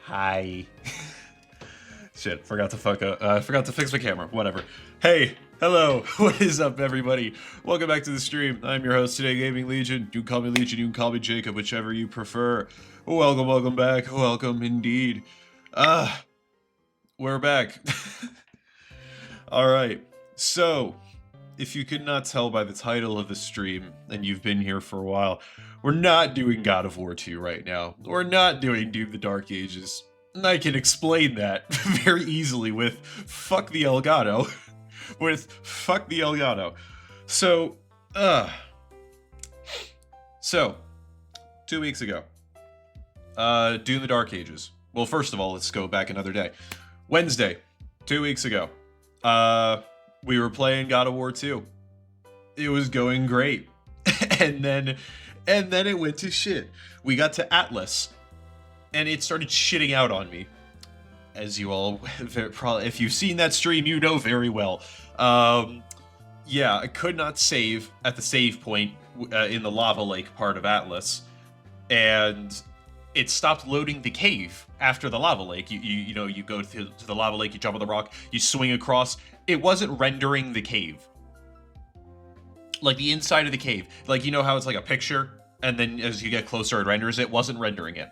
Hi. Shit, forgot to fuck up. Forgot to fix my camera. Whatever. Hey, hello. What is up, everybody? Welcome back to the stream. I'm your host today, Gaming Legion. You can call me Legion, you can call me Jacob, whichever you prefer. Welcome back. Welcome indeed. We're back. Alright, so, if you could not tell by the title of the stream, and you've been here for a while, we're not doing God of War 2 right now. We're not doing Doom the Dark Ages. And I can explain that very easily with fuck the Elgato. With fuck the Elgato. So, 2 weeks ago, Doom the Dark Ages. Well, first of all, let's go back another day. Wednesday, 2 weeks ago, we were playing God of War 2. It was going great. and then it went to shit. We got to Atlas, and it started shitting out on me. As you all, probably, if you've seen that stream, you know very well. Yeah, I could not save at the save point in the lava lake part of Atlas, and it stopped loading the cave after the lava lake. You know, you go to the lava lake, you jump on the rock, you swing across. It wasn't rendering the cave. Like the inside of the cave. Like, you know how it's like a picture, and then as you get closer it renders it? Wasn't rendering it.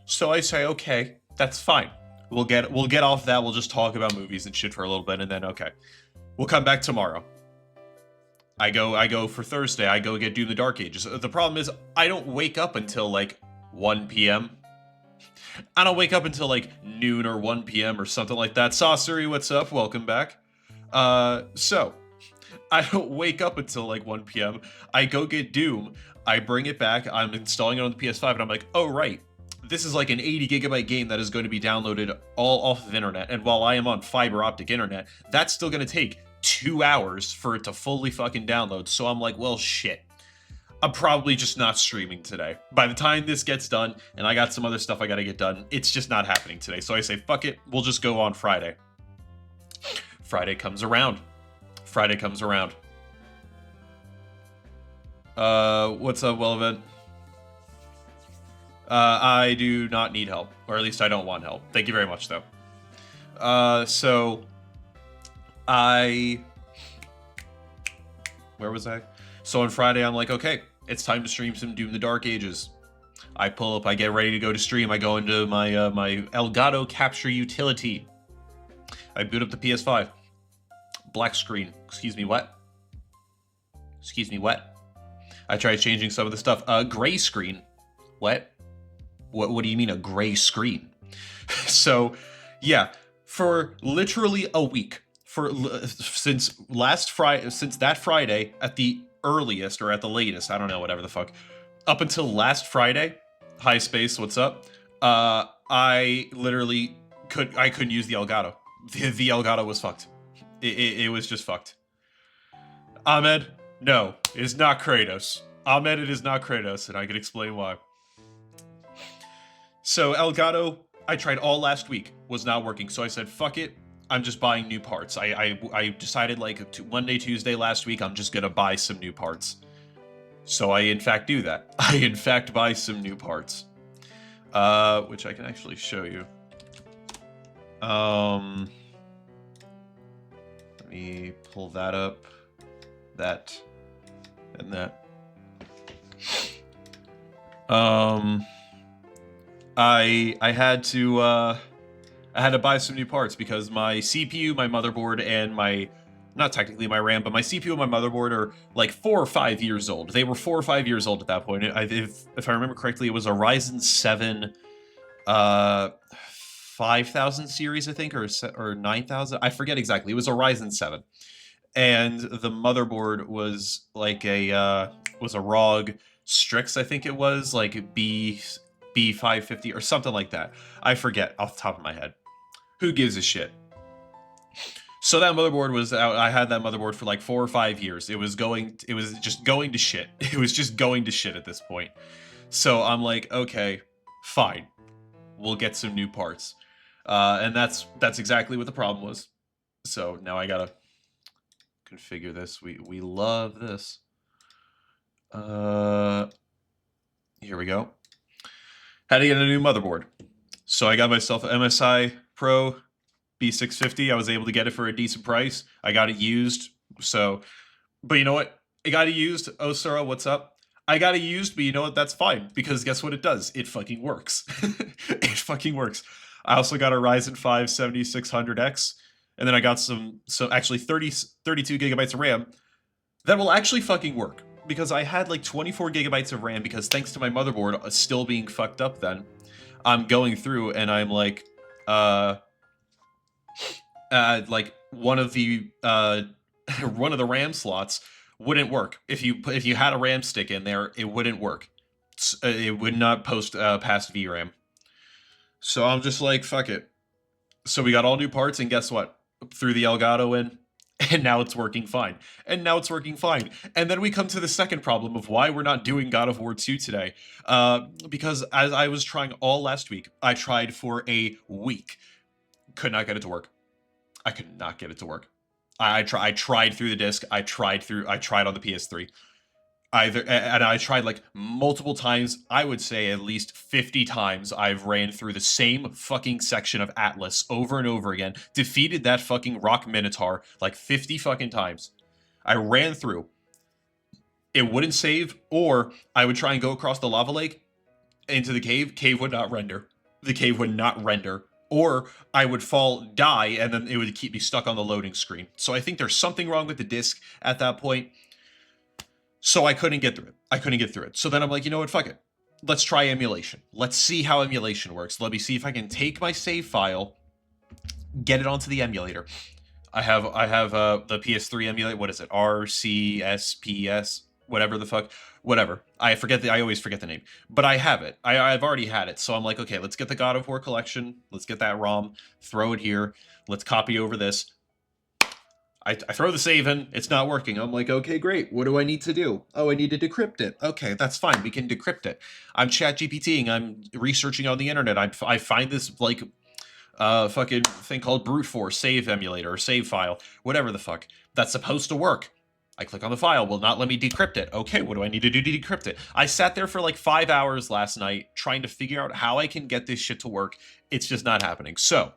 So I say, okay, that's fine. We'll get off that, we'll just talk about movies and shit for a little bit, and then okay. We'll come back tomorrow. I go for Thursday, I go get Doom the Dark Ages. The problem is, I don't wake up until like 1 p.m. I don't wake up until like noon or 1 p.m. or something like that. Saucery, what's up? Welcome back. So, I don't wake up until like 1 p.m. I go get Doom, I bring it back, I'm installing it on the PS5, and I'm like, oh right, this is like an 80 gigabyte game that is going to be downloaded all off of internet, and while I am on fiber optic internet, that's still going to take 2 hours for it to fully fucking download. So I'm like, well, shit. I'm probably just not streaming today. By the time this gets done, and I got some other stuff I gotta get done, it's just not happening today. So I say, fuck it, we'll just go on Friday. Friday comes around. What's up, Wellevent? I do not need help, or at least I don't want help. Thank you very much, though. Where was I? So on Friday, I'm like, okay, it's time to stream some Doom the Dark Ages. I pull up, I get ready to go to stream, I go into my my Elgato Capture utility. I boot up the PS5. Black screen. Excuse me, what? Excuse me, what? I tried changing some of the stuff. Gray screen. What? What do you mean a gray screen? So, yeah, for literally a week, since that Friday at the earliest or at the latest, I don't know, whatever the fuck, up until last Friday, High Space, what's up? I literally couldn't use the Elgato. The Elgato was fucked. It was just fucked. Ahmed, no, it is not Kratos. Ahmed, it is not Kratos, and I can explain why. So Elgato, I tried all last week, was not working. So I said, fuck it, I'm just buying new parts. I decided like Monday, Tuesday last week, I'm just gonna buy some new parts. So I in fact do that. I in fact buy some new parts. Which I can actually show you. Let me pull that up. That. And that. I had to buy some new parts because my CPU, my motherboard, and not technically my RAM, but my CPU and my motherboard are like 4 or 5 years old. They were 4 or 5 years old at that point. If I remember correctly, it was a Ryzen 7 5000 series, I think, or 9000. I forget exactly. It was a Ryzen 7. And the motherboard was like a ROG Strix, I think it was, like B550 or something like that. I forget off the top of my head. Who gives a shit? So that motherboard was out. I had that motherboard for like 4 or 5 years. It was just going to shit. It was just going to shit at this point. So I'm like, okay, fine. We'll get some new parts. And that's exactly what the problem was. So now I gotta configure this. We love this. Here we go. Had to get a new motherboard. So I got myself an MSI Pro B650. I was able to get it for a decent price. I got it used. So, but you know what? I got it used. Oh, Sora, what's up? I got it used, but you know what? That's fine because guess what it does? It fucking works. It fucking works. I also got a Ryzen 5 7600X, and then I got so actually 32 gigabytes of RAM that will actually fucking work because I had like 24 gigabytes of RAM because thanks to my motherboard still being fucked up then, I'm going through and I'm uh, like one of the one of the RAM slots wouldn't work. If you had a RAM stick in there, it wouldn't work. It would not post past VRAM. So I'm just like, fuck it. So we got all new parts, and guess what? Threw the Elgato in, and now it's working fine. And now it's working fine. And then we come to the second problem of why we're not doing God of War 2 today. Because as I was trying all last week, I tried for a week. Could not get it to work. I could not get it to work. I tried through the disc. I tried on the PS3. And I tried like multiple times. I would say at least 50 times I've ran through the same fucking section of Atlas over and over again. Defeated that fucking rock minotaur like 50 fucking times. I ran through. It wouldn't save, or I would try and go across the lava lake into the cave. Cave would not render. The cave would not render. Or I would fall, die, and then it would keep me stuck on the loading screen. So I think there's something wrong with the disc at that point. So I couldn't get through it. So then I'm like, you know what, fuck it. Let's try emulation. Let's see how emulation works. Let me see if I can take my save file, get it onto the emulator. I have the PS3 emulator. What is it? RCSPS, whatever the fuck, whatever. I always forget the name, but I have it. I've already had it. So I'm like, okay, let's get the God of War collection. Let's get that ROM. Throw it here. Let's copy over this. I throw the save in, it's not working. I'm like, okay, great. What do I need to do? Oh, I need to decrypt it. Okay, that's fine. We can decrypt it. I'm chat GPTing. I'm researching on the internet. I find this like fucking thing called brute force save emulator or save file, whatever the fuck. That's supposed to work. I click on the file, will not let me decrypt it. Okay, what do I need to do to decrypt it? I sat there for like 5 hours last night trying to figure out how I can get this shit to work. It's just not happening. So,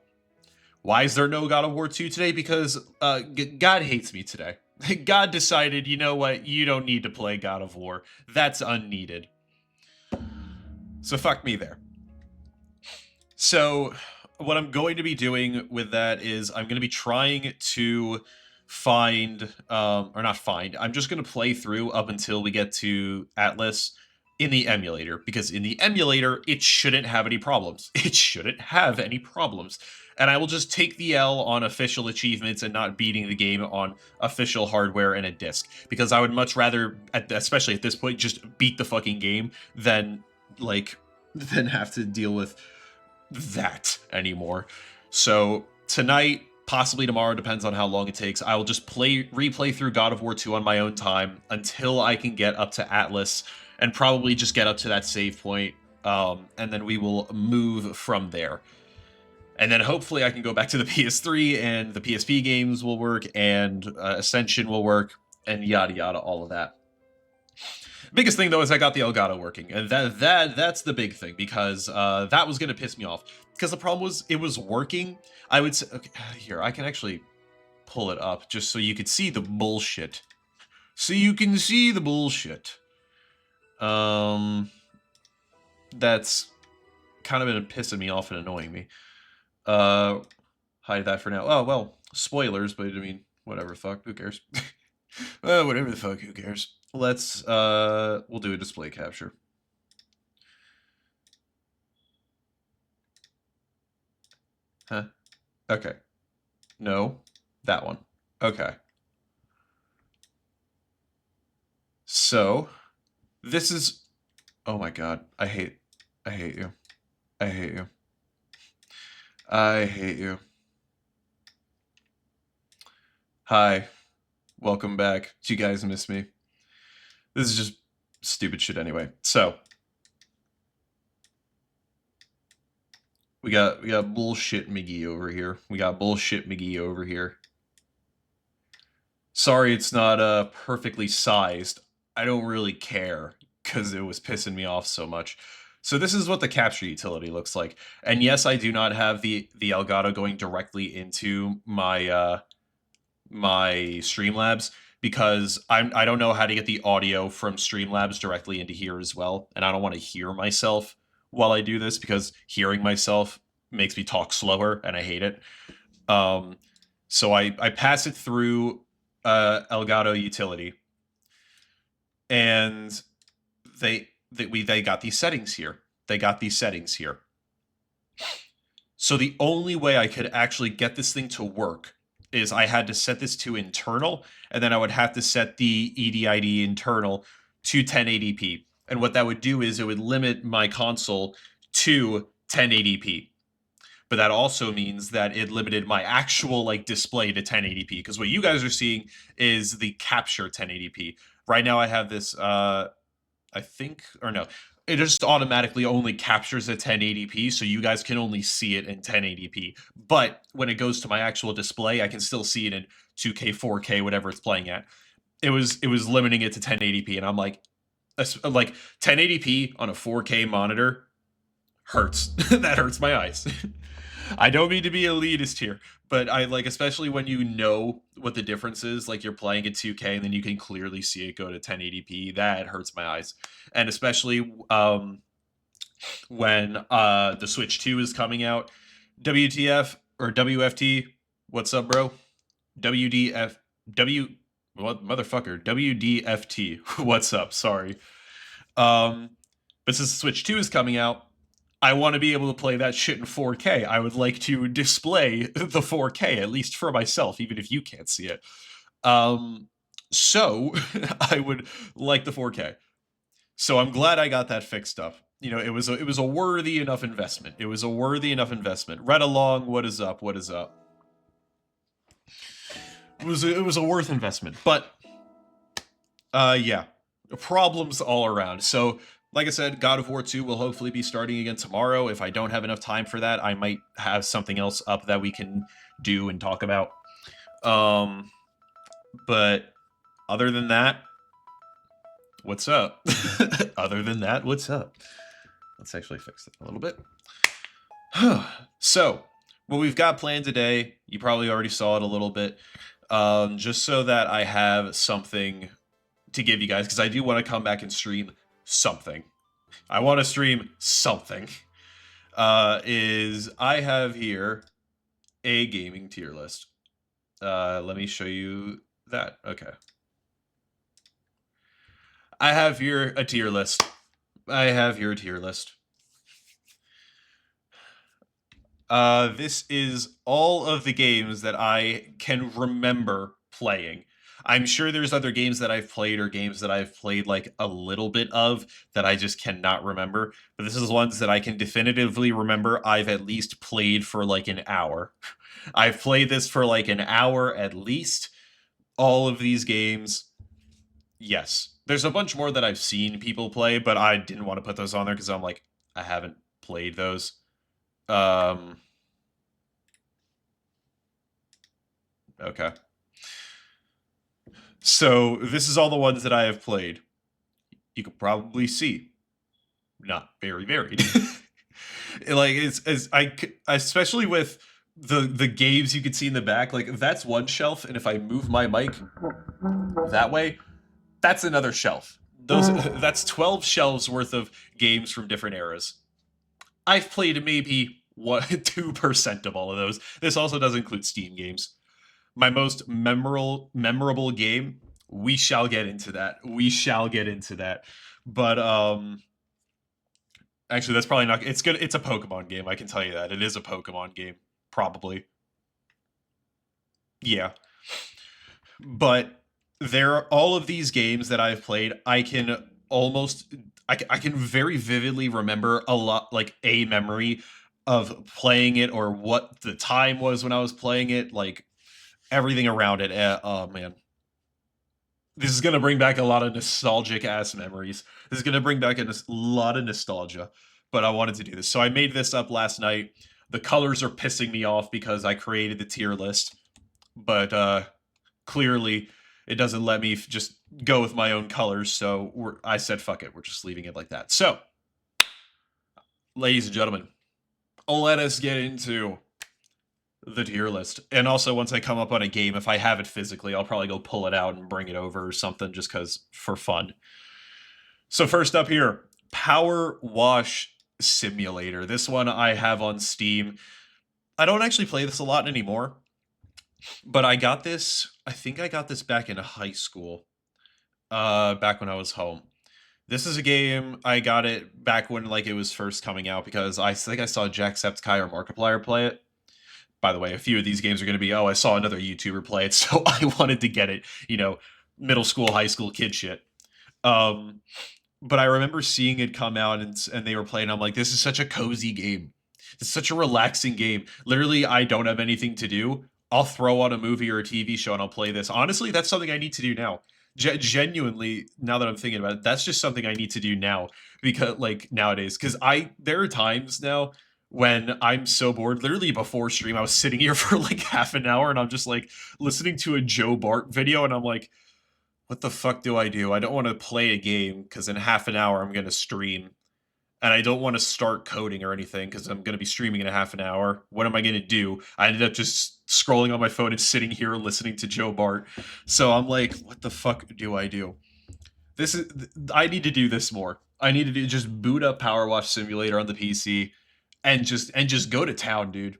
why is there no God of War 2 today? Because God hates me today. God decided, you know what, you don't need to play God of War. That's unneeded. So fuck me there. So what I'm going to be doing with that is I'm going to be trying to find, or not find, I'm just going to play through up until we get to Atlas in the emulator, because in the emulator, it shouldn't have any problems. It shouldn't have any problems. And I will just take the L on official achievements and not beating the game on official hardware and a disc. Because I would much rather, especially at this point, just beat the fucking game than, than have to deal with that anymore. So tonight, possibly tomorrow, depends on how long it takes, I will just replay through God of War 2 on my own time until I can get up to Atlas and probably just get up to that save point, and then we will move from there. And then hopefully I can go back to the PS3 and the PSP games will work and Ascension will work and yada yada, all of that. Biggest thing though is I got the Elgato working, and that's the big thing, because that was gonna piss me off. Because the problem was it was working. I would say, okay, here I can actually pull it up just so you could see the bullshit. So you can see the bullshit. That's kind of been pissing me off and annoying me. Hide that for now. Oh well, spoilers, but I mean, whatever. Fuck, who cares? Whatever the fuck, who cares? Let's we'll do a display capture. Huh? Okay. No, that one. Okay. So, this is, oh my god, I hate you. I hate you. I hate you. Hi. Welcome back. Do you guys miss me? This is just stupid shit anyway. So, we got bullshit McGee over here. We got bullshit McGee over here. Sorry it's not perfectly sized. I don't really care, because it was pissing me off so much. So this is what the capture utility looks like. And yes, I do not have the Elgato going directly into my my Streamlabs because I don't know how to get the audio from Streamlabs directly into here as well, and I don't want to hear myself while I do this because hearing myself makes me talk slower, and I hate it. So I pass it through Elgato utility, and they got these settings here. They got these settings here. So the only way I could actually get this thing to work is I had to set this to internal, and then I would have to set the EDID internal to 1080p. And what that would do is it would limit my console to 1080p. But that also means that it limited my actual like display to 1080p, because what you guys are seeing is the capture 1080p. Right now I have this I think, or no, it just automatically only captures at 1080p, so you guys can only see it in 1080p. But when it goes to my actual display, I can still see it in 2K, 4K, whatever it's playing at. It was limiting it to 1080p, and I'm like 1080p on a 4K monitor hurts. That hurts my eyes. I don't mean to be elitist here, but I like, especially when you know what the difference is, like you're playing at 2K and then you can clearly see it go to 1080p. That hurts my eyes, and especially when the Switch 2 is coming out. WTF or WFT? What's up, bro? WDF what motherfucker? WDFT. What's up? Sorry. But since Switch 2 is coming out, I want to be able to play that shit in 4K. I would like to display the 4K, at least for myself, even if you can't see it. So I would like the 4K. So I'm glad I got that fixed up. You know, it was a worthy enough investment. It was a worthy enough investment. Red along, what is up? What is up? It was a worth investment. But yeah, problems all around. So like I said, God of War 2 will hopefully be starting again tomorrow. If I don't have enough time for that, I might have something else up that we can do and talk about. But other than that, what's up? Other than that, what's up? Let's actually fix it a little bit. So, what we've got planned today, you probably already saw it a little bit, just so that I have something to give you guys, because I do want to come back and stream something. I want to stream something. Is I have here a gaming tier list. Let me show you that. Okay. I have here a tier list. I have here a tier list. This is all of the games that I can remember playing. I'm sure there's other games that I've played or games that I've played like a little bit of that I just cannot remember. But this is ones that I can definitively remember I've at least played for like an hour. I've played this for like an hour at least. All of these games. Yes. There's a bunch more that I've seen people play, but I didn't want to put those on there because I'm like, I haven't played those. Okay. So this is all the ones that I have played. You could probably see, not very varied. Like it's I especially with the games you can see in the back. Like that's one shelf, and if I move my mic that way, that's another shelf. That's 12 shelves worth of games from different eras. I've played maybe 2% of all of those. This also does include Steam games. My most memorable game, we shall get into that. We shall get into that. But actually that's probably not, it's good. It's a Pokemon game, I can tell you that. It is a Pokemon game, probably. Yeah. But there are all of these games that I've played, I can almost I can very vividly remember a lot, like a memory of playing it or what the time was when I was playing it, like everything around it. Oh man, this is gonna bring back a lot of nostalgic ass memories. This is gonna bring back a lot of nostalgia. But I wanted to do this, so I made this up last night. The colors are pissing me off because I created the tier list, but clearly it doesn't let me just go with my own colors. So I said, fuck it, we're just leaving it like that. So ladies and gentlemen, let us get into the tier list. And also, once I come up on a game, if I have it physically, I'll probably go pull it out and bring it over or something just because for fun. So, first up here, Power Wash Simulator. This one I have on Steam. I don't actually play this a lot anymore, but I got this, I think I got this back in high school, back when I was home. This is a game, I got it back when like it was first coming out because I think I saw Jacksepticeye or Markiplier play it. By the way, a few of these games are going to be, oh, I saw another YouTuber play it, so I wanted to get it, you know, middle school, high school kid shit. But I remember seeing it come out and they were playing. I'm like, this is such a cozy game. It's such a relaxing game. Literally, I don't have anything to do. I'll throw on a movie or a TV show and I'll play this. Honestly, that's something I need to do now. Genuinely, now that I'm thinking about it, that's just something I need to do now because, like, nowadays, because there are times now when I'm so bored. Literally before stream, I was sitting here for like half an hour and I'm just like listening to a Joe Bart video and I'm like, what the fuck do? I don't want to play a game because in half an hour I'm going to stream. And I don't want to start coding or anything because I'm going to be streaming in a half an hour. What am I going to do? I ended up just scrolling on my phone and sitting here listening to Joe Bart. So I'm like, what the fuck do? I need to do this more. I need to just boot up Power Wash Simulator on the PC and just go to town, dude.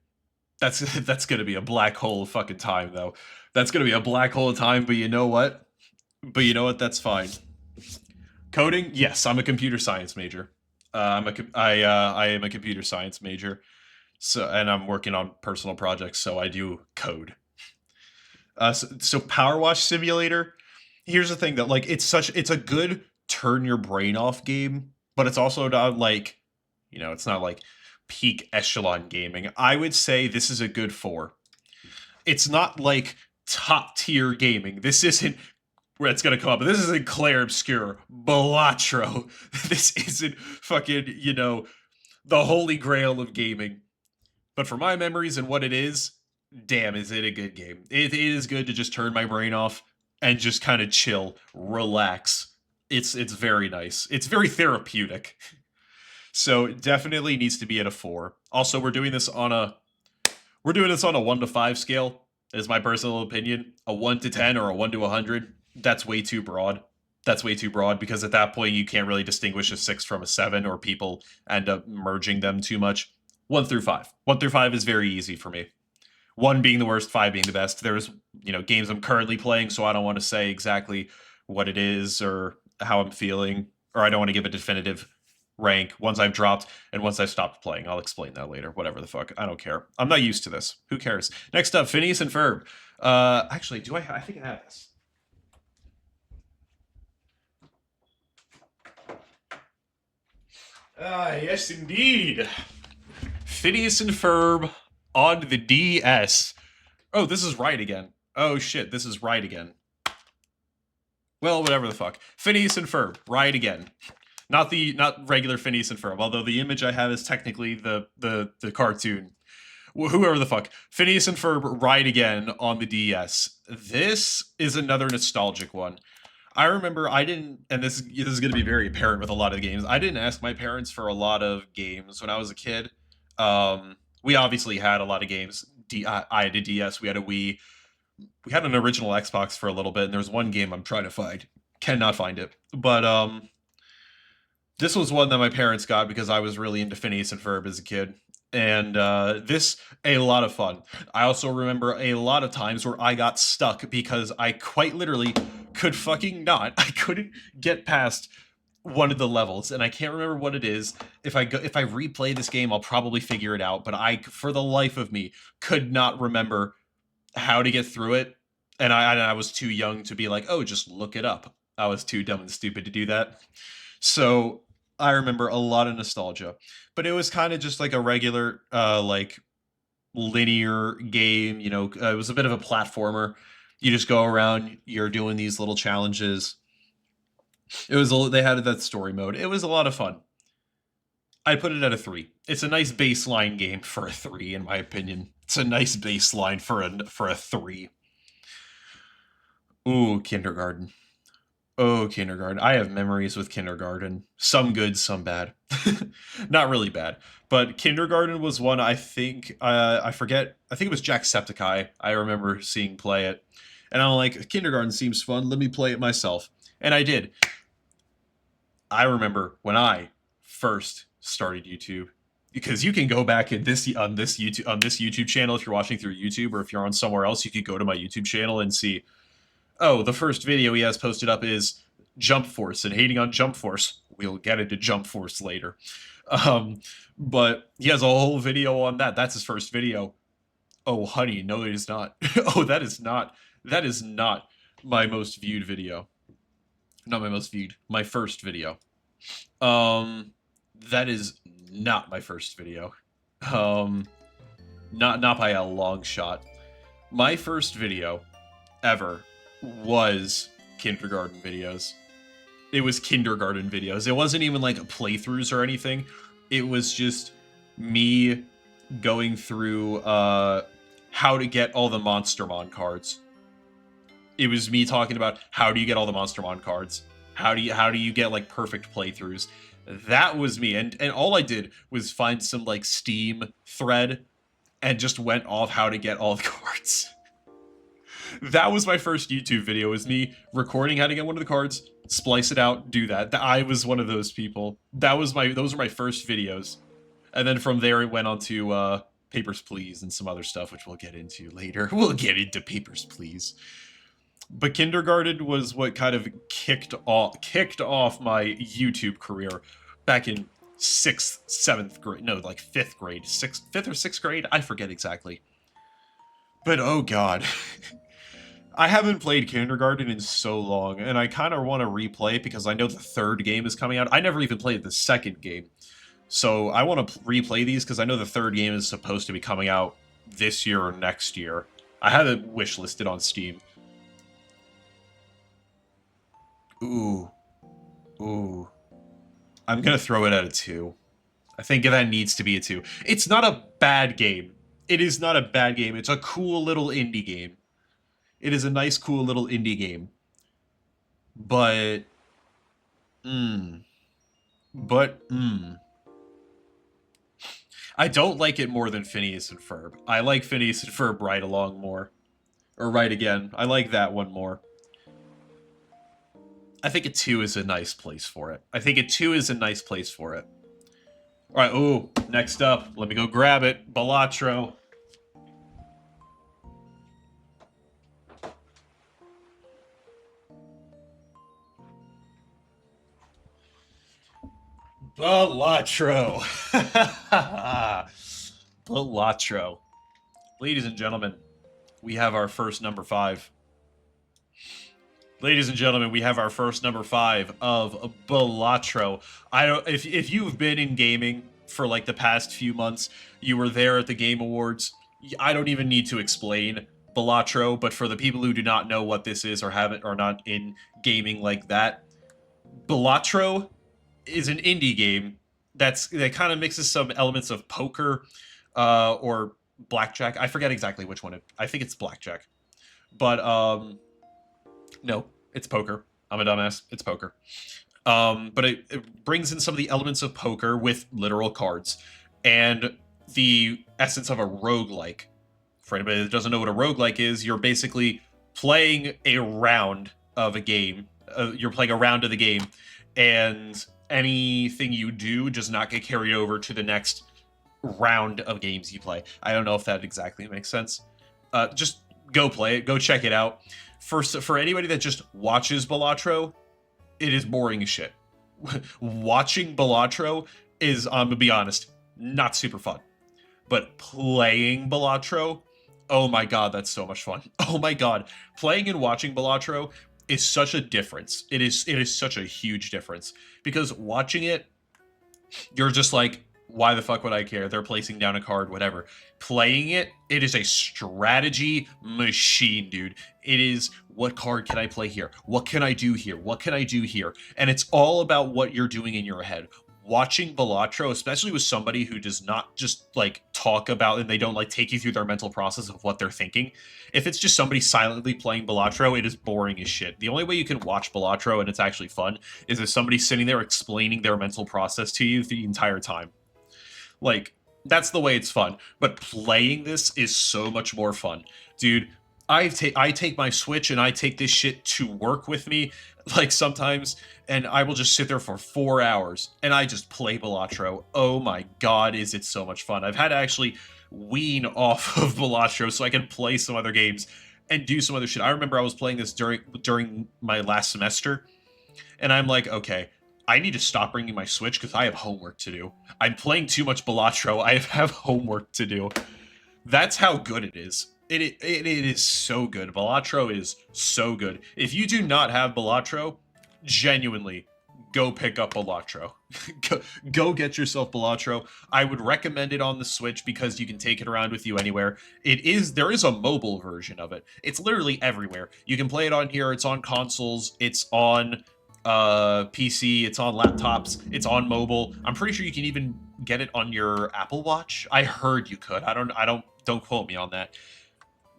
That's going to be a black hole of fucking time, though. That's going to be a black hole of time, but you know what? That's fine. Coding? Yes, I'm a computer science major. I am a computer science major, and I'm working on personal projects, so I do code. So Power Wash Simulator. Here's the thing that like it's a good turn your brain off game, but it's also not like, it's not like peak echelon gaming. I would say this is a good 4. It's not like top tier gaming. This isn't where it's gonna come up. But this isn't Claire Obscure, Balatro. This isn't fucking, the holy grail of gaming. But for my memories and what it is, damn, is it a good game. It is good to just turn my brain off and just kind of chill, relax. It's very nice. It's very therapeutic. So it definitely needs to be at a 4. Also, we're doing this on a 1 to 5 scale, is my personal opinion. A 1 to 10 or a 1 to 100. That's way too broad. Because at that point you can't really distinguish a 6 from a 7, or people end up merging them too much. 1 through 5. 1 through 5 is very easy for me. 1 being the worst, 5 being the best. There's, games I'm currently playing, so I don't want to say exactly what it is or how I'm feeling, or I don't want to give a definitive rank once I've dropped and once I've stopped playing. I'll explain that later. Whatever the fuck. I don't care. I'm not used to this. Who cares? Next up, Phineas and Ferb. Actually, I think I have this. Yes, indeed. Phineas and Ferb on the DS. Oh, this is right again. Oh, shit, this is right again. Well, whatever the fuck. Phineas and Ferb, right again. Not regular Phineas and Ferb, although the image I have is technically the cartoon. Whoever the fuck. Phineas and Ferb, right again on the DS. This is another nostalgic one. I remember I didn't, and this is going to be very apparent with a lot of games. I didn't ask my parents for a lot of games when I was a kid. We obviously had a lot of games. I had a DS, we had a Wii. We had an original Xbox for a little bit, and there's one game I'm trying to find. Cannot find it. But this was one that my parents got because I was really into Phineas and Ferb as a kid. And this, a lot of fun. I also remember a lot of times where I got stuck because I quite literally could fucking not. I couldn't get past one of the levels, and I can't remember what it is. If I replay this game, I'll probably figure it out, but I, for the life of me, could not remember how to get through it. And I was too young to be like, oh, just look it up. I was too dumb and stupid to do that. So I remember a lot of nostalgia, but it was kind of just like a regular, like linear game. It was a bit of a platformer. You just go around, you're doing these little challenges. They had that story mode. It was a lot of fun. I put it at a 3. It's a nice baseline game for a 3, in my opinion. It's a nice baseline for a 3. Ooh, kindergarten. Oh, kindergarten. I have memories with kindergarten. Some good, some bad. Not really bad. But kindergarten was one I think, I forget, I think it was Jacksepticeye. I remember seeing play it. And I'm like, kindergarten seems fun, let me play it myself. And I did. I remember when I first started YouTube, because you can go back at this on this YouTube channel if you're watching through YouTube, or if you're on somewhere else, you could go to my YouTube channel and see, oh, the first video he has posted up is Jump Force and hating on Jump Force. We'll get into Jump Force later. But he has a whole video on that. That's his first video. Oh, honey, no, it is not. Oh, that is not my most viewed video. Not my most viewed, my first video. That is not my first video. Not by a long shot. My first video ever was kindergarten videos. It was kindergarten videos. It wasn't even like playthroughs or anything. It was just me going through how to get all the Monstermon cards. It was me talking about how do you get all the Monstermon cards? How do you get like perfect playthroughs? That was me, and all I did was find some like Steam thread and just went off how to get all the cards. That was my first YouTube video, was me recording how to get one of the cards, splice it out, do that. I was one of those people. Those were my first videos. And then from there it went on to Papers, Please and some other stuff, which we'll get into later. We'll get into Papers, Please. But kindergarten was what kind of kicked off my YouTube career back in 6th, 7th grade. No, like 5th grade. 5th or 6th grade? I forget exactly. But oh god. I haven't played kindergarten in so long, and I kind of want to replay it because I know the 3rd game is coming out. I never even played the 2nd game. So I want to replay these because I know the 3rd game is supposed to be coming out this year or next year. I have it wishlisted on Steam. Ooh. Ooh. I'm gonna throw it at a 2. I think that needs to be a 2. It's not a bad game. It is not a bad game. It's a cool little indie game. It is a nice, cool little indie game. But... I don't like it more than Phineas and Ferb. I like Phineas and Ferb Ride Along more. Or Ride Again. I like that one more. I think a 2 is a nice place for it. Alright, ooh, next up. Let me go grab it. Balatro. Balatro. Balatro. Ladies and gentlemen, we have our first number 5. Ladies and gentlemen, we have our first number 5 of Balatro. If you've been in gaming for like the past few months, you were there at the Game Awards. I don't even need to explain Balatro, but for the people who do not know what this is or haven't or not in gaming like that, Balatro is an indie game that kind of mixes some elements of poker or blackjack. I forget exactly which one. I think it's blackjack, but no, it's poker. I'm a dumbass. It's poker. But it brings in some of the elements of poker with literal cards and the essence of a roguelike. For anybody that doesn't know what a roguelike is, you're basically playing a round of a game. You're playing a round of the game, and anything you do does not get carried over to the next round of games you play. I don't know if that exactly makes sense. Just go play it. Go check it out. For anybody that just watches Balatro, it is boring as shit. Watching Balatro is, I'm gonna be honest, not super fun. But playing Balatro, oh my god, that's so much fun. Oh my god. Playing and watching Balatro is such a difference. It is such a huge difference. Because watching it, you're just like, why the fuck would I care? They're placing down a card, whatever. Playing it, it is a strategy machine, dude. It is, what card can I play here? What can I do here? What can I do here? And it's all about what you're doing in your head. watching Balatro, especially with somebody who does not just like talk about and they don't like take you through their mental process of what they're thinking. If it's just somebody silently playing Balatro, it is boring as shit. The only way you can watch Balatro and it's actually fun is if somebody's sitting there explaining their mental process to you the entire time. Like, that's the way it's fun. But playing this is so much more fun. Dude, I take my Switch and I take this shit to work with me, like sometimes, and I will just sit there for 4 hours and I just play Balatro. Oh my god, is it so much fun. I've had to actually wean off of Balatro so I can play some other games and do some other shit. I remember I was playing this during my last semester, and I'm like, okay, I need to stop bringing my Switch because I have homework to do. I'm playing too much Balatro. I have homework to do. That's how good it is. It is so good. Balatro is so good. If you do not have Balatro, genuinely, go pick up Balatro. go get yourself Balatro. I would recommend it on the Switch because you can take it around with you anywhere. There is a mobile version of it. It's literally everywhere. You can play it on here. It's on consoles. It's on PC. It's on laptops. It's on mobile. I'm pretty sure you can even get it on your Apple Watch. I heard you could. Don't quote me on that.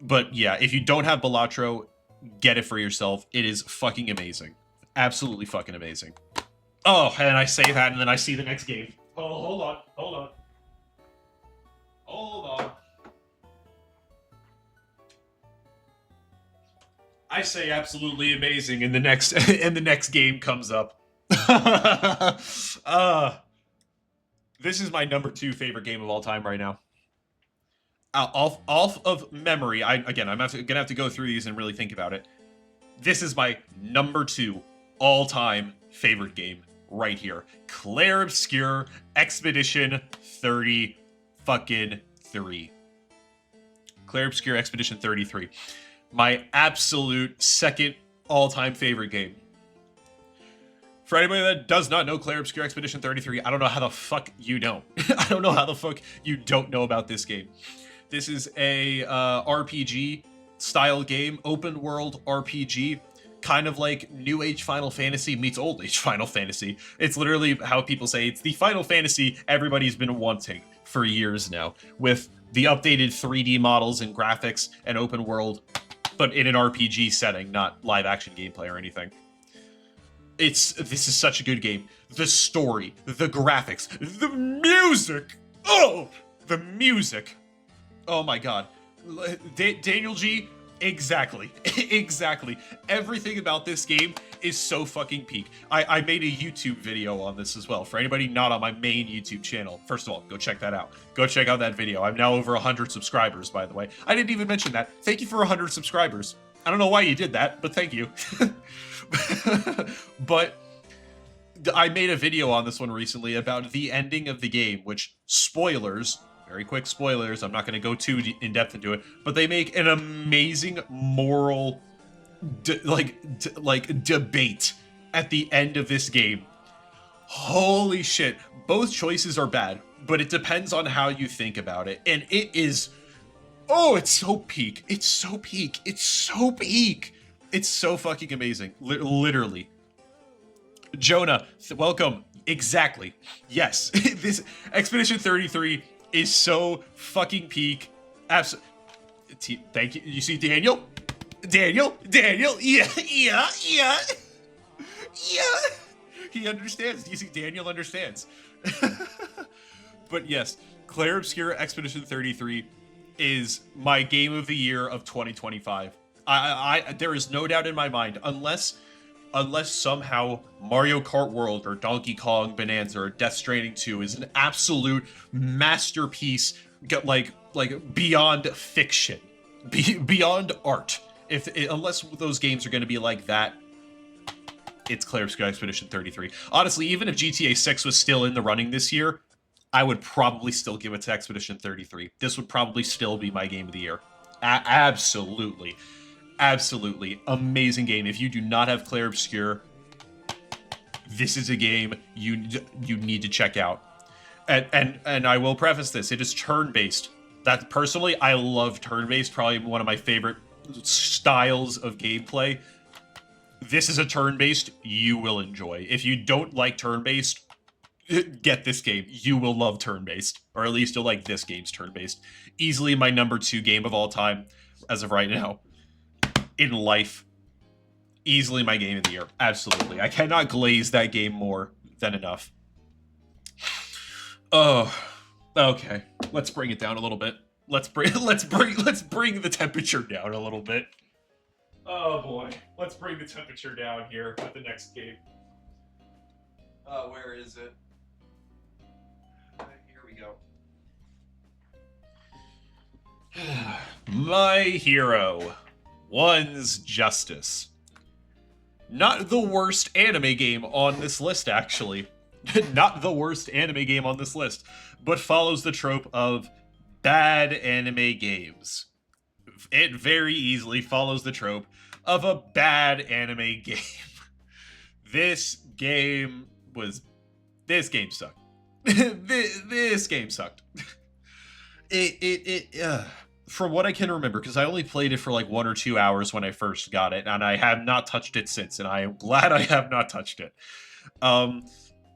But yeah, if you don't have Balatro, get it for yourself. It is fucking amazing. Absolutely fucking amazing. Oh, and I say that, and then I see the next game. Oh, hold on. I say absolutely amazing, and the next game comes up. This is my number 2 favorite game of all time right now. Off of memory, I'm gonna have to go through these and really think about it. This is my number 2 all-time favorite game right here. Clair Obscur Expedition 30 fucking 3. Clair Obscur Expedition 33. My absolute second all-time favorite game. For anybody that does not know Clair Obscur Expedition 33, I don't know how the fuck you don't. I don't know how the fuck you don't know about this game. This is a RPG style game, open world RPG, kind of like New Age Final Fantasy meets Old Age Final Fantasy. It's literally how people say it's the Final Fantasy everybody's been wanting for years now, with the updated 3D models and graphics and open world, but in an RPG setting, not live action gameplay or anything. This is such a good game. The story, the graphics, the music. Oh, the music. Oh my god. Daniel G, exactly. Exactly. Everything about this game is so fucking peak. I made a YouTube video on this as well. For anybody not on my main YouTube channel, first of all, go check that out. Go check out that video. I'm now over 100 subscribers, by the way. I didn't even mention that. Thank you for 100 subscribers. I don't know why you did that, but thank you. But I made a video on this one recently about the ending of the game, which, spoilers, very quick spoilers, I'm not going to go too in depth into it, but they make an amazing moral debate at the end of this game. Holy shit. Both choices are bad, but it depends on how you think about it. And it is, oh, it's so peak. It's so peak. It's so peak. It's so fucking amazing. Literally. Jonah, welcome. Exactly. Yes. This Expedition 33 is so fucking peak. Thank you. You see Daniel? Daniel? Yeah. He understands. You see, Daniel understands. But yes, Clair Obscur Expedition 33 is my game of the year of 2025. There is no doubt in my mind, unless somehow Mario Kart World or Donkey Kong Bonanza or Death Stranding 2 is an absolute masterpiece, like beyond fiction, beyond art. Unless those games are going to be like that, it's Clair Obscur Expedition 33. Honestly, even if GTA 6 was still in the running this year, I would probably still give it to Expedition 33. This would probably still be my game of the year. Absolutely. Absolutely. Amazing game. If you do not have Clair Obscur, this is a game you need to check out. And I will preface this. It is turn-based. That personally, I love turn-based. Probably one of my favorite styles of gameplay. This is a turn-based you will enjoy. If you don't like turn-based, get this game. You will love turn-based, or at least you'll like this game's turn-based. Easily my #2 game of all time as of right now. In life. Easily my game of the year. Absolutely. I cannot glaze that game more than enough. Oh, okay. Let's bring it down a little bit. Let's bring the temperature down a little bit. Oh boy. Let's bring the temperature down here with the next game. Where is it? Here we go. My hero. One's Justice. Not the worst anime game on this list, actually. Not the worst anime game on this list, but follows the trope of bad anime games. It very easily follows the trope of a bad anime game. This game sucked. This game sucked. From what I can remember, because I only played it for like 1 or 2 hours when I first got it, and I have not touched it since, and I am glad I have not touched it.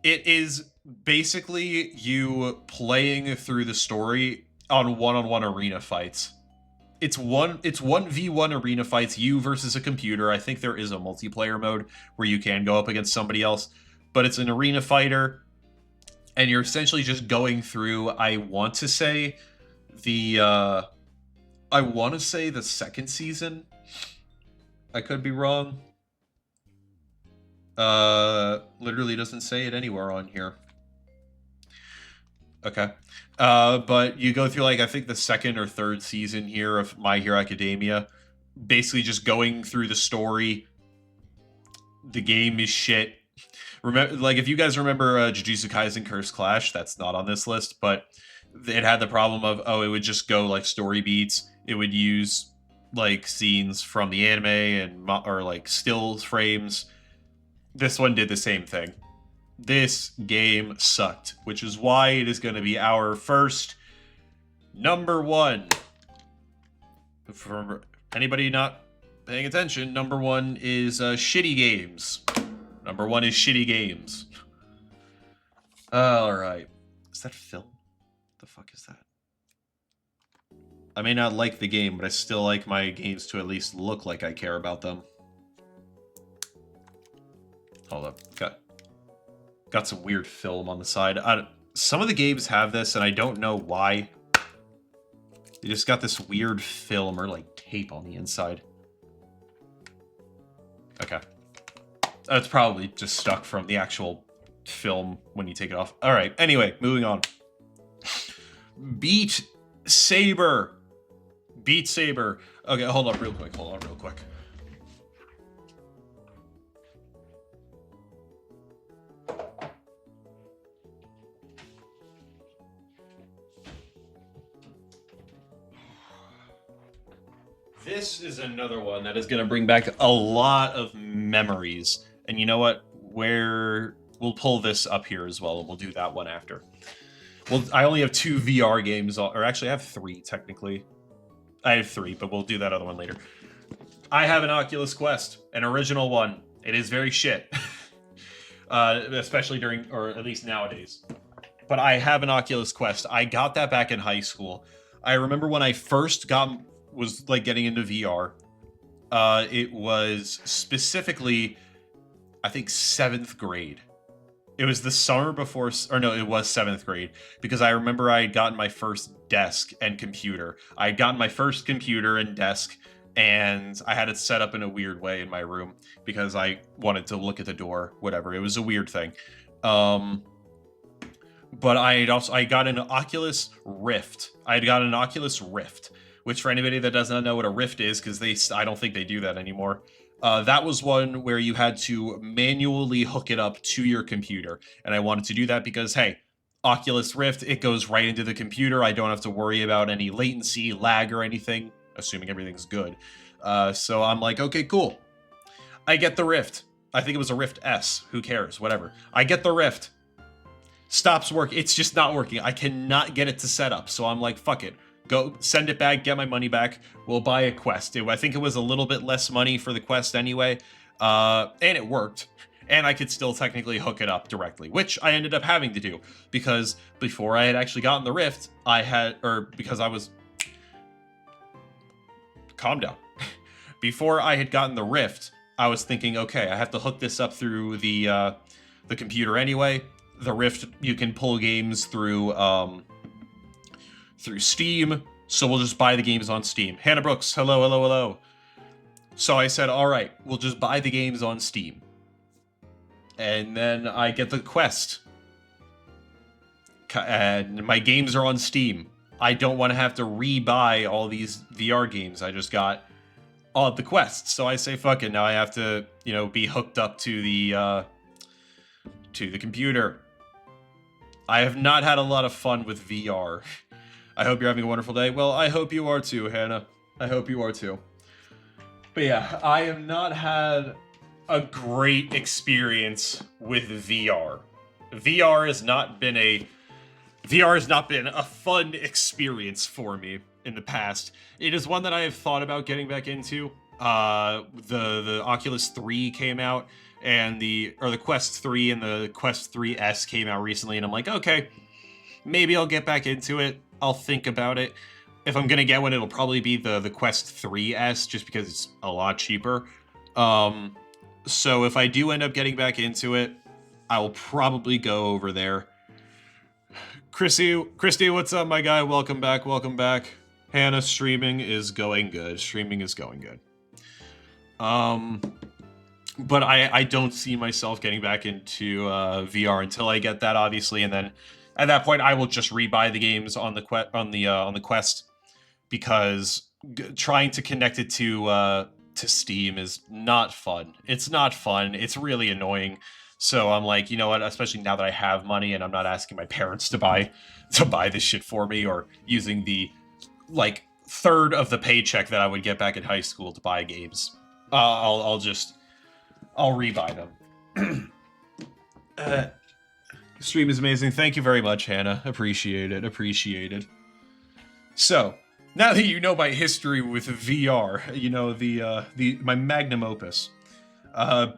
It is basically you playing through the story on one-on-one arena fights. It's 1v1 arena fights, you versus a computer. I think there is a multiplayer mode where you can go up against somebody else, but it's an arena fighter, and you're essentially just going through, I want to say the second season. I could be wrong. Literally doesn't say it anywhere on here. Okay. But you go through, like, I think the second or third season here of My Hero Academia. Basically just going through the story. The game is shit. Remember, like, if you guys remember Jujutsu Kaisen Curse Clash, that's not on this list, but it had the problem of, it would just go, like, story beats. It would use, like, scenes from the anime and or like still frames. This one did the same thing. This game sucked, which is why it is going to be our first #1. For anybody not paying attention, #1 is shitty games. #1 is shitty games. All right. Is that film? The fuck is that? I may not like the game, but I still like my games to at least look like I care about them. Hold up. Got some weird film on the side. Some of the games have this, and I don't know why. They just got this weird film or, like, tape on the inside. Okay. That's probably just stuck from the actual film when you take it off. All right. Anyway, moving on. Beat Saber. Beat Saber. Okay, hold on real quick. This is another one that is going to bring back a lot of memories. And you know what? We'll pull this up here as well, and we'll do that one after. Well, I only have 2 VR games, or actually I have 3, technically. I have 3, but we'll do that other one later. I have an Oculus Quest, an original one. It is very shit. Especially during, or at least nowadays. But I have an Oculus Quest. I got that back in high school. I remember when I first was like getting into VR. It was specifically, I think, 7th grade. It was the summer before, or no, it was 7th grade, because I remember I had gotten my first desk and computer. I had gotten my first computer and desk, and I had it set up in a weird way in my room because I wanted to look at the door, whatever. It was a weird thing. But I got an Oculus Rift. I had got an Oculus Rift, which for anybody that does not know what a Rift is, because I don't think they do that anymore. That was one where you had to manually hook it up to your computer. And I wanted to do that because, hey, Oculus Rift, it goes right into the computer. I don't have to worry about any latency, lag, or anything, assuming everything's good. So I'm like, okay, cool. I get the Rift. I think it was a Rift S. Who cares? Whatever. I get the Rift. Stops working. It's just not working. I cannot get it to set up. So I'm like, fuck it. Go send it back, get my money back. We'll buy a Quest. I think it was a little bit less money for the Quest anyway. And it worked. and I could still technically hook it up directly, which I ended up having to do, because before I had actually gotten the Rift, because I was... Calm down. Before I had gotten the Rift, I was thinking, okay, I have to hook this up through the computer anyway. The Rift, you can pull games through Steam, so we'll just buy the games on Steam. Hannah Brooks, hello, hello, hello. So I said, all right, we'll just buy the games on Steam. And then I get the Quest. And my games are on Steam. I don't want to have to re-buy all these VR games. I just got all the Quests. So I say, fuck it, now I have to, be hooked up to the computer. I have not had a lot of fun with VR. I hope you're having a wonderful day. Well, I hope you are too, Hannah. I hope you are too. But yeah, I have not had a great experience with VR. VR has not been a fun experience for me in the past. It is one that I have thought about getting back into. The Oculus 3 came out, and the Quest 3 and the Quest 3S came out recently, and I'm like, okay, maybe I'll get back into it. I'll think about it. If I'm gonna get one, it'll probably be the Quest 3S, just because it's a lot cheaper. So if I do end up getting back into it, I will probably go over there. Christy, what's up, my guy? Welcome back, welcome back. Hannah, streaming is going good. Streaming is going good. But I don't see myself getting back into VR until I get that, obviously, and then at that point I will just rebuy the games on the Quest, because trying to connect it to Steam is not fun. It's not fun. It's really annoying. So I'm like, you know what? Especially now that I have money and I'm not asking my parents to buy this shit for me, or using the third of the paycheck that I would get back in high school to buy games. I'll rebuy them. Stream is amazing. Thank you very much, Hannah. Appreciate it. So, now that you know my history with VR, my magnum opus,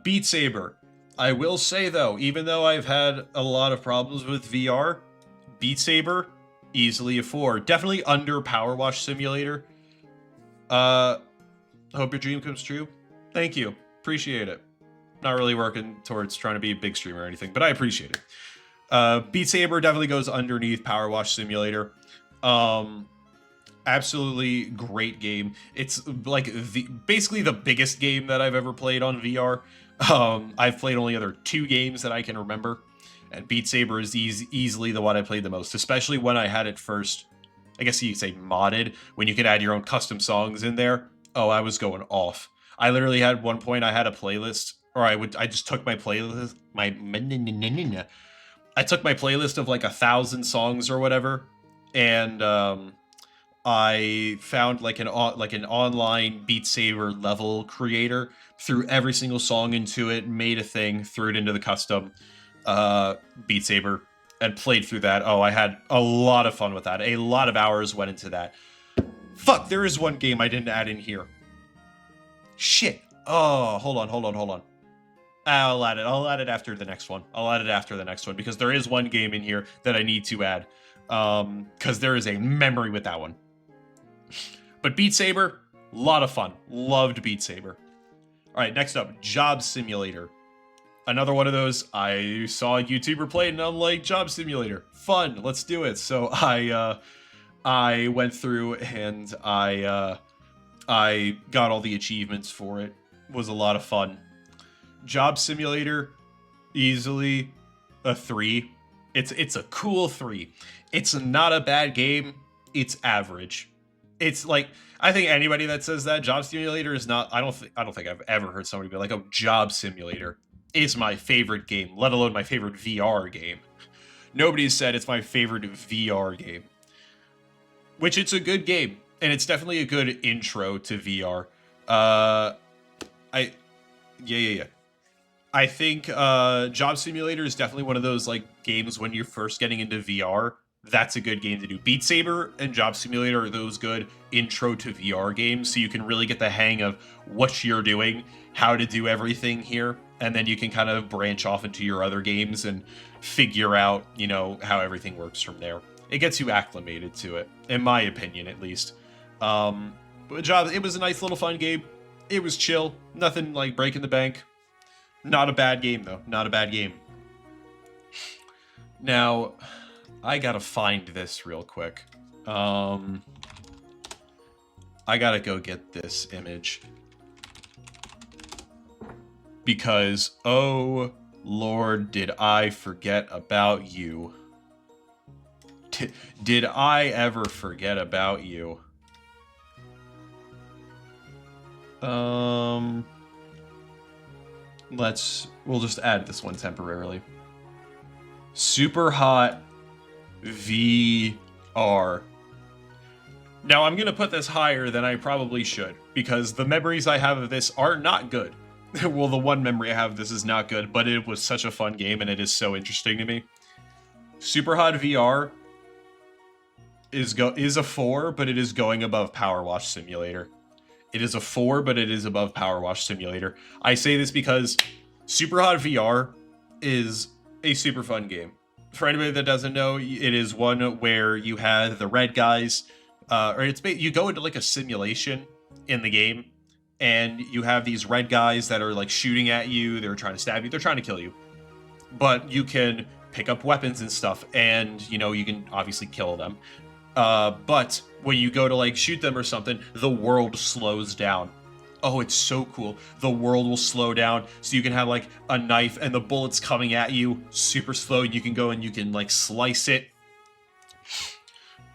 Beat Saber. I will say though, even though I've had a lot of problems with VR, Beat Saber, easily a 4. Definitely under Power Wash Simulator. Hope your dream comes true. Thank you. Appreciate it. Not really working towards trying to be a big streamer or anything, but I appreciate it. Beat Saber definitely goes underneath Power Wash Simulator. Absolutely great game. It's basically the biggest game that I've ever played on VR. I've played only other 2 games that I can remember, and Beat Saber is easily the one I played the most, especially when I had it first, I guess you could say modded, when you could add your own custom songs in there. Oh, I was going off. I literally had one point, I had a playlist, or I just took my playlist, I took my playlist of 1,000 songs or whatever, and I found an online Beat Saber level creator, threw every single song into it, made a thing, threw it into the custom Beat Saber, and played through that. Oh, I had a lot of fun with that. A lot of hours went into that. Fuck, there is one game I didn't add in here. Shit. Oh, hold on. I'll add it after the next one. Because there is one game in here that I need to add. Because there is a memory with that one. But Beat Saber, a lot of fun. Loved Beat Saber. Alright, next up, Job Simulator. Another one of those, I saw a YouTuber play it and I'm like, Job Simulator, fun, let's do it. So I went through and I got all the achievements for it. It was a lot of fun. Job Simulator, easily a 3. It's a cool 3. It's not a bad game, it's average. It's I think anybody that says that Job Simulator is not, I don't think I've ever heard somebody be like, oh, Job Simulator is my favorite game, let alone my favorite VR game. Nobody said it's my favorite VR game. Which it's a good game, and it's definitely a good intro to VR. Yeah. I think Job Simulator is definitely one of those games when you're first getting into VR. That's a good game to do. Beat Saber and Job Simulator are those good intro to VR games, so you can really get the hang of what you're doing, how to do everything here. and then you can kind of branch off into your other games and figure out, you know, how everything works from there. It gets you acclimated to it, in my opinion, at least. But it was a nice little fun game. It was chill, nothing like breaking the bank. Not a bad game though, not a bad game. Now, I gotta find this real quick. I gotta go get this image. Because, oh Lord, did I forget about you. Did I ever forget about you? We'll just add this one temporarily. Super Hot VR. Now, I'm going to put this higher than I probably should, because the memories I have of this are not good. Well, the one memory I have of this is not good, but it was such a fun game, and it is so interesting to me. Super Hot VR is a 4, but it is going above Power Wash Simulator. It is a 4, but it is above Power Wash Simulator. I say this because Super Hot VR is a super fun game. For anybody that doesn't know, it is one where you have the red guys, you go into like a simulation in the game, and you have these red guys that are like shooting at you, they're trying to stab you, they're trying to kill you. But you can pick up weapons and stuff, and you know, you can obviously kill them. But when you go to like shoot them or something, the world slows down. Oh, it's so cool. The world will slow down, so you can have like a knife and the bullets coming at you super slow, and you can go and you can like slice it.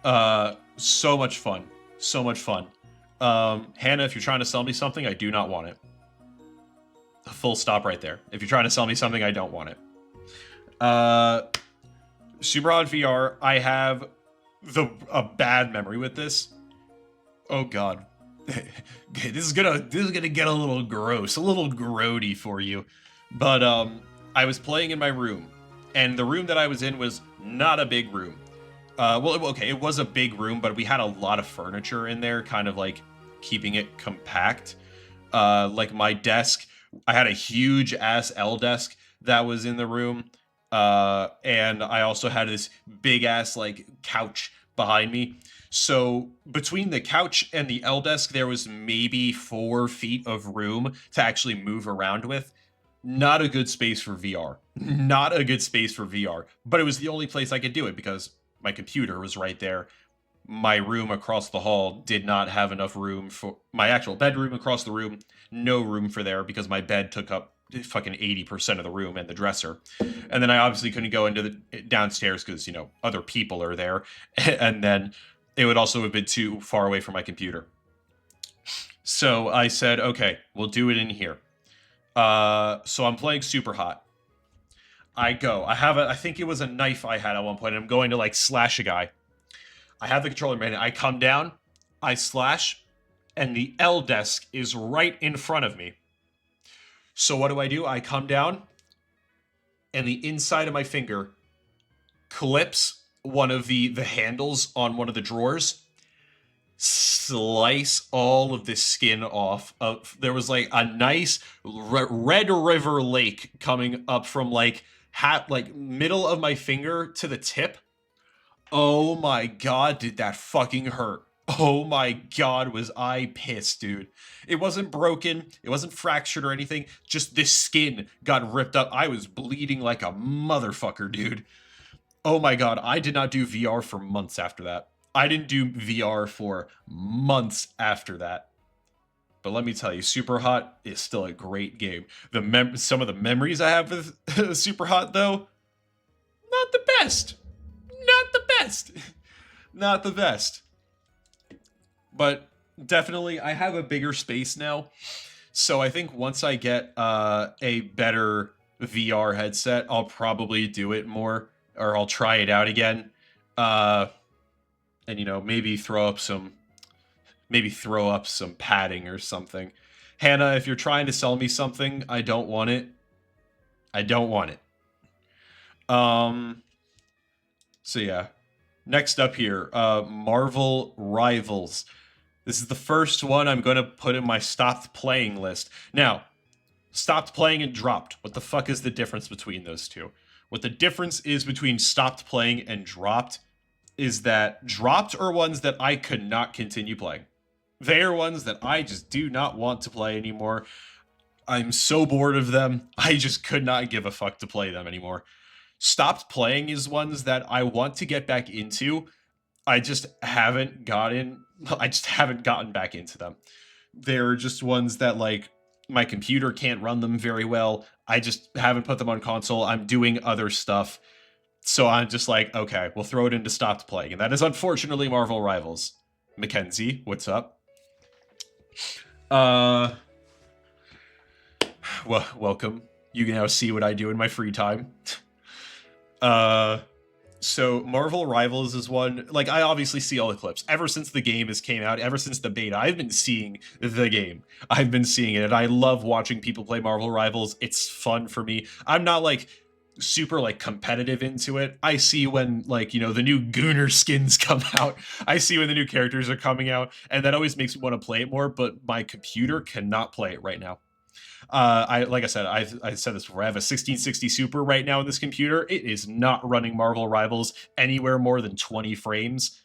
So much fun. So much fun. Hannah, if you're trying to sell me something, I do not want it. A full stop right there. If you're trying to sell me something, I don't want it. Super Hot VR, I have a bad memory with this. Oh god. this is gonna get a little gross, a little grody for you. But I was playing in my room, and the room that I was in was not a big room. Well, okay, it was a big room, but we had a lot of furniture in there, kind of like keeping it compact. Like my desk, I had a huge ass L desk that was in the room. And I also had this big ass like couch behind me. So between the couch and the L desk, there was maybe 4 feet of room to actually move around with. Not a good space for VR. Not a good space for VR. But it was the only place I could do it because my computer was right there. My room across the hall did not have enough room for my actual bedroom across the room. No room for there because my bed took up fucking 80% of the room and the dresser. And then I obviously couldn't go into the downstairs because, you know, other people are there. And then it would also have been too far away from my computer. So I said, okay, we'll do it in here. So I'm playing Super Hot. I think it was a knife I had at one point, and I'm going to like slash a guy. I have the controller in my hand. I come down, I slash, and the L desk is right in front of me. So what do? I come down, and the inside of my finger clips one of the handles on one of the drawers, slice all of the skin off. There was like a nice Red River Lake coming up from like middle of my finger to the tip. Oh my god, did that fucking hurt. Oh my god, was I pissed, dude. It wasn't broken, it wasn't fractured or anything, just this skin got ripped up. I was bleeding like a motherfucker, dude. Oh my god, I did not do VR for months after that. I didn't do VR for months after that. But let me tell you, Super Hot is still a great game. Some of the memories I have with Super Hot, though, not the best. Not the best. Not the best. But definitely, I have a bigger space now. So I think once I get a better VR headset, I'll probably do it more. Or I'll try it out again. And, you know, maybe throw up some padding or something. Hannah, if you're trying to sell me something, I don't want it. I don't want it. So yeah. Next up here, Marvel Rivals. This is the first one I'm going to put in my stopped playing list. Now, Stopped playing and dropped. What the fuck is the difference between those two? What the difference is between stopped playing and dropped is that dropped are ones that I could not continue playing. They are ones that I just do not want to play anymore. I'm so bored of them. I just could not give a fuck to play them anymore. Stopped playing is ones that I want to get back into. I just haven't gotten back into them. They're just ones that like my computer can't run them very well. I just haven't put them on console. I'm doing other stuff. So I'm just like, okay, we'll throw it into stopped playing. And that is unfortunately Marvel Rivals. Mackenzie, what's up? Well, welcome. You can now see what I do in my free time. So Marvel Rivals is one, like, I obviously see all the clips. Ever since the game has came out, ever since the beta, I've been seeing the game. I've been seeing it, and I love watching people play Marvel Rivals. It's fun for me. I'm not, like, super, like, competitive into it. I see when, like, you know, the new Gooner skins come out. I see when the new characters are coming out, and that always makes me want to play it more, but my computer cannot play it right now. Like I said, I said this before. I have a 1660 Super right now in this computer. It is not running Marvel Rivals anywhere more than 20 frames.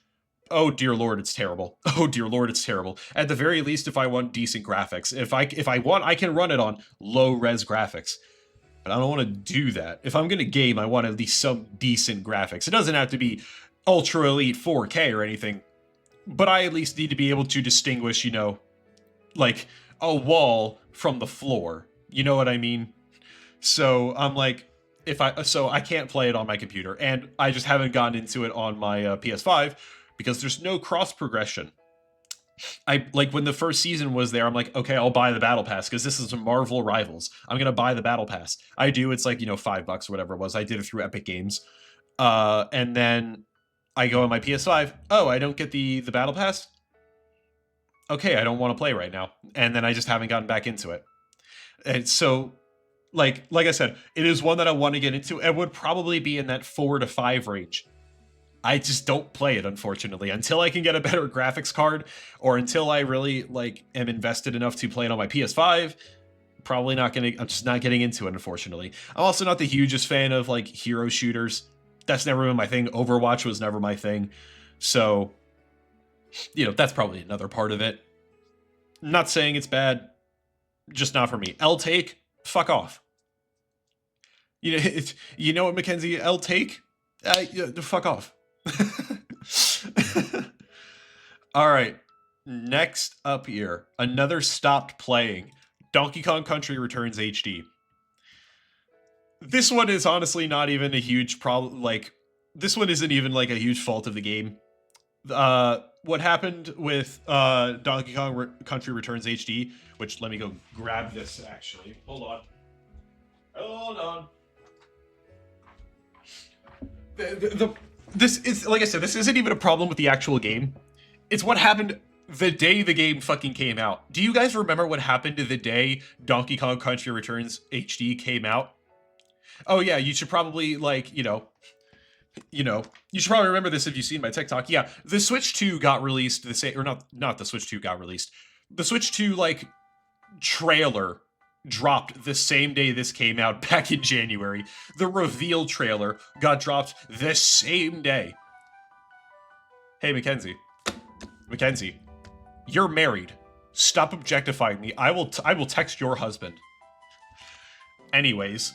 Oh dear lord, it's terrible. Oh dear lord, it's terrible. At the very least, if I want decent graphics, if I want, I can run it on low res graphics. But I don't want to do that. If I'm gonna game, I want at least some decent graphics. It doesn't have to be ultra elite 4K or anything, but I at least need to be able to distinguish, you know, like a wall from the floor. You know what I mean? So I'm like, I can't play it on my computer, and I just haven't gotten into it on my PS5 because there's no cross progression. I like when the first season was there, I'm like, okay, I'll buy the battle pass because this is a Marvel Rivals. I'm gonna buy the battle pass. I do. It's like, you know, $5 or whatever it was. I did it through Epic Games, and then I go on my PS5. Oh, I don't get the battle pass. Okay, I don't want to play right now. And then I just haven't gotten back into it. And so, like I said, it is one that I want to get into. It would probably be in that 4 to 5 range. I just don't play it, unfortunately, until I can get a better graphics card, or until I really like am invested enough to play it on my PS5. Probably not gonna. I'm just not getting into it, unfortunately. I'm also not the hugest fan of like hero shooters. That's never been my thing. Overwatch was never my thing. So, you know, that's probably another part of it. I'm not saying it's bad, just not for me. L-Take, fuck off. You know what, Mackenzie? L-Take, fuck off. All right, next up here, another stopped playing. Donkey Kong Country Returns HD. This one is honestly not even a huge problem. Like, this one isn't even like a huge fault of the game. What happened with Donkey Kong Country Returns HD, which let me go grab this actually. Hold on. This is, like I said, this isn't even a problem with the actual game. It's what happened the day the game fucking came out. Do you guys remember what happened the day Donkey Kong Country Returns HD came out? Oh yeah, you should probably like, you should probably remember this if you've seen my TikTok. Yeah, the Switch 2 got released the same, or not the Switch 2 got released. The Switch 2 like trailer dropped the same day this came out back in January. The reveal trailer got dropped the same day. Hey, Mackenzie, you're married. Stop objectifying me. I will text your husband. Anyways.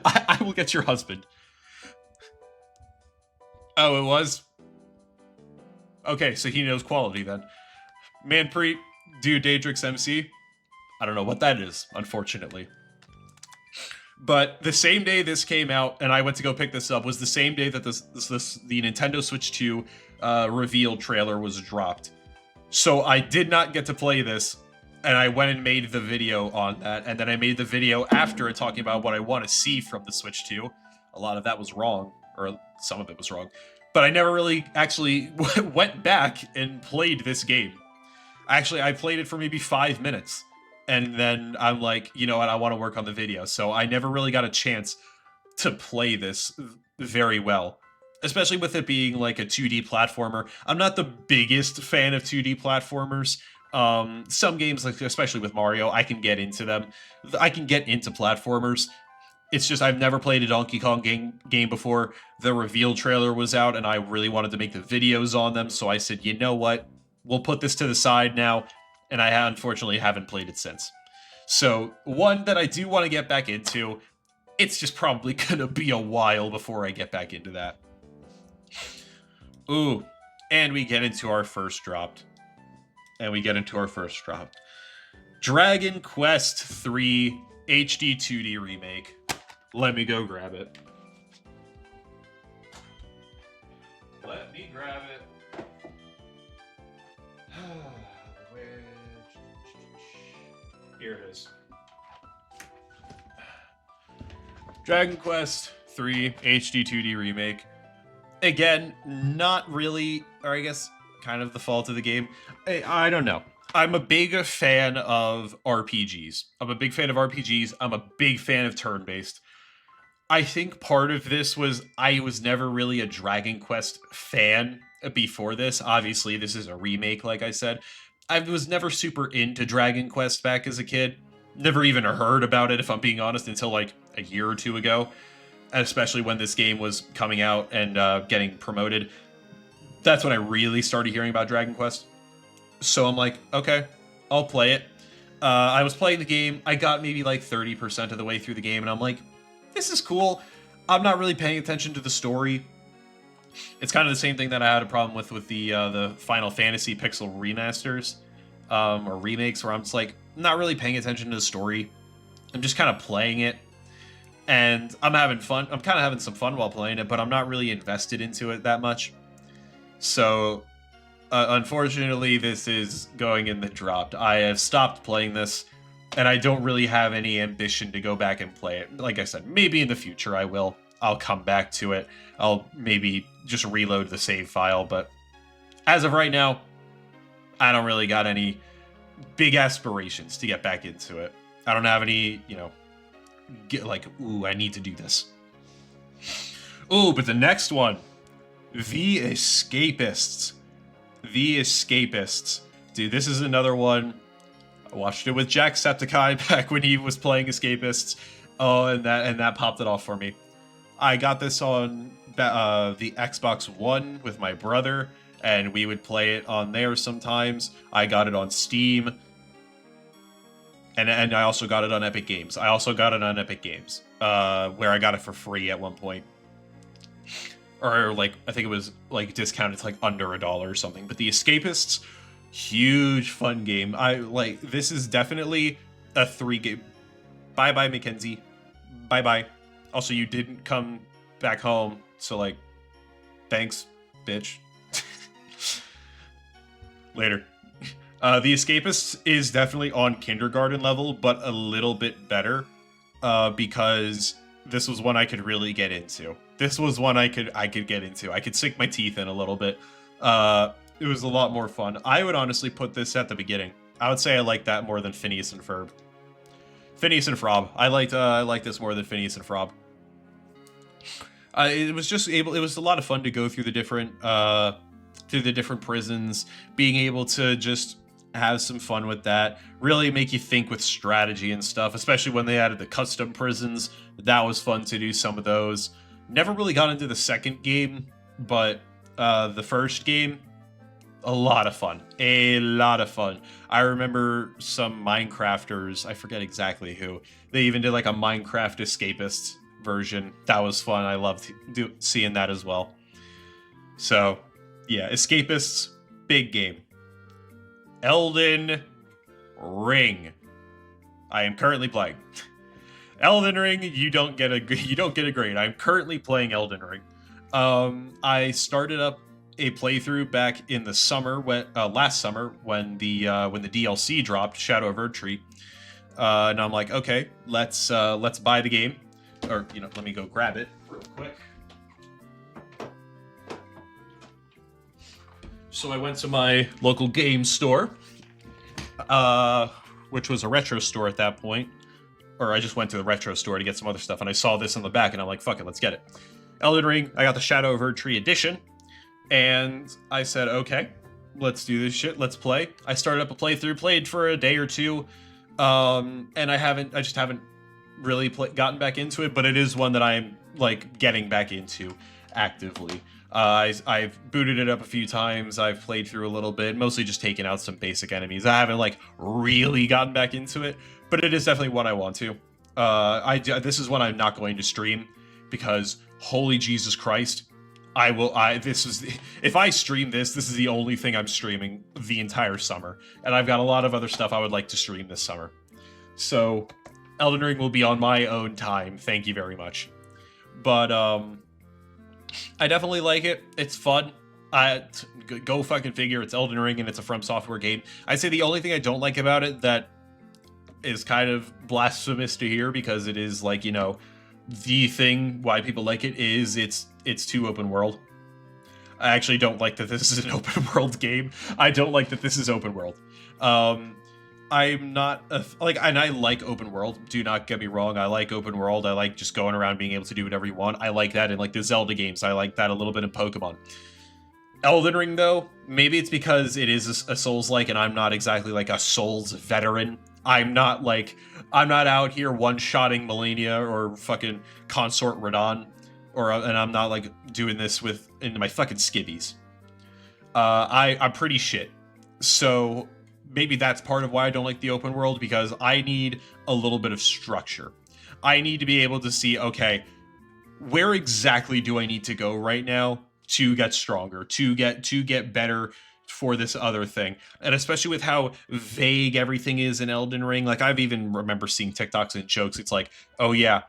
I will get your husband. Oh, it was? Okay, so he knows quality then. Manpreet, do Daedrix MC? I don't know what that is, unfortunately. But the same day this came out, and I went to go pick this up, was the same day that the Nintendo Switch 2 reveal trailer was dropped. So I did not get to play this, and I went and made the video on that, and then I made the video after it talking about what I want to see from the Switch 2. A lot of that was wrong, or some of it was wrong. But I never really actually went back and played this game. Actually, I played it for maybe 5 minutes, and then I'm like, you know what, I want to work on the video. So I never really got a chance to play this very well, especially with it being like a 2D platformer. I'm not the biggest fan of 2D platformers. Some games, like especially with Mario, I can get into them. I can get into platformers. It's just I've never played a Donkey Kong game before. The reveal trailer was out, and I really wanted to make the videos on them, so I said, you know what? We'll put this to the side now, and I unfortunately haven't played it since. So, one that I do want to get back into, it's just probably gonna be a while before I get back into that. Ooh, and we get into our first drop. Dragon Quest III HD 2D remake. Let me go grab it. Here it is. Dragon Quest III HD 2D remake. Again, not really, or I guess kind of the fault of the game. I don't know. I'm a big fan of RPGs. I'm a big fan of turn-based. I think part of this was I was never really a Dragon Quest fan before this. Obviously, this is a remake, like I said. I was never super into Dragon Quest back as a kid. Never even heard about it, if I'm being honest, until like a year or two ago. Especially when this game was coming out and getting promoted. That's when I really started hearing about Dragon Quest. So I'm like, okay, I'll play it. I was playing the game. I got maybe like 30% of the way through the game, and I'm like, this is cool. I'm not really paying attention to the story. It's kind of the same thing that I had a problem with the Final Fantasy Pixel remasters or remakes, where I'm just like, not really paying attention to the story. I'm just kind of playing it. And I'm having fun. I'm kind of having some fun while playing it, but I'm not really invested into it that much. So, unfortunately, this is going in the dropped. I have stopped playing this, and I don't really have any ambition to go back and play it. Like I said, maybe in the future I will. I'll come back to it. I'll maybe just reload the save file, but as of right now, I don't really got any big aspirations to get back into it. I don't have any, ooh, I need to do this. Ooh, but the next one, The Escapists. The Escapists. Dude, this is another one. I watched it with Jacksepticeye back when he was playing Escapists. Oh, and that popped it off for me. I got this on the Xbox One with my brother, and we would play it on there sometimes. I got it on Steam. And I also got it on Epic Games. Where I got it for free at one point. Or, I think it was, discounted to, under $1 or something. But The Escapists, huge fun game. This is definitely a 3-game. Bye-bye, Mackenzie. Bye-bye. Also, you didn't come back home, so, thanks, bitch. Later. The Escapists is definitely on kindergarten level, but a little bit better, because this was one I could really get into. I could sink my teeth in a little bit. It was a lot more fun. I would honestly put this at the beginning. I would say I like that more than Phineas and Ferb. Phineas and Ferb. I like this more than Phineas and Ferb. It was a lot of fun to go through the different prisons, being able to just have some fun with that, really make you think with strategy and stuff, especially when they added the custom prisons. That was fun to do some of those. Never really got into the second game, but the first game, a lot of fun. I remember some Minecrafters, I forget exactly who, they even did a Minecraft Escapist version. That was fun. I loved seeing that as well. So, yeah, Escapists, big game. Elden Ring. I am currently playing. Elden Ring, you don't get a grade. I'm currently playing Elden Ring. I started up a playthrough back in the summer, last summer, when the DLC dropped, Shadow of Erdtree. And I'm like, okay, let's buy the game, or let me go grab it real quick. So I went to my local game store, which was a retro store at that point. Or I just went to the retro store to get some other stuff, and I saw this in the back, and I'm like, fuck it, let's get it. Elden Ring, I got the Shadow of Erdtree edition, and I said, okay, let's do this shit. Let's play. I started up a playthrough, played for a day or two, and I just haven't really gotten back into it. But it is one that I'm like getting back into actively. I've booted it up a few times. I've played through a little bit, mostly just taking out some basic enemies. I haven't like really gotten back into it, but it is definitely one I want to. This is one I'm not going to stream because holy Jesus Christ, if I stream this is the only thing I'm streaming the entire summer, and I've got a lot of other stuff I would like to stream this summer. So Elden Ring will be on my own time. Thank you very much. But I definitely like it. It's fun. Go fucking figure. It's Elden Ring and it's a From Software game. I'd say the only thing I don't like about it that is kind of blasphemous to hear, because it is like, you know, the thing why people like it is it's too open world. I actually don't like that this is an open world game. I don't like that this is open world. I'm not and I like open world. Do not get me wrong. I like open world. I like just going around being able to do whatever you want. I like that in like the Zelda games. I like that a little bit in Pokemon. Elden Ring, though, maybe it's because it is a Souls-like, and I'm not exactly like a Souls veteran. I'm not out here one-shotting Melania or fucking Consort Radon, and I'm not like doing this into my fucking skivvies. I'm pretty shit. So maybe that's part of why I don't like the open world, because I need a little bit of structure. I need to be able to see, okay, where exactly do I need to go right now to get stronger, to get better for this other thing. And especially with how vague everything is in Elden Ring, like I've even remember seeing TikToks and jokes. It's like, oh yeah,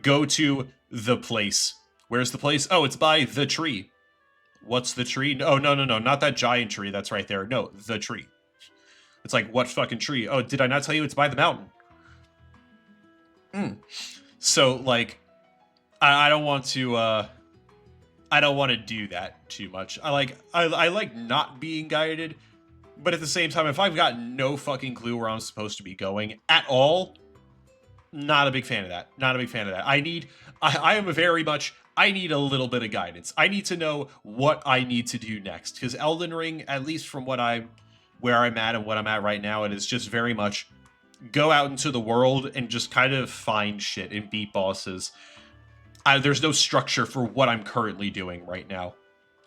go to the place. Where's the place? Oh, it's by the tree. What's the tree? Oh, no, not that giant tree that's right there. No, the tree. It's like, what fucking tree? Oh, did I not tell you it's by the mountain? So, like, I don't want to do that too much. I like not being guided, but at the same time, if I've got no fucking clue where I'm supposed to be going at all, not a big fan of that. Not a big fan of that. I need a little bit of guidance. I need to know what I need to do next, because Elden Ring, at least from where I'm at and what I'm at right now, it is just very much go out into the world and just kind of find shit and beat bosses. There's no structure for what I'm currently doing right now.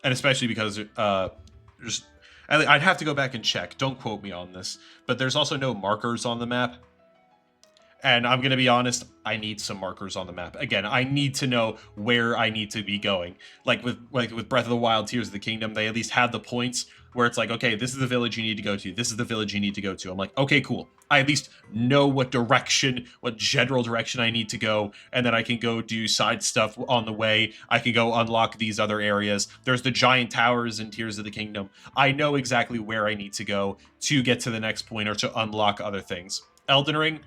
And especially because I'd have to go back and check. Don't quote me on this. But there's also no markers on the map. And I'm going to be honest, I need some markers on the map. Again, I need to know where I need to be going. Like with Breath of the Wild, Tears of the Kingdom, they at least have the points where it's like, okay, this is the village you need to go to. This is the village you need to go to. I'm like, okay, cool. I at least know what general direction I need to go, and then I can go do side stuff on the way. I can go unlock these other areas. There's the giant towers in Tears of the Kingdom. I know exactly where I need to go to get to the next point or to unlock other things. Elden Ring,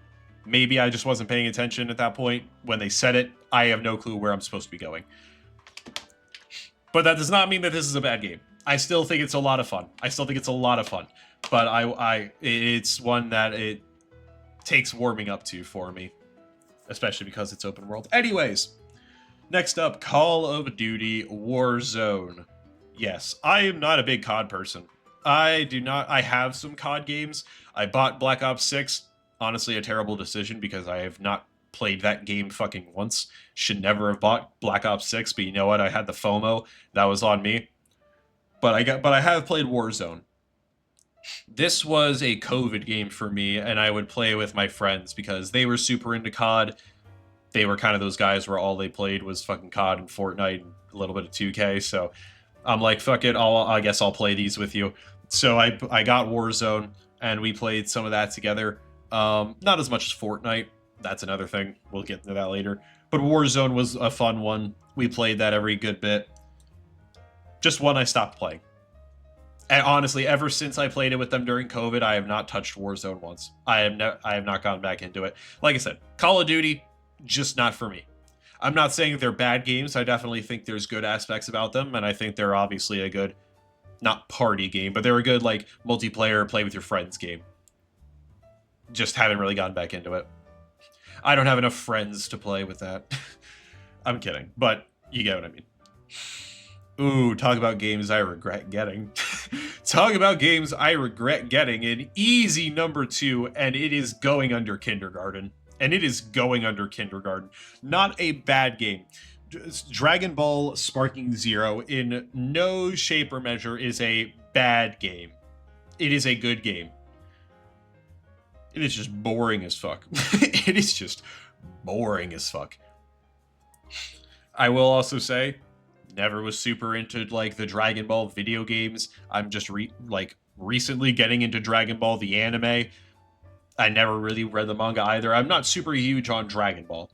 maybe I just wasn't paying attention at that point when they said it. I have no clue where I'm supposed to be going. But that does not mean that this is a bad game. I still think it's a lot of fun. But it's one that it takes warming up to for me, especially because it's open world. Anyways, next up, Call of Duty Warzone. Yes, I am not a big COD person. I have some COD games. I bought Black Ops 6. Honestly, a terrible decision because I have not played that game fucking once. Should never have bought Black Ops 6, but you know what? I had the FOMO. That was on me. But I have played Warzone. This was a COVID game for me, and I would play with my friends because they were super into COD. They were kind of those guys where all they played was fucking COD and Fortnite and a little bit of 2K. So I'm like, fuck it, I guess I'll play these with you. So I got Warzone, and we played some of that together. Not as much as Fortnite. That's another thing. We'll get into that later. But Warzone was a fun one. We played that every good bit. Just one I stopped playing. And honestly, ever since I played it with them during COVID, I have not touched Warzone once. I have not gone back into it. Like I said, Call of Duty, just not for me. I'm not saying they're bad games. I definitely think there's good aspects about them, and I think they're obviously a good, not party game, but they're a good like multiplayer play with your friends game. Just haven't really gotten back into it. I don't have enough friends to play with that. I'm kidding, but you get what I mean. Ooh, talk about games I regret getting. Talk about games I regret getting. An easy number 2, and it is going under kindergarten. Not a bad game. Dragon Ball Sparking Zero in no shape or measure is a bad game. It is a good game. It is just boring as fuck. It is just boring as fuck. I will also say, never was super into like the Dragon Ball video games. I'm just recently getting into Dragon Ball the anime. I never really read the manga either. I'm not super huge on Dragon Ball,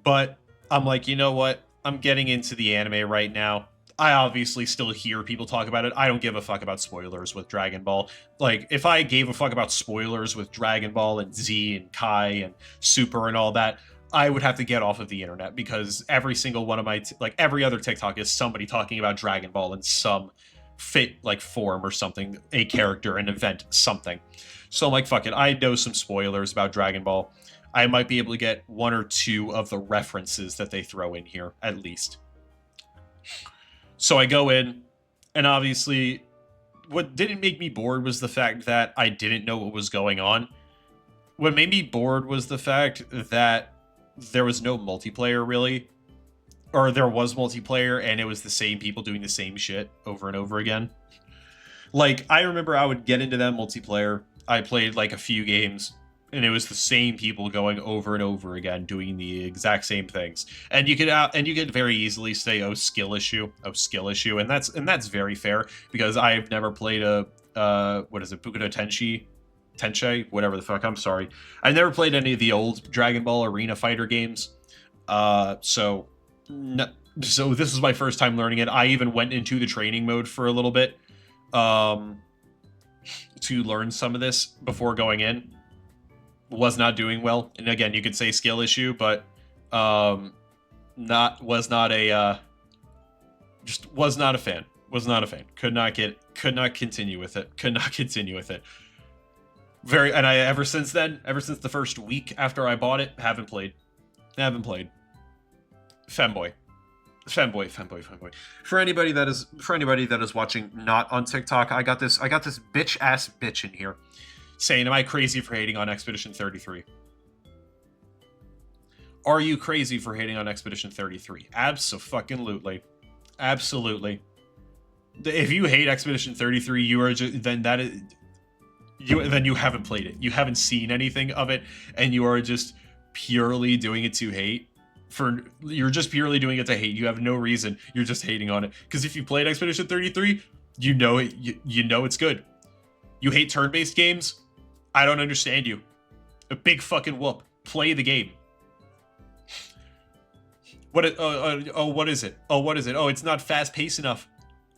but I'm like, you know what? I'm getting into the anime right now. I obviously still hear people talk about it. I don't give a fuck about spoilers with Dragon Ball. Like, if I gave a fuck about spoilers with Dragon Ball and Z and Kai and Super and all that, I would have to get off of the internet, because every single one of my, every other TikTok is somebody talking about Dragon Ball in some form or something, a character, an event, something. So I'm like, fuck it. I know some spoilers about Dragon Ball. I might be able to get 1 or 2 of the references that they throw in here, at least. So I go in, and obviously, what didn't make me bored was the fact that I didn't know what was going on. What made me bored was the fact that there was no multiplayer, really. Or there was multiplayer, and it was the same people doing the same shit over and over again. Like, I remember I would get into that multiplayer. I played, like, a few games, and it was the same people going over and over again, doing the exact same things. And you could very easily say, "Oh, skill issue," and that's very fair, because I've never played a what is it, Bukudo Tensei, whatever the fuck. I'm sorry, I never played any of the old Dragon Ball Arena Fighter games. So this is my first time learning it. I even went into the training mode for a little bit, to learn some of this before going in. Was not doing well, and again, you could say skill issue, but was not a fan. Could not continue with it. Ever since the first week after I bought it, haven't played. Femboy. For anybody that is watching not on TikTok, I got this bitch in here saying, "Am I crazy for hating on Expedition 33?" Are you crazy for hating on Expedition 33? Abso-fucking-lutely. Absolutely. If you hate Expedition 33, you haven't played it. You haven't seen anything of it, and you are just purely doing it to hate. You're just purely doing it to hate. You have no reason. You're just hating on it. Because if you played Expedition 33, you know it. You know it's good. You hate turn-based games? I don't understand you. A big fucking whoop. Play the game. What is it? Oh, it's not fast-paced enough.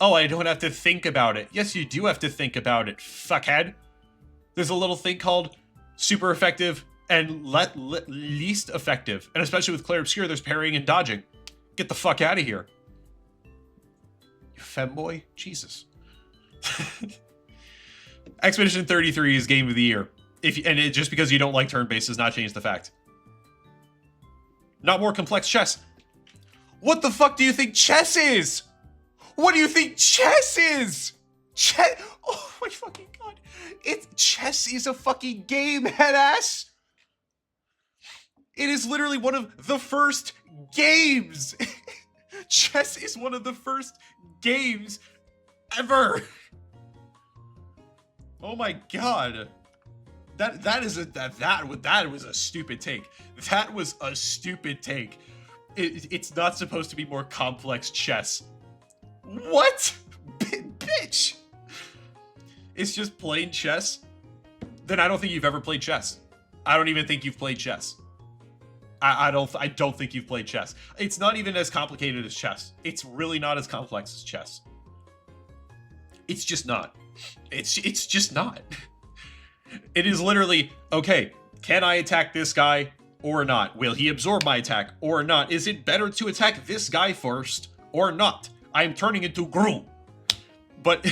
Oh, I don't have to think about it. Yes, you do have to think about it, fuckhead. There's a little thing called super effective and least effective. And especially with Clair Obscur, there's parrying and dodging. Get the fuck out of here. You femboy? Jesus. Expedition 33 is Game of the Year. Just because you don't like turn-based does not change the fact. Not more complex chess. What the fuck do you think chess is? What do you think chess is? Chess? Oh my fucking god. Chess is a fucking game, headass. It is literally one of the first games. Chess is one of the first games ever. Oh my god. That was a stupid take. That was a stupid take. It's not supposed to be more complex chess. What? Bitch. It's just plain chess? Then I don't think you've ever played chess. I don't even think you've played chess. I don't think you've played chess. It's not even as complicated as chess. It's really not as complex as chess. It's just not. It's just not. It is literally, okay, can I attack this guy or not? Will he absorb my attack or not? Is it better to attack this guy first or not? I'm turning into Gru. But,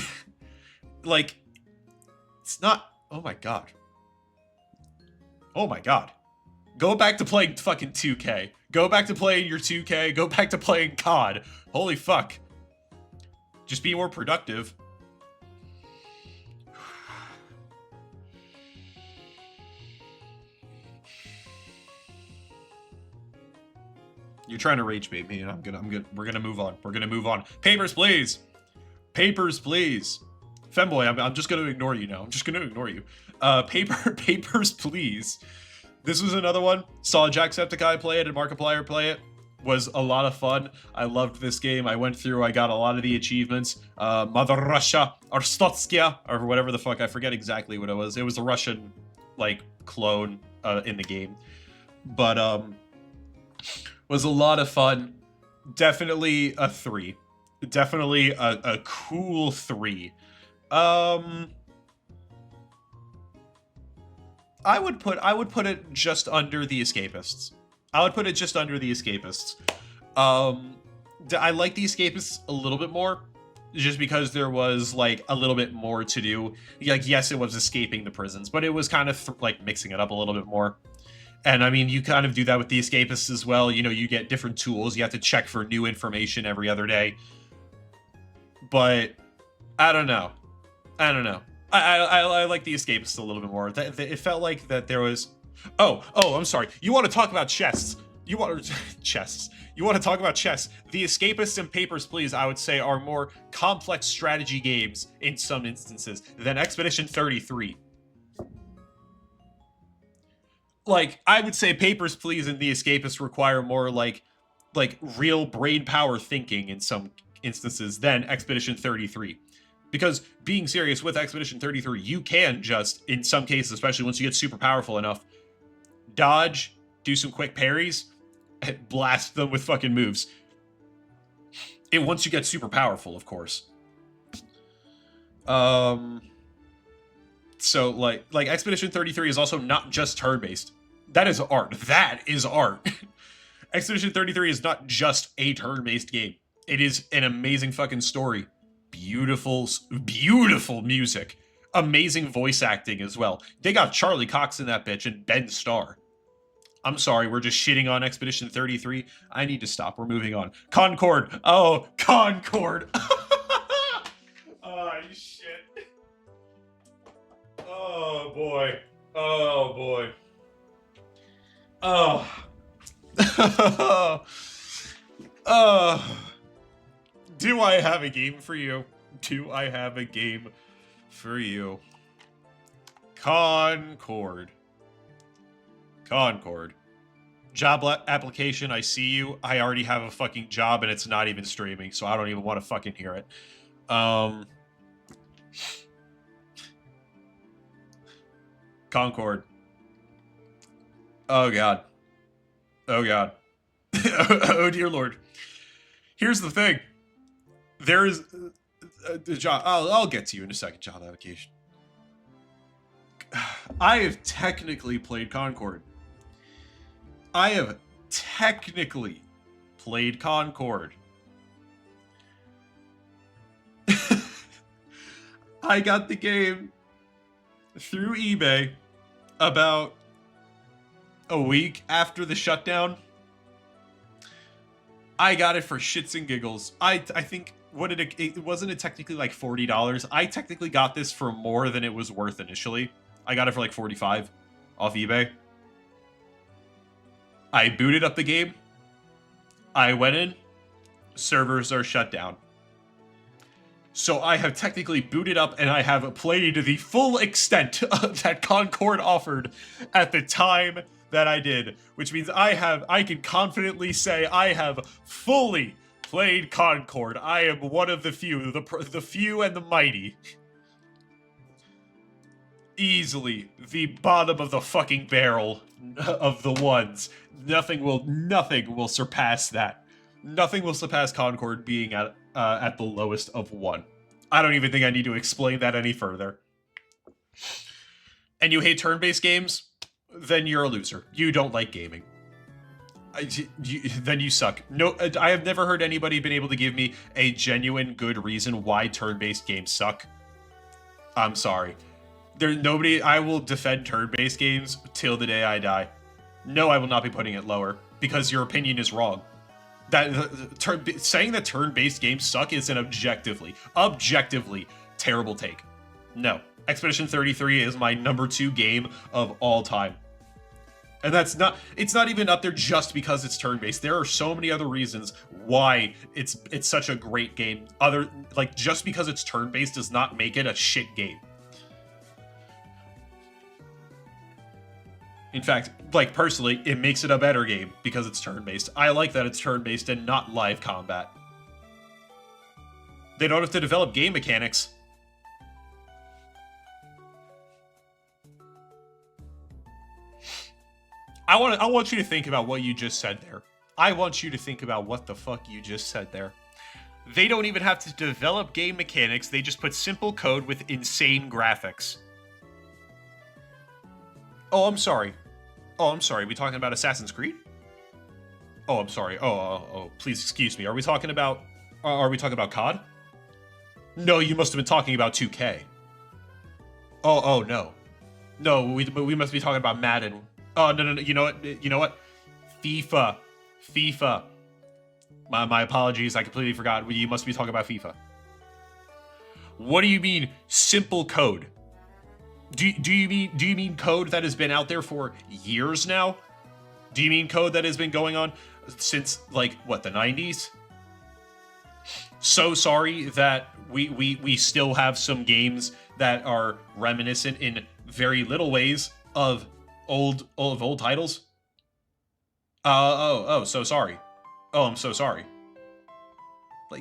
like, it's not, oh my god. Oh my god. Go back to playing fucking 2K. Go back to playing your 2K. Go back to playing COD. Holy fuck. Just be more productive. You're trying to rage bait me, and I'm gonna. We're gonna move on. We're gonna move on. Papers, please. Papers, please. Femboy, I'm just gonna ignore you now. I'm just gonna ignore you. Papers, please. This was another one. Saw Jacksepticeye play it and Markiplier play it. Was a lot of fun. I loved this game. I went through. I got a lot of the achievements. Mother Russia or Stotskia or whatever the fuck. I forget exactly what it was. It was a Russian like clone in the game, but was a lot of fun. Definitely a 3. Definitely a cool 3. I would put it just under the Escapists. I would put it just under the Escapists. I like the Escapists a little bit more, just because there was like a little bit more to do. Like, yes, it was escaping the prisons, but it was kind of like mixing it up a little bit more. And I mean, you kind of do that with the Escapists as well. You know, you get different tools. You have to check for new information every other day. But I don't know. I like the Escapists a little bit more. It felt like that there was. Oh, I'm sorry. You want to talk about chests? You want chests? You want to talk about chess? The Escapists and Papers, Please, I would say, are more complex strategy games in some instances than Expedition 33. Like, I would say Papers, Please, and The Escapists require more like real brain power thinking in some instances than Expedition 33. Because being serious with Expedition 33, you can just, in some cases, especially once you get super powerful enough, dodge, do some quick parries, and blast them with fucking moves. Once you get super powerful, of course. So like Expedition 33 is also not just turn-based. That is art. That is art. Expedition 33 is not just a turn-based game. It is an amazing fucking story. Beautiful music. Amazing voice acting as well. They got Charlie Cox in that bitch and Ben Starr. I'm sorry, we're just shitting on Expedition 33. I need to stop. We're moving on. Concord. Oh, Concord. Oh, shit. Oh, boy. Oh, boy. Oh. Do I have a game for you? Do I have a game for you? Concord. Job application, I see you. I already have a fucking job and it's not even streaming, so I don't even want to fucking hear it. Concord. Oh god. Oh god. Oh dear lord. Here's the thing. There's the job. I'll get to you in a second. Job application. I have technically played Concord. I have technically played Concord. I got the game through eBay about a week after the shutdown. I got it for shits and giggles. I think, it wasn't technically like $40. I technically got this for more than it was worth initially. I got it for like $45 off eBay. I booted up the game. I went in. Servers are shut down. So I have technically booted up and I have played the full extent that Concord offered at the time that I did, which means I can confidently say I have fully played Concord. I am one of the few, the few and the mighty. Easily the bottom of the fucking barrel of the ones. Nothing will surpass that. Nothing will surpass Concord being at the lowest of 1. I don't even think I need to explain that any further. And you hate turn-based games? Then you're a loser. You don't like gaming. Then you suck. No, I have never heard anybody been able to give me a genuine good reason why turn-based games suck. I'm sorry. I will defend turn-based games till the day I die. No, I will not be putting it lower because your opinion is wrong. Saying that turn-based games suck is an objectively terrible take. No, Expedition 33 is my #2 game of all time. And it's not even up there just because it's turn-based. There are so many other reasons why it's such a great game. Just because it's turn-based does not make it a shit game. In fact, personally, it makes it a better game because it's turn-based. I like that it's turn-based and not live combat. They don't have to develop game mechanics. I want you to think about what you just said there. I want you to think about what the fuck you just said there. They don't even have to develop game mechanics. They just put simple code with insane graphics. Oh, I'm sorry. We talking about Assassin's Creed? Oh, I'm sorry. Oh, please excuse me. Are we talking about COD? No, you must have been talking about 2K. Oh, no. No, we must be talking about Madden. Oh, no. You know what? FIFA. My apologies. I completely forgot. You must be talking about FIFA. What do you mean simple code? Do you mean code that has been out there for years now? Do you mean code that has been going on since the 90s? So sorry that we still have some games that are reminiscent in very little ways of old titles. So sorry. Oh, I'm so sorry.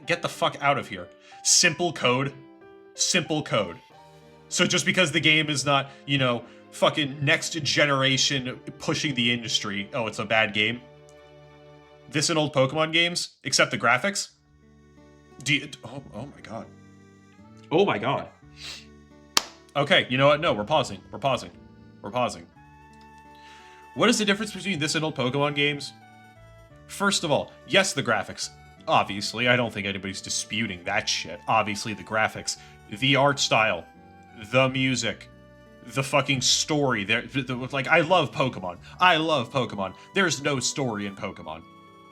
Get the fuck out of here. Simple code. So just because the game is not, fucking next generation pushing the industry, oh, it's a bad game? This and old Pokemon games, except the graphics? Oh my god. Oh my god. Okay, you know what? No, we're pausing. What is the difference between this and old Pokemon games? First of all, yes, the graphics. Obviously, I don't think anybody's disputing that shit. Obviously, the graphics, the art style, the music, the fucking story. I love Pokemon. There's no story in Pokemon.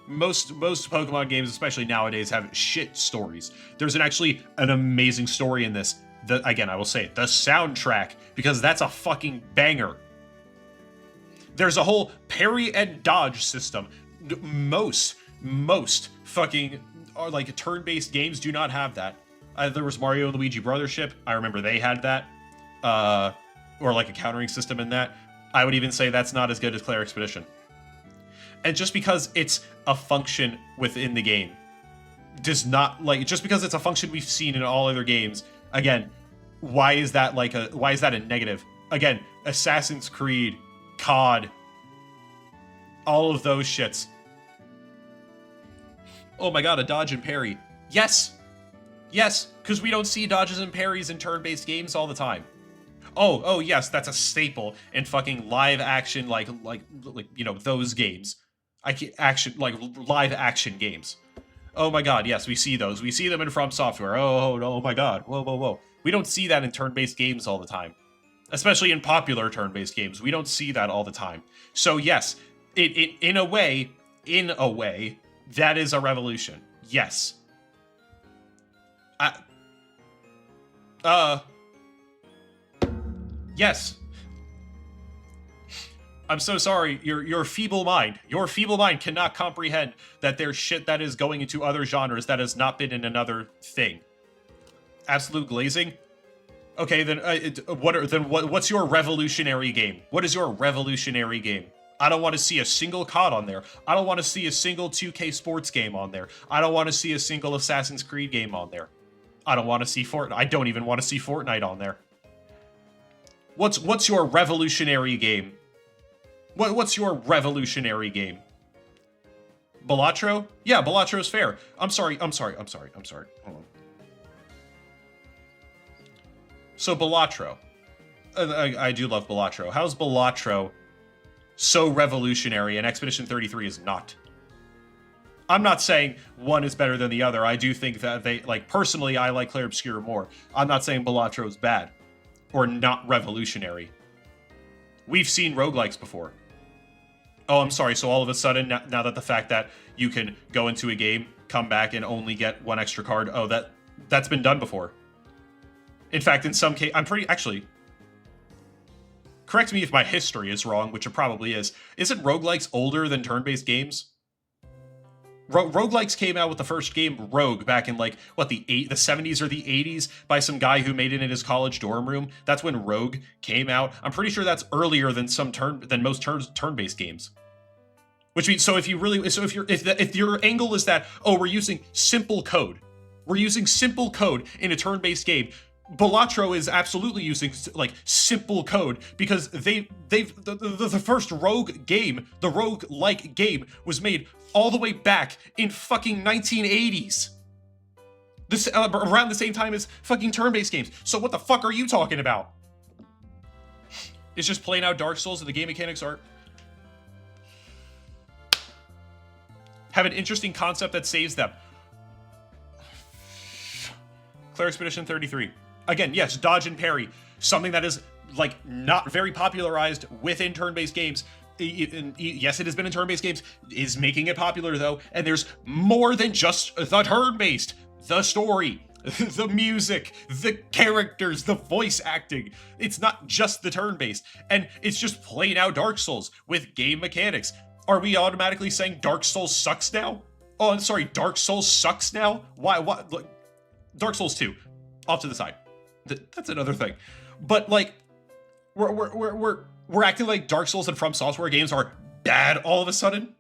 Most Pokemon games, especially nowadays, have shit stories. There's actually an amazing story in this. Again, I will say it, the soundtrack, because that's a fucking banger. There's a whole parry and dodge system. Most fucking turn-based games do not have that. There was Mario and Luigi Brothership. I remember they had that, or a countering system in that. I would even say that's not as good as Clair Expedition. And just because it's a function within the game does not just because it's a function we've seen in all other games. Again, why is that a negative? Again, Assassin's Creed, COD, all of those shits. Oh my god, a dodge and parry. Yes, because we don't see dodges and parries in turn-based games all the time. Oh yes, that's a staple in fucking live action those games. Live action games. Oh my god, yes, we see those. We see them in From Software. Oh my god. Whoa. We don't see that in turn-based games all the time. Especially in popular turn-based games. We don't see that all the time. So yes, in a way, that is a revolution. Yes. Yes. I'm so sorry. Your feeble mind cannot comprehend that there's shit that is going into other genres that has not been in another thing. Absolute glazing. Okay, then what's your revolutionary game? What is your revolutionary game? I don't want to see a single COD on there. I don't want to see a single 2K sports game on there. I don't want to see a single Assassin's Creed game on there. I don't want to see Fortnite. I don't even want to see Fortnite on there. What's your revolutionary game? What's your revolutionary game? Balatro? Yeah, Balatro's fair. I'm sorry. Hold on. So Balatro. I do love Balatro. How's Balatro so revolutionary and Expedition 33 is not? I'm not saying one is better than the other. I do think that they, personally, I like Clair Obscur more. I'm not saying Balatro is bad or not revolutionary. We've seen roguelikes before. Oh, I'm sorry. So all of a sudden, now that the fact that you can go into a game, come back, and only get one extra card, oh, that's been done before. In fact, in some case, I'm pretty, actually, correct me if my history is wrong, which it probably is. Isn't roguelikes older than turn-based games? Roguelikes came out with the first game, Rogue, back in like, what, the 70s or the 80s by some guy who made it in his college dorm room. That's when Rogue came out. I'm pretty sure that's earlier than most turn-based games. Which means, so if your angle is that, oh, we're using simple code. We're using simple code in a turn-based game. Balatro is absolutely using like simple code because the first Rogue game, the Rogue-like game, was made all the way back in fucking 1980s. This around the same time as fucking turn-based games. So what the fuck are you talking about? It's just plain out Dark Souls, and the game mechanics have an interesting concept that saves them. Claire Expedition 33. Again, yes, dodge and parry. Something that is, like, not very popularized within turn-based games. Yes, it has been in turn-based games. Is making it popular, though. And there's more than just the turn-based. The story, the music, the characters, the voice acting. It's not just the turn-based. And it's just plain out Dark Souls with game mechanics. Are we automatically saying Dark Souls sucks now? Oh, I'm sorry, Dark Souls sucks now? Why? What? Look, Dark Souls 2, off to the side. That's another thing. But like, we're acting like Dark Souls and From Software games are bad all of a sudden.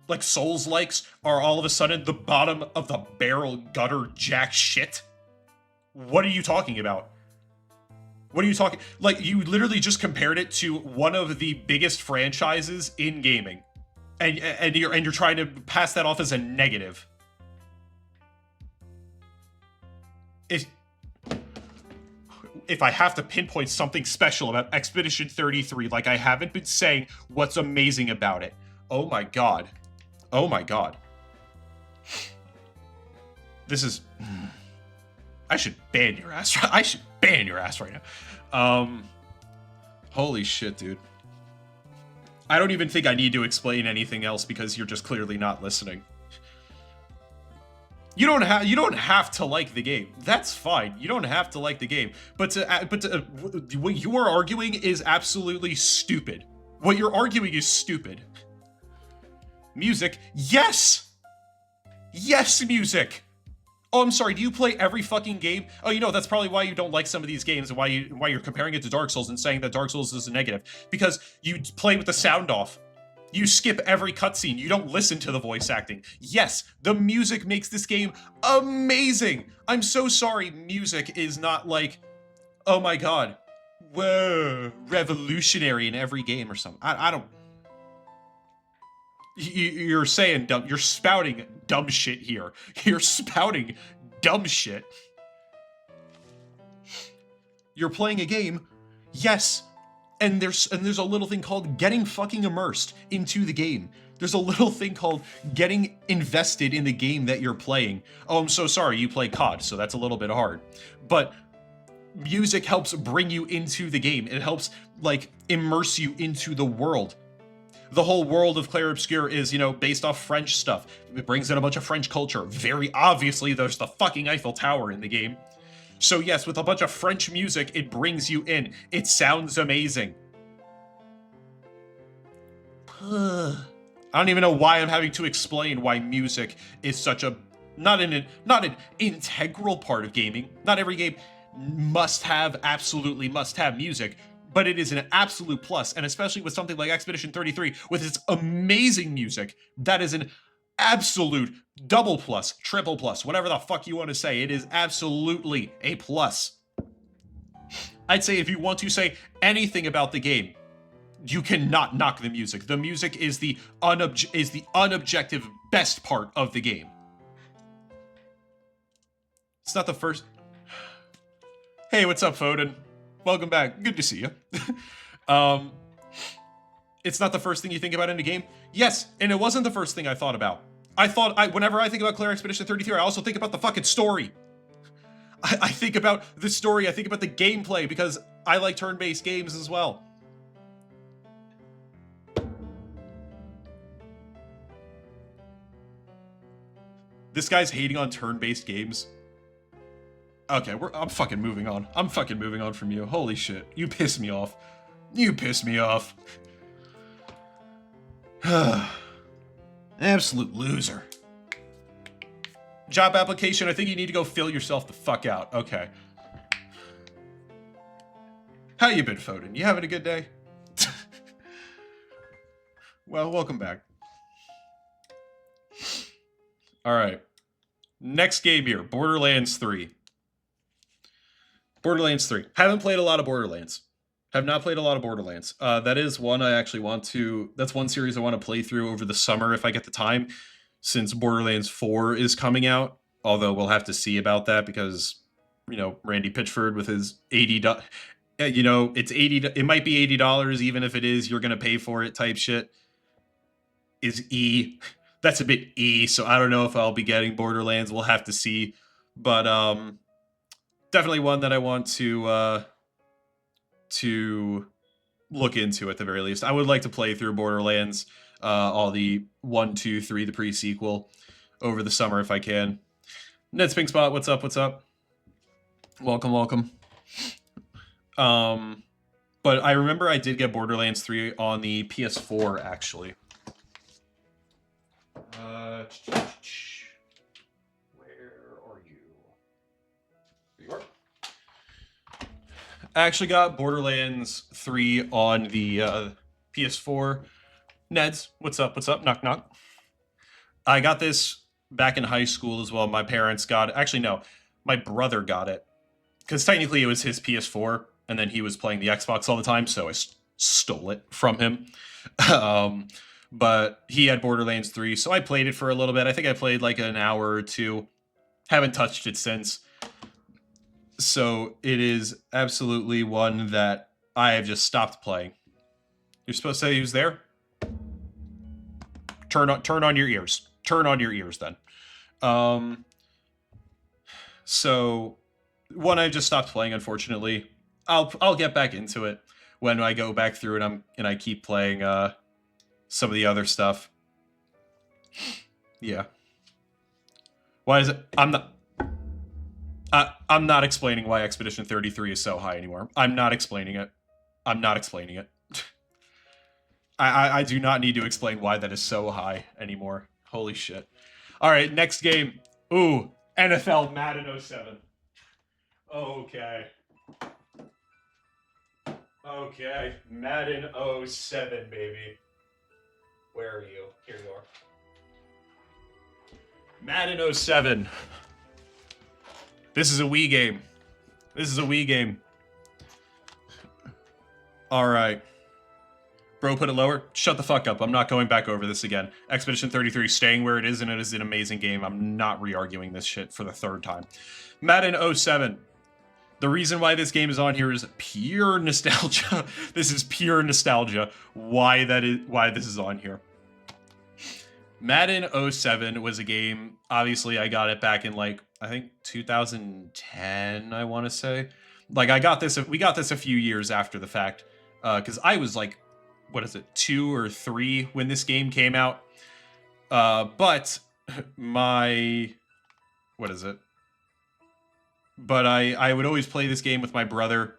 Like Souls-likes are all of a sudden the bottom of the barrel gutter jack shit. What are you talking about? What are you talking? Like, you literally just compared it to one of the biggest franchises in gaming, and you're trying to pass that off as a negative. If I have to pinpoint something special about Expedition 33, like I haven't been saying what's amazing about it. Oh my god. Oh my god. This is... I should ban your ass. I should ban your ass right now. Holy shit, dude. I don't even think I need to explain anything else because you're just clearly not listening. You don't have to like the game. That's fine. You don't have to like the game. But what you are arguing is absolutely stupid. What you're arguing is stupid. Music, yes! Yes, music! Oh, I'm sorry, do you play every fucking game? Oh, you know, that's probably why you don't like some of these games and why you're comparing it to Dark Souls and saying that Dark Souls is a negative. Because you play with the sound off. You skip every cutscene. You don't listen to the voice acting. Yes, the music makes this game amazing. I'm so sorry music is not like, oh my god, whoa, revolutionary in every game or something. I don't... You're saying dumb. You're spouting dumb shit here. You're spouting dumb shit. You're playing a game, yes, and there's a little thing called getting fucking immersed into the game. There's a little thing called getting invested in the game that you're playing. Oh, I'm so sorry, you play COD, so that's a little bit hard. But music helps bring you into the game. It helps, like, immerse you into the world. The whole world of Clair Obscur is, you know, based off French stuff. It brings in a bunch of French culture. Very obviously, there's the fucking Eiffel Tower in the game. So yes, with a bunch of French music, it brings you in. It sounds amazing. I don't even know why I'm having to explain why music is such a not an integral part of gaming. Not every game absolutely must have music, but it is an absolute plus, and especially with something like Expedition 33, with its amazing music, that is an absolute double plus, triple plus, whatever the fuck you want to say. It is absolutely a plus. I'd say if you want to say anything about the game, you cannot knock the music. The music is the unobjective best part of the game. It's not the first... Hey, what's up, Foden? Welcome back. Good to see you. It's not the first thing you think about in a game. Yes, and it wasn't the first thing I thought about. Whenever I think about Clair Expedition 33, I also think about the fucking story. I think about the story, I think about the gameplay, because I like turn-based games as well. This guy's hating on turn-based games. Okay, I'm fucking moving on. I'm fucking moving on from you. Holy shit. You piss me off. You piss me off. Absolute loser. Job application, I think you need to go fill yourself the fuck out. Okay. How you been, Foden? You having a good day? Well, welcome back. Alright. Next game here, Borderlands 3. Borderlands 3. Haven't played a lot of Borderlands. Have not played a lot of Borderlands. That is one I actually want to... That's one series I want to play through over the summer if I get the time, since Borderlands 4 is coming out. Although we'll have to see about that because, you know, Randy Pitchford with his $80... You know, it's $80... It might be $80, even if it is, you're going to pay for it type shit. Is E... That's a bit E, so I don't know if I'll be getting Borderlands. We'll have to see. But, definitely one that I want to look into at the very least. I would like to play through Borderlands, all the 1, 2, 3, the pre-sequel, over the summer if I can. Ned's Pink Spot, what's up, what's up? Welcome, welcome. But I remember I did get Borderlands 3 on the PS4, actually. Where are you? There you are. I actually got Borderlands 3 on the PS4. Neds, what's up? What's up? Knock, knock. I got this back in high school as well. My parents got it. Actually, no. My brother got it. Because technically it was his PS4, and then he was playing the Xbox all the time, so I stole it from him. But he had Borderlands 3, so I played it for a little bit. I think I played like an hour or two. Haven't touched it since. So it is absolutely one that I have just stopped playing. You're supposed to say who's there? Turn on your ears. Turn on your ears then. So one I just stopped playing, unfortunately. I'll get back into it when I go back through and I keep playing some of the other stuff. Yeah. Why is it? I'm not explaining why Expedition 33 is so high anymore. I'm not explaining it. I'm not explaining it. I do not need to explain why that is so high anymore. Holy shit. Alright, next game. Ooh, NFL Madden 07. Okay. Okay, Madden 07, baby. Where are you? Here you are. Madden 07. This is a Wii game. This is a Wii game. Alright. Bro, put it lower. Shut the fuck up. I'm not going back over this again. Expedition 33 staying where it is, and it is an amazing game. I'm not re-arguing this shit for the third time. Madden 07. The reason why this game is on here is pure nostalgia. This is pure nostalgia. Why this is on here. Madden 07 was a game, obviously I got it back in like, I think 2010, I want to say. Like we got this a few years after the fact, because I was like, what is it, 2 or 3 when this game came out. But I would always play this game with my brother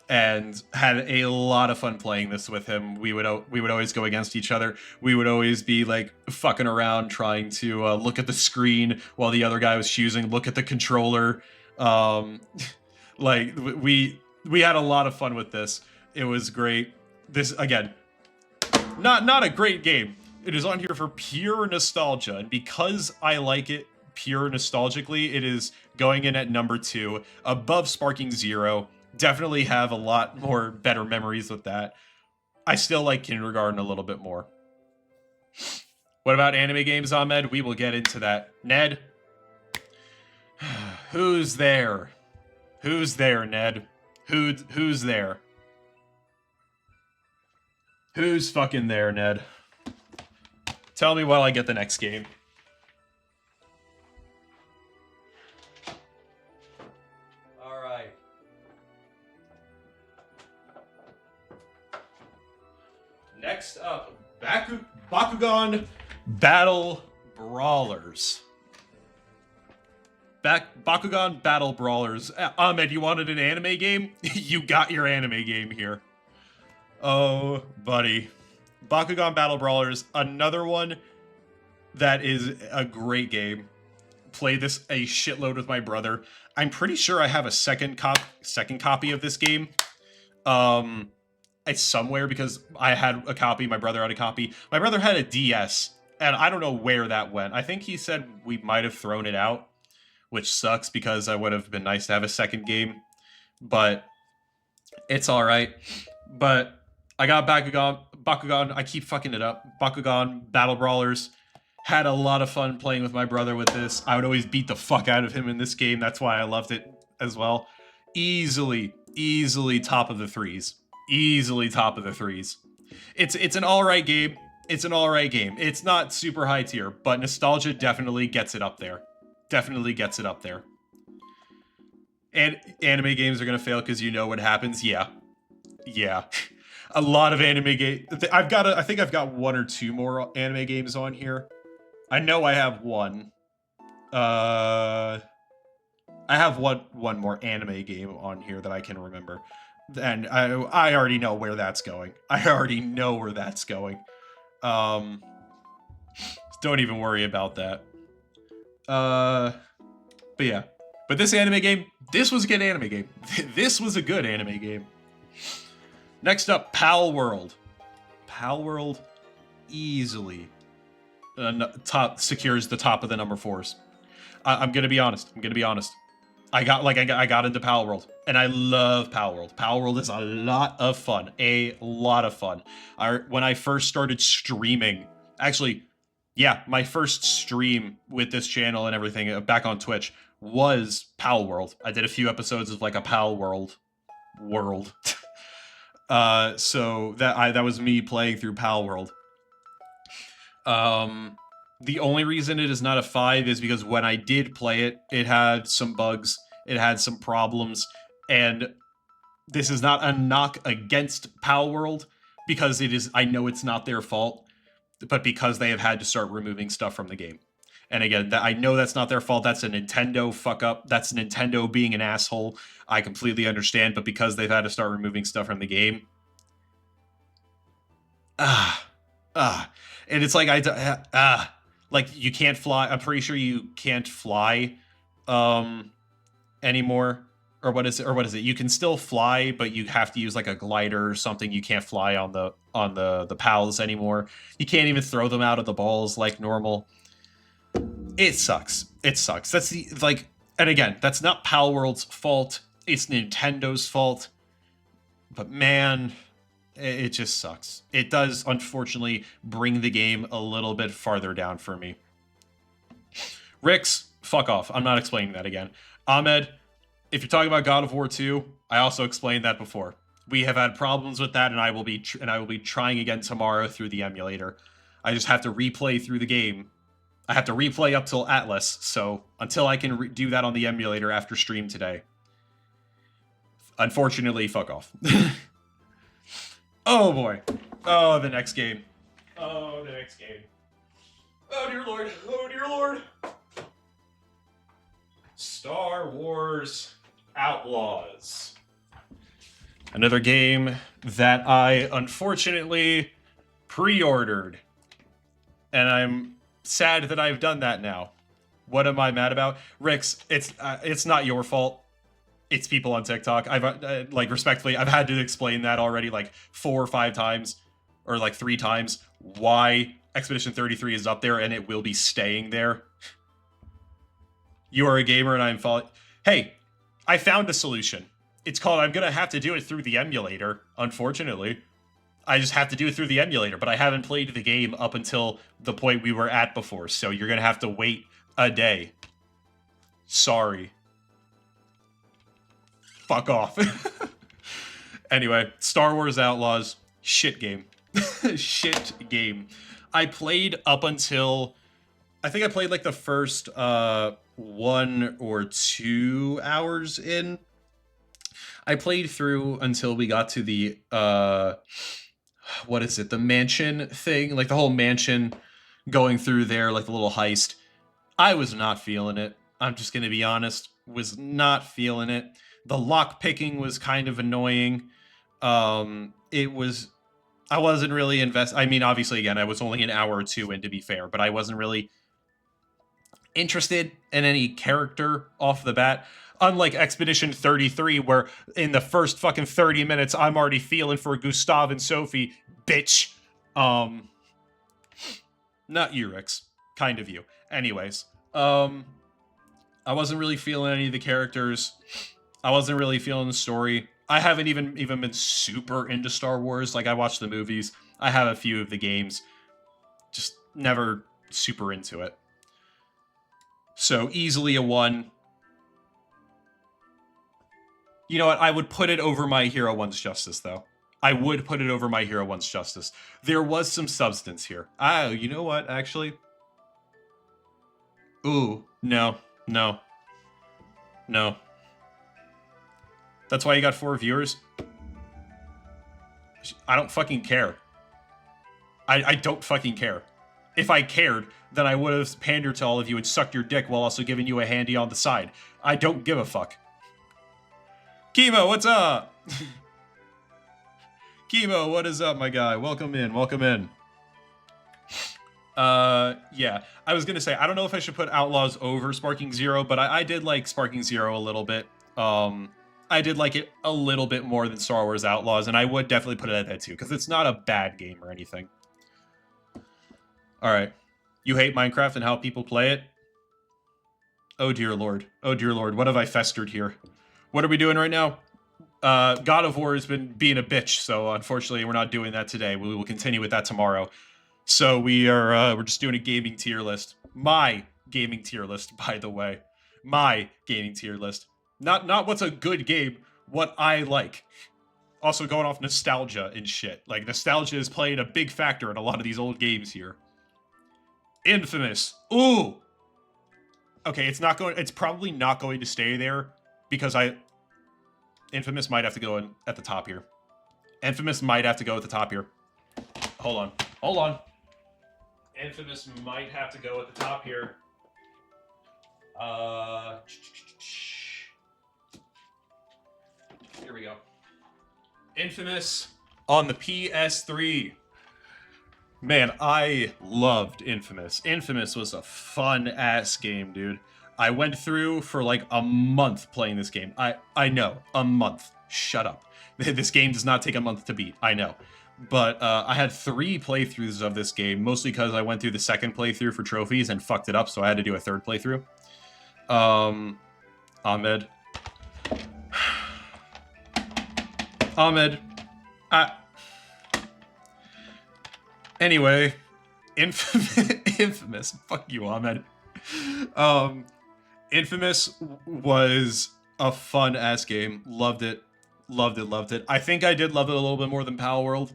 and had a lot of fun playing this with him. We would always go against each other. We would always be like fucking around trying to look at the screen while the other guy was choosing, look at the controller. Like we had a lot of fun with this. It was great. This again, not a great game. It is on here for pure nostalgia, and because I like it pure nostalgically, it is going in at number 2, above Sparking Zero. Definitely have a lot more better memories with that. I still like Kindergarten a little bit more. What about anime games, Ahmed? We will get into that. Ned? Who's there? Who's there, Ned? Who's there? Who's fucking there, Ned? Tell me while I get the next game. Alright. Next up, Bakugan Battle Brawlers. Bakugan Battle Brawlers. Ahmed, you wanted an anime game? You got your anime game here. Oh, buddy. Bakugan Battle Brawlers, another one that is a great game. Played this a shitload with my brother. I'm pretty sure I have a second copy of this game. It's somewhere because I had a copy, my brother had a copy. My brother had a DS, and I don't know where that went. I think he said we might have thrown it out, which sucks because I would have been nice to have a second game, but it's all right. But I got Bakugan, I keep fucking it up. Bakugan Battle Brawlers. Had a lot of fun playing with my brother with this. I would always beat the fuck out of him in this game. That's why I loved it as well. Easily top of the threes. Easily top of the threes. It's an alright game. It's an alright game. It's not super high tier, but nostalgia definitely gets it up there. Definitely gets it up there. And anime games are gonna fail because you know what happens. Yeah. A lot of anime games. I think I've got one or two more anime games on here. I know I have one. I have one more anime game on here that I can remember. And I already know where that's going. Don't even worry about that. But yeah. But this anime game, this was a good anime game. This was a good anime game. Next up, Pal World. Pal World easily secures the top of the number 4s. I'm gonna be honest. I got into Pal World, and I love Pal World. Pal World is a lot of fun. When I first started streaming, actually, yeah, my first stream with this channel and everything back on Twitch was Pal World. I did a few episodes of like a Pal World. So that was me playing through Pal World. The only reason it is not a 5 is because when I did play it, it had some bugs, it had some problems, and this is not a knock against Pal World, because I know it's not their fault, but because they have had to start removing stuff from the game. And again, I know that's not their fault, that's a Nintendo fuck up, that's Nintendo being an asshole, I completely understand, but because they've had to start removing stuff from the game, and it's like like you can't fly. I'm pretty sure you can't fly anymore, or what is it? You can still fly, but you have to use like a glider or something. You can't fly on the pals anymore. You can't even throw them out of the balls like normal. It sucks. That's and again, that's not Pal World's fault. It's Nintendo's fault. But man, it just sucks. It does, unfortunately, bring the game a little bit farther down for me. Rix, fuck off. I'm not explaining that again. Ahmed, if you're talking about God of War 2, I also explained that before. We have had problems with that, and I will be trying again tomorrow through the emulator. I just have to replay through the game. I have to replay up till Atlas, so until I can do that on the emulator after stream today. Unfortunately, fuck off. Oh boy. Oh, the next game. Oh, the next game. Oh dear lord. Oh dear lord. Star Wars Outlaws. Another game that I unfortunately pre-ordered. And I'm sad that I've done that now. What am I mad about? Rix, it's not your fault. It's people on TikTok. I've respectfully, I've had to explain that already like 4 or 5 times, or like 3 times, why Expedition 33 is up there and it will be staying there. You are a gamer and I'm following. Hey, I found a solution. It's called, I'm gonna have to do it through the emulator, unfortunately. I just have to do it through the emulator, but I haven't played the game up until the point we were at before, so you're gonna have to wait a day. Sorry. Fuck off. Anyway, Star Wars Outlaws, shit game. Shit game. I played up until, I think I played like the first 1 or 2 hours in. I played through until we got to the, what is it, the mansion thing? Like the whole mansion going through there, like the little heist. I was not feeling it. I'm just going to be honest, was not feeling it. The lock picking was kind of annoying. It was, I wasn't really I mean, obviously, again, I was only an hour or two in, to be fair, but I wasn't really interested in any character off the bat. Unlike Expedition 33, where in the first fucking 30 minutes, I'm already feeling for Gustav and Sophie, bitch. Not you, Rix. Kind of you. Anyways, I wasn't really feeling any of the characters. I wasn't really feeling the story. I haven't even been super into Star Wars. Like, I watched the movies. I have a few of the games. Just never super into it. So, easily a 1. You know what? I would put it over My Hero One's Justice, though. I would put it over My Hero One's Justice. There was some substance here. Ah, you know what, actually? Ooh, no. That's why you got 4 viewers? I don't fucking care. I don't fucking care. If I cared, then I would have pandered to all of you and sucked your dick while also giving you a handy on the side. I don't give a fuck. Chemo, what's up? Chemo, what is up, my guy? Welcome in, welcome in. Yeah, I was gonna say, I don't know if I should put Outlaws over Sparking Zero, but I did like Sparking Zero a little bit. I did like it a little bit more than Star Wars Outlaws, and I would definitely put it at that too, because it's not a bad game or anything. Alright. You hate Minecraft and how people play it? Oh dear lord. Oh dear lord, what have I festered here? What are we doing right now? God of War has been being a bitch, so unfortunately we're not doing that today. We will continue with that tomorrow. So we're just doing a gaming tier list. My gaming tier list, by the way. My gaming tier list. Not what's a good game, what I like. Also going off nostalgia and shit. Like, nostalgia is playing a big factor in a lot of these old games here. Infamous. Ooh! Okay, it's probably not going to stay there, because Infamous might have to go in at the top here. Infamous might have to go at the top here. Hold on. Infamous might have to go at the top here. Here we go. Infamous on the PS3. Man, I loved Infamous. Infamous was a fun-ass game, dude. I went through for like a month playing this game. I know, a month. Shut up. This game does not take a month to beat, I know. But I had 3 playthroughs of this game, mostly because I went through the second playthrough for trophies and fucked it up, so I had to do a 3rd playthrough. Ahmed. Anyway, Infamous. Fuck you, Ahmed. Infamous was a fun-ass game. Loved it. Loved it. I think I did love it a little bit more than Palworld.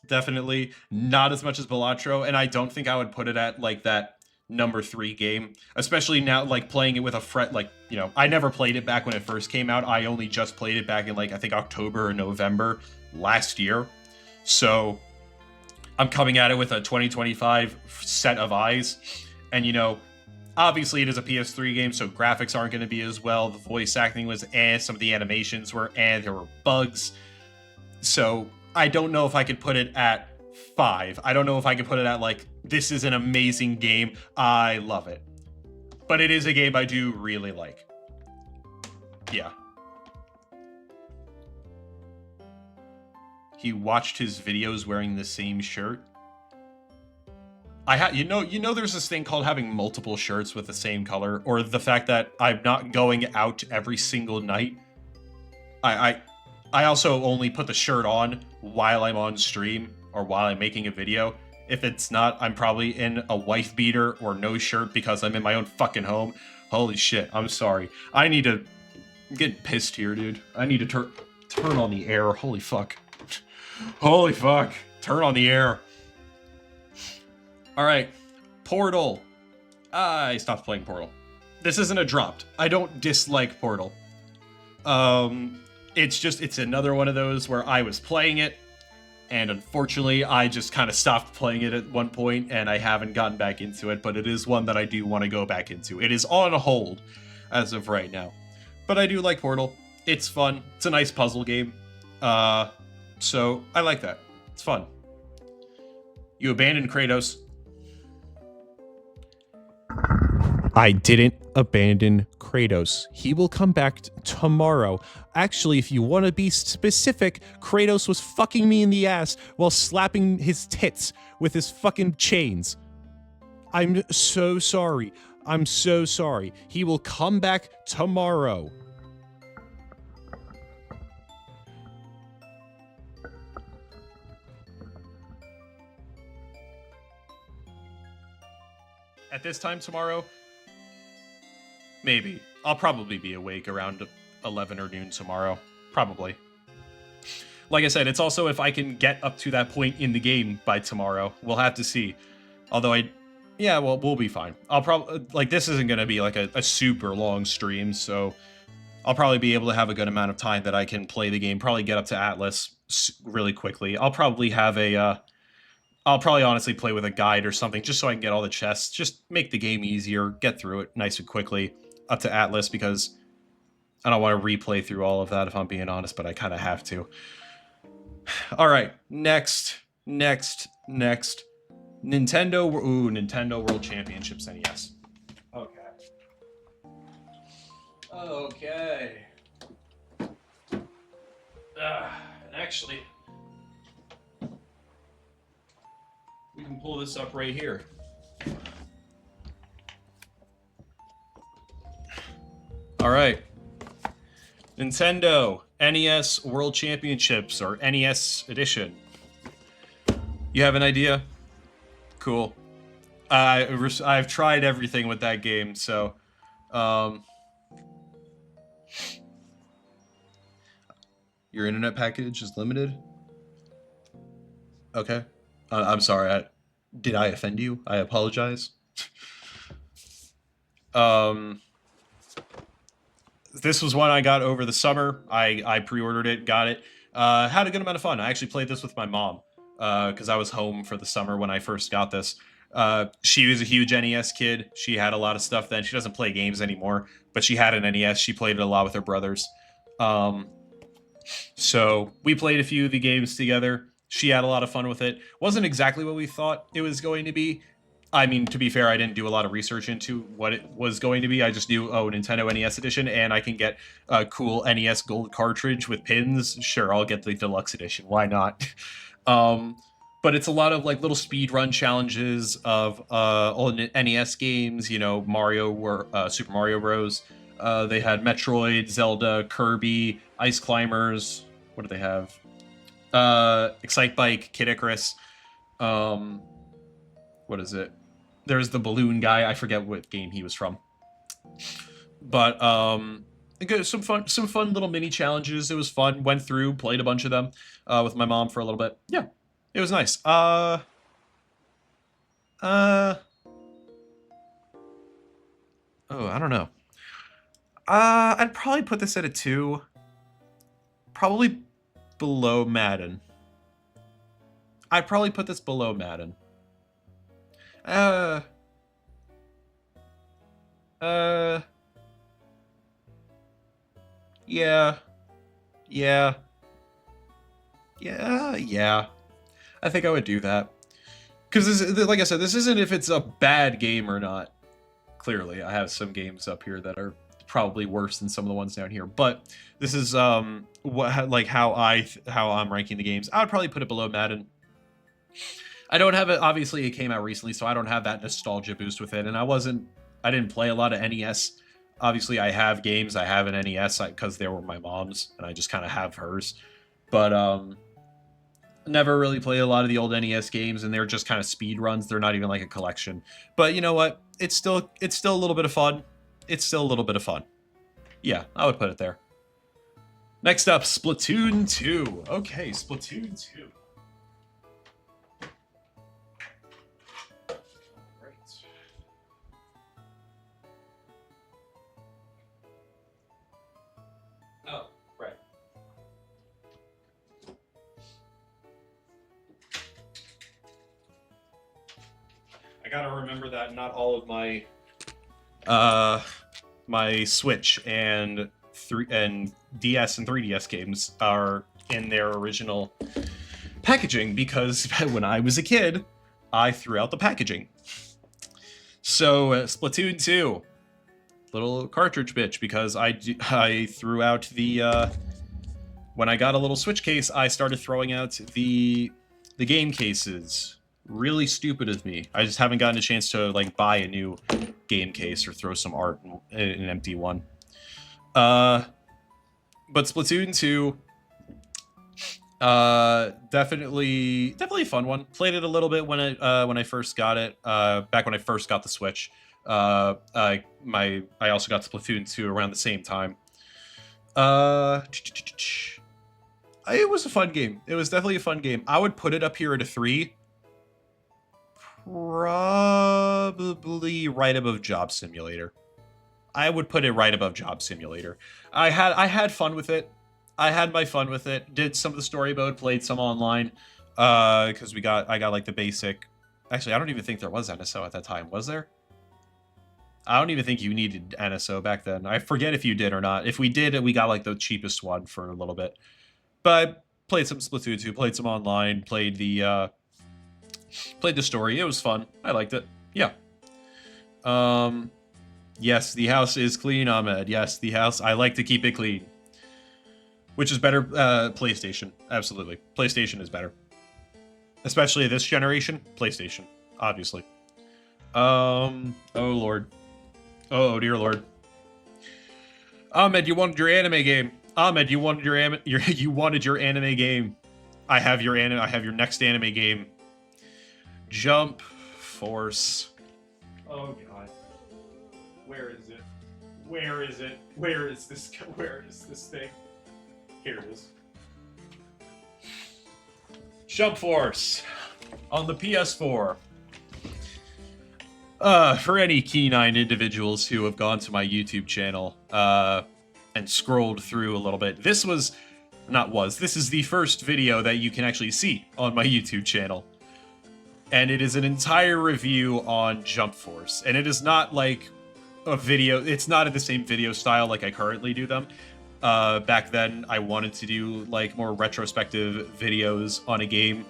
Definitely. Not as much as Balatro, and I don't think I would put it at, like, that number 3 game. Especially now, like, playing it with a friend, like, you know, I never played it back when it first came out. I only just played it back in, like, I think October or November last year. So, I'm coming at it with a 2025 set of eyes. And, you know, obviously it is a PS3 game, so graphics aren't going to be as well. The voice acting was some of the animations were there were bugs. So, I don't know if I could put it at 5. I don't know if I could put it at, like, this is an amazing game. I love it. But it is a game I do really like. Yeah. He watched his videos wearing the same shirt. You know there's this thing called having multiple shirts with the same color, or the fact that I'm not going out every single night. I also only put the shirt on while I'm on stream or while I'm making a video. If it's not, I'm probably in a wife beater or no shirt because I'm in my own fucking home. Holy shit, I'm sorry. I'm getting pissed here, dude. I need to turn on the air. Holy fuck. Holy fuck. Turn on the air. Alright. Portal. I stopped playing Portal. This isn't a dropped. I don't dislike Portal. It's another one of those where I was playing it, and unfortunately, I just kind of stopped playing it at one point, and I haven't gotten back into it, but it is one that I do want to go back into. It is on hold as of right now. But I do like Portal. It's fun. It's a nice puzzle game. So I like that. It's fun. You abandoned Kratos. I didn't abandon Kratos. He will come back tomorrow. Actually, if you want to be specific, Kratos was fucking me in the ass while slapping his tits with his fucking chains. I'm so sorry. I'm so sorry. He will come back tomorrow. At this time tomorrow, maybe. I'll probably be awake around 11 or noon tomorrow. Probably. Like I said, it's also if I can get up to that point in the game by tomorrow. We'll have to see. Although yeah, well, we'll be fine. I'll probably, like, this isn't going to be like a super long stream, so I'll probably be able to have a good amount of time that I can play the game. Probably get up to Atlas really quickly. I'll probably have I'll probably honestly play with a guide or something just so I can get all the chests. Just make the game easier, get through it nice and quickly up to Atlas because I don't want to replay through all of that if I'm being honest, but I kind of have to. All right, next. Nintendo World Championships NES. Okay. Actually, we can pull this up right here. All right. Nintendo NES World Championships, or NES Edition. You have an idea? Cool. I've tried everything with that game, so your internet package is limited? Okay. I'm sorry. Did I offend you? I apologize. This was one I got over the summer. I pre-ordered it, got it. Had a good amount of fun. I actually played this with my mom because I was home for the summer when I first got this. She was a huge NES kid. She had a lot of stuff then. She doesn't play games anymore, but she had an NES. She played it a lot with her brothers. So we played a few of the games together. She had a lot of fun with it. Wasn't exactly what we thought it was going to be. I mean, to be fair, I didn't do a lot of research into what it was going to be. I just knew, oh, Nintendo NES Edition, and I can get a cool NES Gold cartridge with pins. Sure, I'll get the Deluxe Edition. Why not? But it's a lot of like little speed run challenges of old NES games. You know, Super Mario Bros. They had Metroid, Zelda, Kirby, Ice Climbers. What do they have? Excite Bike, Kid Icarus. What is it? There's the balloon guy. I forget what game he was from. But some fun little mini challenges. It was fun. Went through, played a bunch of them with my mom for a little bit. Yeah, it was nice. Oh, I don't know. I'd probably put this at a 2. Probably below Madden. I'd probably put this below Madden. Yeah. I think I would do that. Because, like I said, this isn't if it's a bad game or not. Clearly, I have some games up here that are probably worse than some of the ones down here. But this is how I'm ranking the games. I would probably put it below Madden. I don't have it. Obviously, it came out recently, so I don't have that nostalgia boost with it. And I didn't play a lot of NES. Obviously, I have games. I have an NES because they were my mom's, and I just kind of have hers. But never really played a lot of the old NES games, and they're just kind of speed runs. They're not even like a collection. But you know what? It's still a little bit of fun. It's still a little bit of fun. Yeah, I would put it there. Next up, Splatoon 2. Okay, Splatoon 2. gotta remember that not all of my my Switch and DS and 3DS games are in their original packaging, because when I was a kid, I threw out the packaging. So Splatoon 2, little cartridge bitch, because I threw out the when I got a little Switch case, I started throwing out the game cases. Really stupid of me. I just haven't gotten a chance to like buy a new game case or throw some art in an empty one. But Splatoon 2, definitely a fun one. Played it a little bit when I first got it. Back when I first got the Switch. I also got Splatoon 2 around the same time. It was a fun game. It was definitely a fun game. I would put it up here at a 3. Probably right above Job Simulator. I would put it right above Job Simulator. I had fun with it. I had my fun with it. Did some of the story mode, played some online. Because I got like the basic. Actually, I don't even think there was NSO at that time. Was there? I don't even think you needed NSO back then. I forget if you did or not. If we did, we got like the cheapest one for a little bit. But I played some Splatoon 2, played some online, played the story. It was fun. I liked it. Yeah. Yes, the house is clean, Ahmed. Yes, the house. I like to keep it clean. Which is better? PlayStation. Absolutely. PlayStation is better. Especially this generation. PlayStation. Obviously. Oh, Lord. Oh, dear Lord. Ahmed, you wanted your anime game. Ahmed, you wanted you wanted your anime game. I have your next anime game. Jump Force. Oh god. Where is it? Where is it? Where is this thing? Here it is. Jump Force on the PS4. For any keen-eyed individuals who have gone to my YouTube channel and scrolled through a little bit, this is the first video that you can actually see on my YouTube channel. And it is an entire review on Jump Force. And it is not like a video, it's not in the same video style like I currently do them. Back then, I wanted to do like more retrospective videos on a game.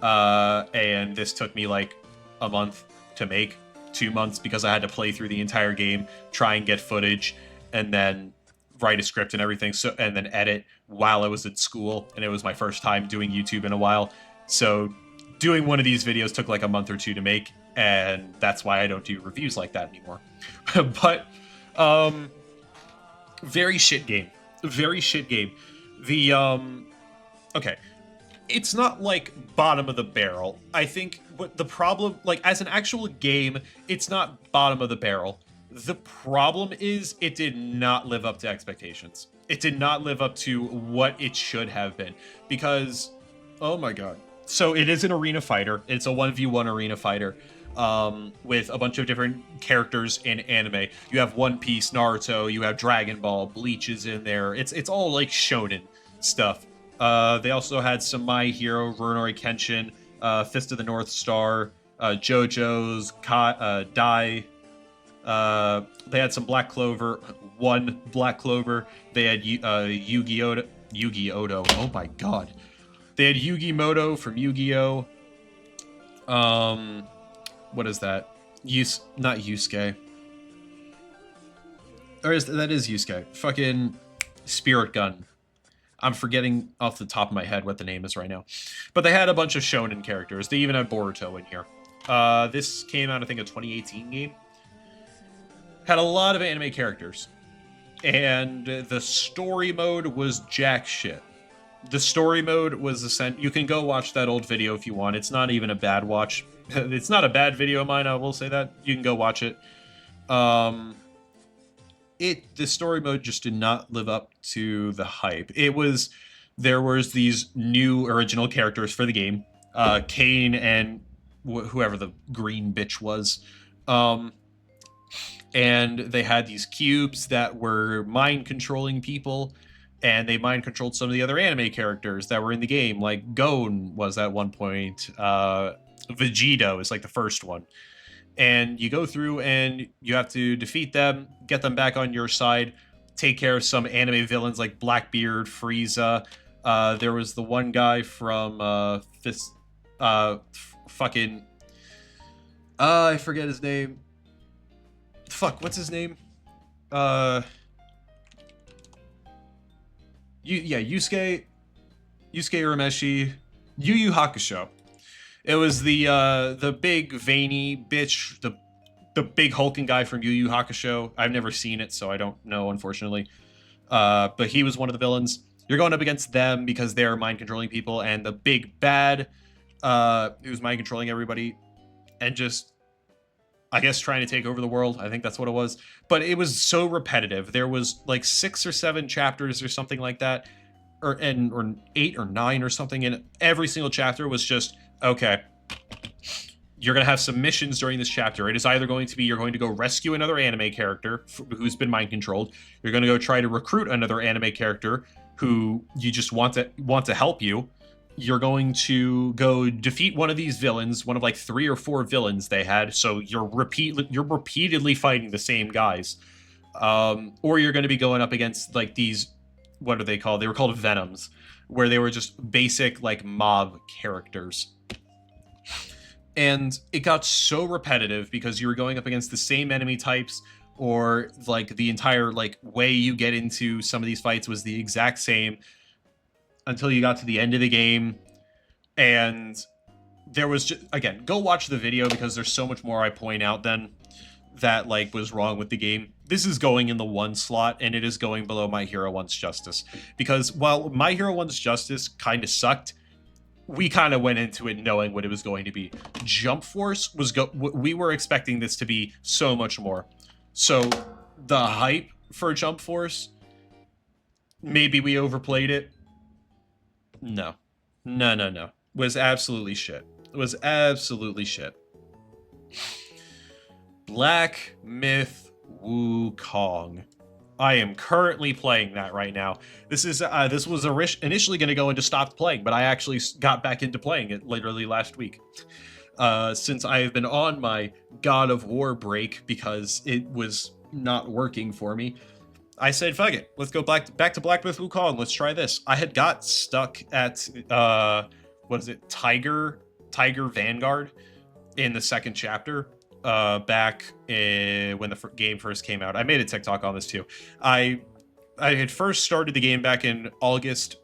And this took me like a month to make, 2 months, because I had to play through the entire game, try and get footage, and then write a script and everything, and then edit while I was at school, and it was my first time doing YouTube in a while. So doing one of these videos took like a month or 2 to make, and that's why I don't do reviews like that anymore. But very shit game. Very shit game. The okay. It's not like bottom of the barrel. I think what the problem, like as an actual game, it's not bottom of the barrel. The problem is it did not live up to expectations. It did not live up to what it should have been, because, oh my god. So it is an arena fighter. It's a 1v1 arena fighter with a bunch of different characters in anime. You have One Piece, Naruto, you have Dragon Ball, Bleach is in there. It's all like shonen stuff. They also had some My Hero, Rurouni Kenshin, Fist of the North Star, JoJo's, Dai. They had some Black Clover, one Black Clover. They had Yu-Gi-Oh! Oh my god. They had Yu-Gi-Moto from Yu-Gi-Oh! What is that? Not Yusuke. That is Yusuke. Fucking Spirit Gun. I'm forgetting off the top of my head what the name is right now. But they had a bunch of shonen characters. They even had Boruto in here. This came out, I think, a 2018 game. Had a lot of anime characters. And the story mode was jack shit. The story mode was you can go watch that old video if you want. It's not even a bad watch. It's not a bad video of mine, I will say that. You can go watch it. The story mode just did not live up to the hype. There was these new original characters for the game, Kane and whoever the green bitch was, and they had these cubes that were mind controlling people, and they mind controlled some of the other anime characters that were in the game, like Gon was at one point. Vegito is like the first one. And you go through and you have to defeat them, get them back on your side, take care of some anime villains like Blackbeard, Frieza. There was the one guy from fucking I forget his name. Fuck, what's his name? Yusuke Urameshi, Yu Yu Hakusho. It was the big veiny bitch, the big hulking guy from Yu Yu Hakusho. I've never seen it, so I don't know, unfortunately. But he was one of the villains. You're going up against them because they're mind controlling people, and the big bad, who's mind controlling everybody, and just, I guess, trying to take over the world. I think that's what it was. But it was so repetitive. There was like 6 or 7 chapters or something like that, or 8 or 9 or something, and every single chapter was just, okay, you're going to have some missions during this chapter. It is either going to be you're going to go rescue another anime character who's been mind controlled. You're going to go try to recruit another anime character who you just want to help you. You're going to go defeat one of these villains, one of like 3 or 4 villains they had. So you're repeatedly fighting the same guys. Or you're going to be going up against like these, what are they called? They were called Venoms, where they were just basic like mob characters. And it got so repetitive because you were going up against the same enemy types, or like the entire like way you get into some of these fights was the exact same until you got to the end of the game. And there was just, again, go watch the video because there's so much more I point out then that like was wrong with the game. This is going in the 1 slot, and it is going below My Hero Wants Justice, because while My Hero Wants Justice kind of sucked, we kind of went into it knowing what it was going to be. Jump Force was we were expecting this to be so much more. So the hype for Jump Force, maybe we overplayed it. No. Was absolutely shit. Was absolutely shit. Black Myth Wukong. I am currently playing that right now. This was initially going to go into stopped playing, but I actually got back into playing it literally last week. Since I have been on my God of War break because it was not working for me, I said, fuck it, let's go back to Black Myth Wukong. Let's try this. I had got stuck at Tiger Vanguard in the second chapter. Back when the game first came out. I made a TikTok on this too. I had first started the game back in August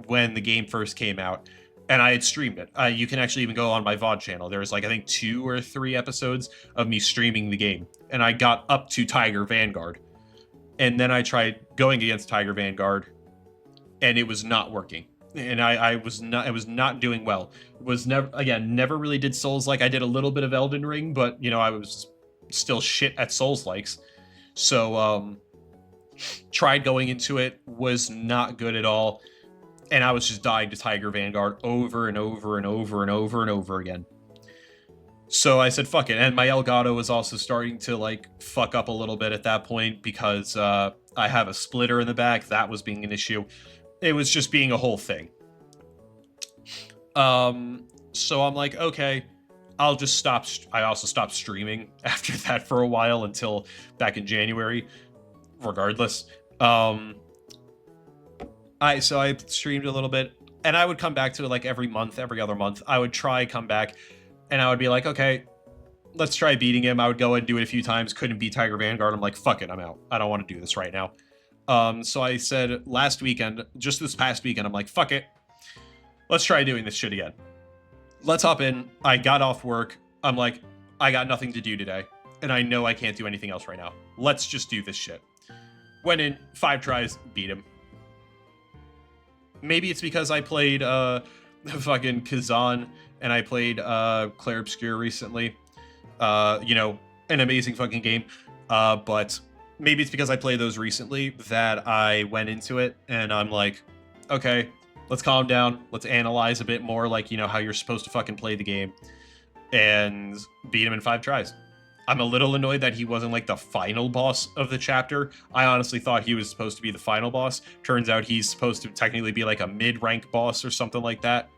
when the game first came out, and I had streamed it. You can actually even go on my VOD channel. There was like, I think 2 or 3 episodes of me streaming the game, and I got up to Tiger Vanguard. And then I tried going against Tiger Vanguard, and it was not working. And I was not doing well. Never really did Souls-like. I did a little bit of Elden Ring, but you know, I was still shit at Souls-likes. So tried going into it, was not good at all, and I was just dying to Tiger Vanguard over and over and over and over and over again. So I said, fuck it. And my Elgato was also starting to like fuck up a little bit at that point because I have a splitter in the back. That was being an issue. It was just being a whole thing. So I'm like, okay, I'll just stop. I also stopped streaming after that for a while until back in January. Regardless, I streamed a little bit, and I would come back to it like every other month. I would come back, and I would be like, okay, let's try beating him. I would go and do it a few times. Couldn't beat Tiger Vanguard. I'm like, fuck it, I'm out. I don't want to do this right now. So I said just this past weekend, I'm like, fuck it. Let's try doing this shit again. Let's hop in. I got off work. I'm like, I got nothing to do today, and I know I can't do anything else right now. Let's just do this shit. Went in, 5 tries, beat him. Maybe it's because I played fucking Kazan, and I played Clair Obscur recently. An amazing fucking game. But maybe it's because I played those recently that I went into it, and I'm like, okay, let's calm down. Let's analyze a bit more, like, you know, how you're supposed to fucking play the game. And beat him in 5 tries. I'm a little annoyed that he wasn't like the final boss of the chapter. I honestly thought he was supposed to be the final boss. Turns out he's supposed to technically be like a mid-rank boss or something like that.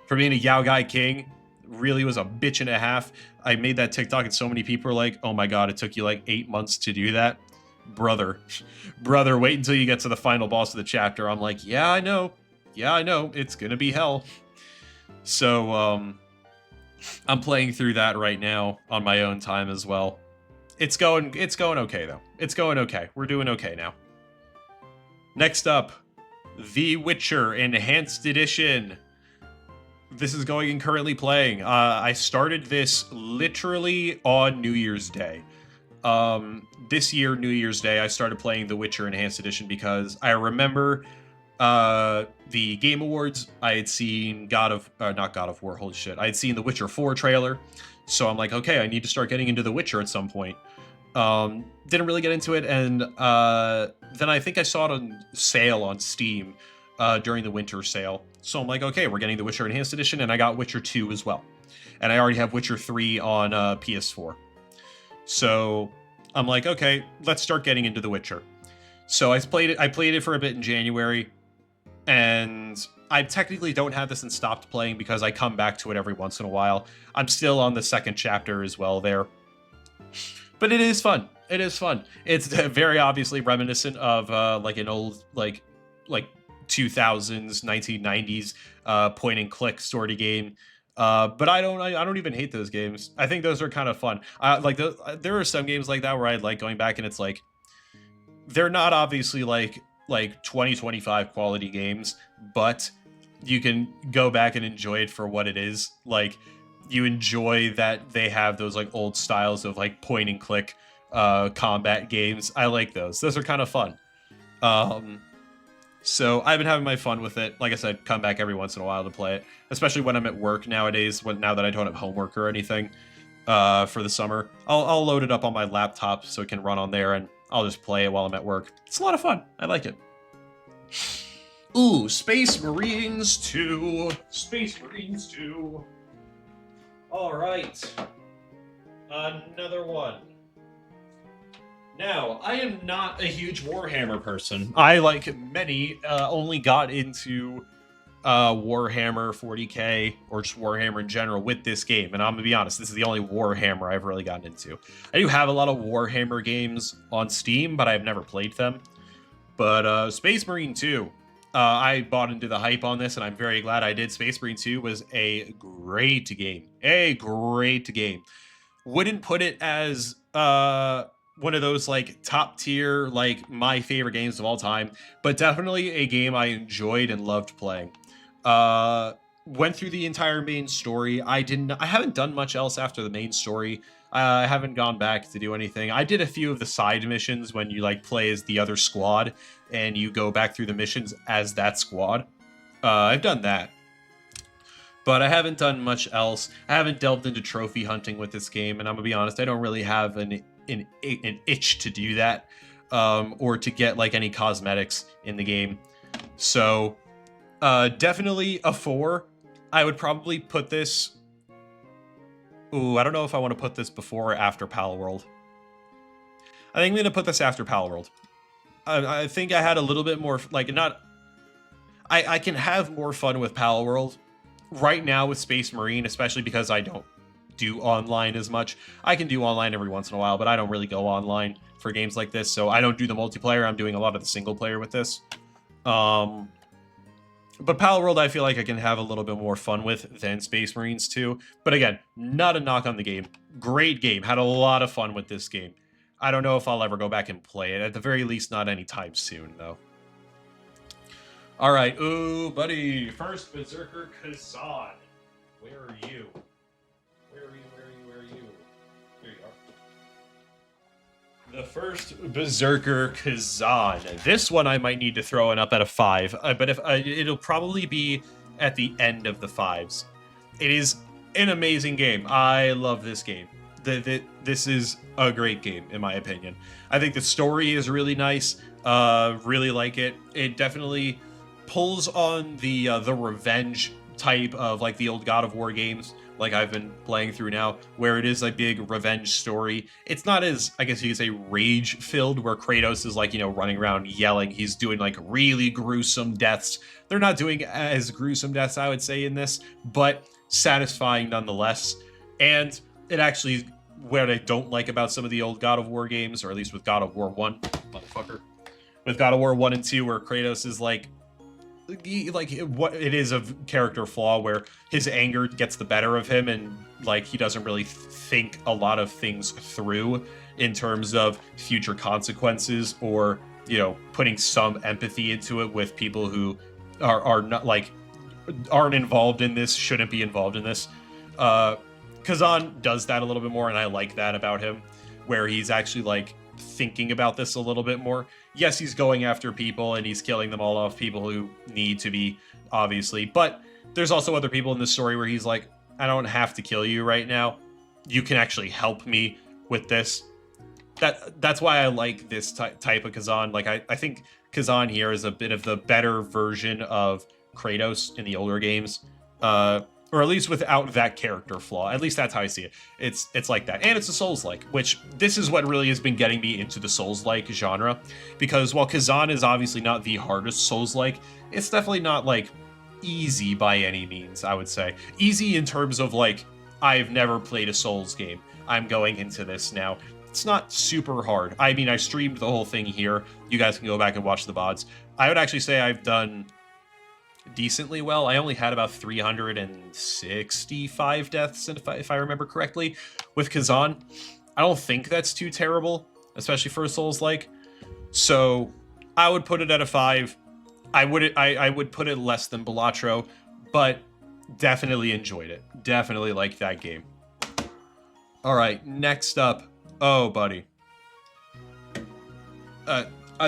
For being a Yao Gai King, really was a bitch and a half. I made that TikTok and so many people are like, oh my god, it took you like 8 months to do that. Brother, wait until you get to the final boss of the chapter. I'm like, yeah, I know. It's gonna be hell. So, I'm playing through that right now on my own time as well. It's going okay though. It's going okay. We're doing okay now. Next up, The Witcher Enhanced Edition. This is going and currently playing. I started this literally on New Year's Day. This year, New Year's Day, I started playing The Witcher Enhanced Edition because I remember the Game Awards. I had seen not God of War, holy shit. I had seen the Witcher 4 trailer. So I'm like, okay, I need to start getting into The Witcher at some point. Didn't really get into it, and then I think I saw it on sale on Steam during the winter sale. So I'm like, okay, we're getting The Witcher Enhanced Edition, and I got Witcher 2 as well. And I already have Witcher 3 on PS4. So I'm like, okay, let's start getting into The Witcher. So I played it for a bit in January, and I technically don't have this and stopped playing because I come back to it every once in a while. I'm still on the second chapter as well there. But it is fun. It is fun. It's very obviously reminiscent of like an old like 2000s, 1990s point and click sort of game. But I don't even hate those games. I think those are kind of fun. There are some games like that where I like going back and it's like they're not obviously like 2025 quality games, but you can go back and enjoy it for what it is. Like you enjoy that they have those like old styles of like point and click combat games. I like those. Those are kind of fun. So I've been having my fun with it. Like I said, come back every once in a while to play it, especially when I'm at work nowadays. Now that I don't have homework or anything for the summer, I'll load it up on my laptop so it can run on there, and I'll just play it while I'm at work. It's a lot of fun. I like it. Ooh, Space Marines 2. Space Marines 2. All right. Another one. Now, I am not a huge Warhammer person. I, like many, only got into Warhammer 40k, or just Warhammer in general, with this game. And I'm going to be honest, this is the only Warhammer I've really gotten into. I do have a lot of Warhammer games on Steam, but I've never played them. But Space Marine 2, I bought into the hype on this, and I'm very glad I did. Space Marine 2 was a great game. A great game. Wouldn't put it as one of those like top tier, like my favorite games of all time, but definitely a game I enjoyed and loved playing. Went through the entire main story. I haven't done much else after the main story. I haven't gone back to do anything. I did a few of the side missions when you like play as the other squad and you go back through the missions as that squad. I've done that. But I haven't done much else. I haven't delved into trophy hunting with this game, and I'm gonna be honest, I don't really have an itch to do that, or to get like any cosmetics in the game. So definitely a 4. I would probably put this. Ooh, I don't know if I want to put this before or after Palworld. I think I'm gonna put this after Palworld. I think I had a little bit more like not. I can have more fun with Palworld right now with Space Marine, especially because I don't do online as much. I can do online every once in a while, but I don't really go online for games like this, so I don't do the multiplayer. I'm doing a lot of the single player with this. But Palworld I feel like I can have a little bit more fun with than Space Marines 2. But again, not a knock on the game. Great game. Had a lot of fun with this game. I don't know if I'll ever go back and play it. At the very least, not anytime soon, though. All right. Ooh, buddy. First, Berserker Kazan. Where are you? Where are you? There you are. The first Berserker Kazan. This one I might need to throw it up at a 5, but if it'll probably be at the end of the 5s. It is an amazing game. I love this game. This is a great game, in my opinion. I think the story is really nice. Really like it. It definitely pulls on the revenge type of like the old God of War games, like I've been playing through now, where it is a big revenge story. It's not as, I guess you could say, rage filled, where Kratos is like, you know, running around yelling. He's doing like really gruesome deaths. They're not doing as gruesome deaths, I would say, in this, but satisfying nonetheless. And it actually, what I don't like about some of the old God of War games, or at least with God of War 1, motherfucker, with God of War 1 and 2, where Kratos is like what it is a character flaw where his anger gets the better of him, and like he doesn't really think a lot of things through in terms of future consequences, or putting some empathy into it with people who are not like aren't involved in this, shouldn't be involved in this. Kazan does that a little bit more, and I like that about him, where he's actually like thinking about this a little bit more. Yes, he's going after people and he's killing them all off, people who need to be, obviously, but there's also other people in this story where he's like, I don't have to kill you right now. You can actually help me with this. That's why I like this type of Kazan. Like, I think Kazan here is a bit of the better version of Kratos in the older games. Or at least without that character flaw. At least that's how I see it. It's like that. And it's a Souls-like, which this is what really has been getting me into the Souls-like genre. Because while Kazan is obviously not the hardest Souls-like, it's definitely not, like, easy by any means, I would say. Easy in terms of, like, I've never played a Souls game. I'm going into this now. It's not super hard. I mean, I streamed the whole thing here. You guys can go back and watch the VODs. I would actually say I've done decently well. I only had about 365 deaths, if I remember correctly, with Kazan. I don't think that's too terrible, especially for a Souls-like. So I would put it at a 5. I would put it less than Balatro, but definitely enjoyed it. Definitely liked that game. All right, next up. Oh, buddy.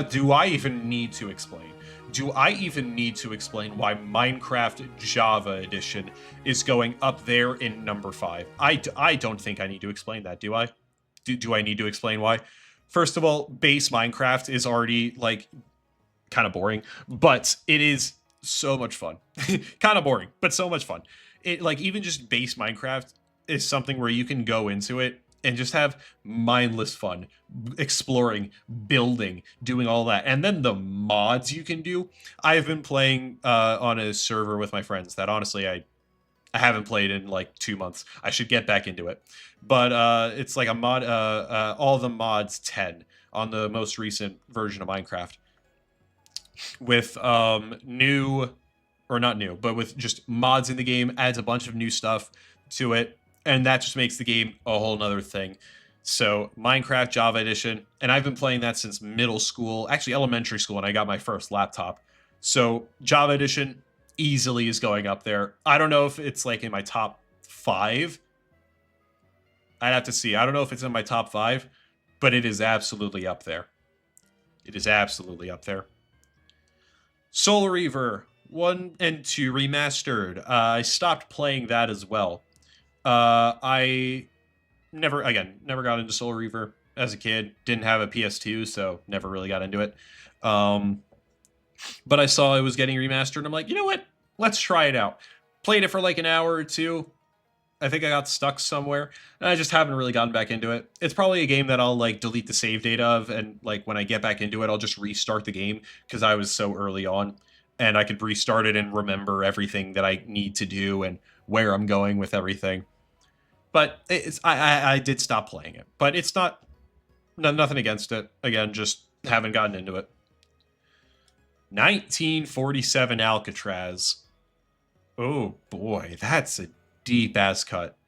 Do I even need to explain? Do I even need to explain why Minecraft Java Edition is going up there in number 5? I don't think I need to explain that, do I? Do I need to explain why? First of all, base Minecraft is already, like, kind of boring, but it is so much fun. Kind of boring, but so much fun. It, like, even just base Minecraft is something where you can go into it and just have mindless fun, exploring, building, doing all that. And then the mods you can do. I've been playing on a server with my friends that honestly I haven't played in like 2 months. I should get back into it. But it's like a mod, all the mods 10 on the most recent version of Minecraft. With new, or not new, but with just mods in the game, adds a bunch of new stuff to it. And that just makes the game a whole nother thing. So Minecraft Java Edition, and I've been playing that since middle school, actually elementary school, when I got my first laptop. So Java Edition easily is going up there. I don't know if it's like in my top 5. I'd have to see. I don't know if it's in my top 5, but it is absolutely up there. It is absolutely up there. Soul Reaver 1 and 2 remastered. I stopped playing that as well. I never got into Soul Reaver as a kid. Didn't have a PS2, so never really got into it. But I saw it was getting remastered, and I'm like, you know what? Let's try it out. Played it for like an hour or two. I think I got stuck somewhere, and I just haven't really gotten back into it. It's probably a game that I'll like delete the save data of, and like when I get back into it, I'll just restart the game because I was so early on, and I could restart it and remember everything that I need to do and where I'm going with everything. But I did stop playing it. But it's nothing against it. Again, just haven't gotten into it. 1947 Alcatraz. Oh boy, that's a deep ass cut.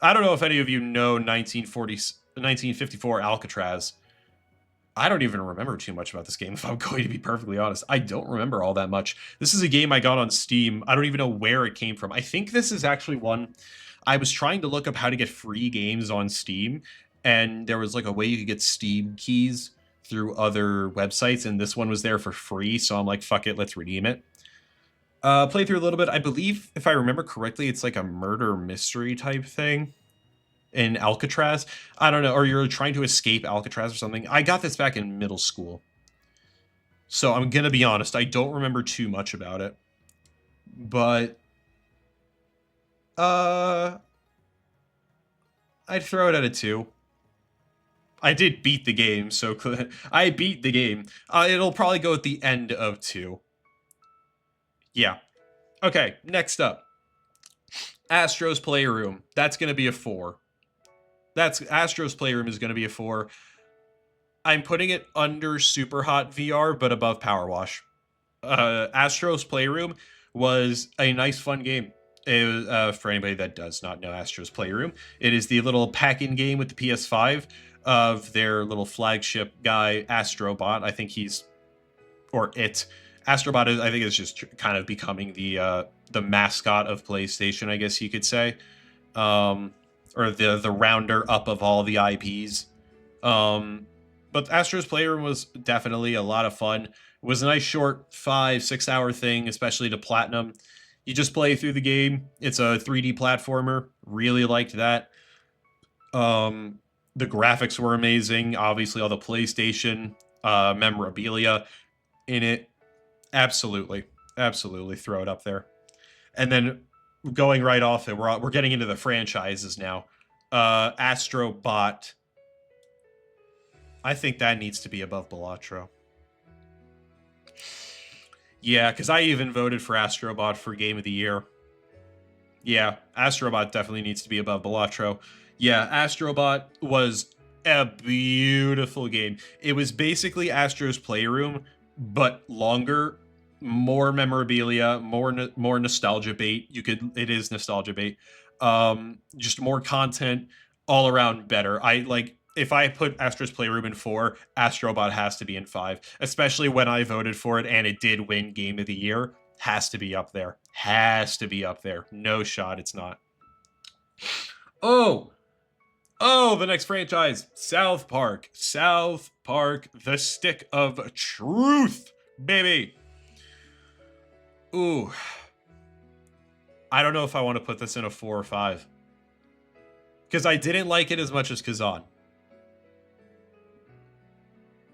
I don't know if any of you know 1954 Alcatraz. I don't even remember too much about this game, if I'm going to be perfectly honest. I don't remember all that much. This is a game I got on Steam. I don't even know where it came from. I think this is actually one... I was trying to look up how to get free games on Steam, and there was like a way you could get Steam keys through other websites, and this one was there for free, so I'm like, fuck it, let's redeem it. Played through a little bit. I believe, if I remember correctly, it's like a murder mystery type thing in Alcatraz. I don't know, or you're trying to escape Alcatraz or something. I got this back in middle school, so I'm gonna be honest, I don't remember too much about it. But I'd throw it at a 2. I did beat the game, so I beat the game. It'll probably go at the end of 2. Yeah. Okay, next up. Astro's Playroom. That's going to be a 4. Astro's Playroom is going to be a 4. I'm putting it under Super Hot VR, but above Power Wash. Astro's Playroom was a nice, fun game. It was, for anybody that does not know Astro's Playroom, it is the little pack-in game with the PS5 of their little flagship guy, Astrobot. I think he's, or it. Astrobot, I think, is just kind of becoming the mascot of PlayStation, I guess you could say, or the rounder up of all the IPs. But Astro's Playroom was definitely a lot of fun. It was a nice short 5-6 hour thing, especially to platinum. You just play through the game. It's a 3D platformer. Really liked that. The graphics were amazing. Obviously, all the PlayStation memorabilia in it. Absolutely throw it up there. And then going right off it, we're getting into the franchises now. Astrobot. I think that needs to be above Balatro. Yeah, because I even voted for Astrobot for Game of the Year. Yeah, Astrobot definitely needs to be above Balatro. Yeah, Astrobot was a beautiful game. It was basically Astro's Playroom, but longer, more memorabilia, more nostalgia bait. It is nostalgia bait. Just more content, all around better. If I put Astro's Playroom in 4, Astrobot has to be in 5, especially when I voted for it and it did win Game of the Year. Has to be up there. Has to be up there. No shot, it's not. Oh, the next franchise, South Park. South Park, the Stick of Truth, baby. Ooh. I don't know if I want to put this in a 4 or 5. Because I didn't like it as much as Kazan.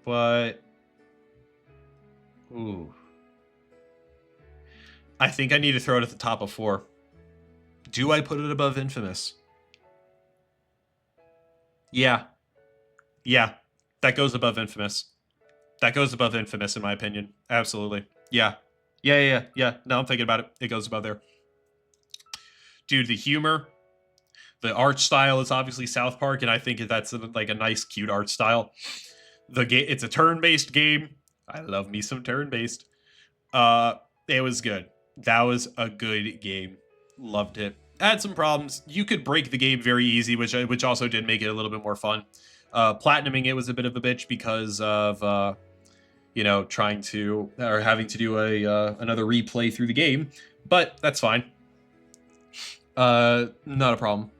But, ooh. I think I need to throw it at the top of 4. Do I put it above Infamous? Yeah. Yeah. That goes above Infamous. That goes above Infamous, in my opinion. Absolutely. Yeah. Yeah. Now I'm thinking about it. It goes above there. Dude, the humor, the art style is obviously South Park, and I think that's a nice, cute art style. It's a turn-based game. I love me some turn-based. It was good. That was a good game. Loved it. Had some problems. You could break the game very easy, which also did make it a little bit more fun. Platinuming it was a bit of a bitch because of having to do another replay through the game, but that's fine. Not a problem.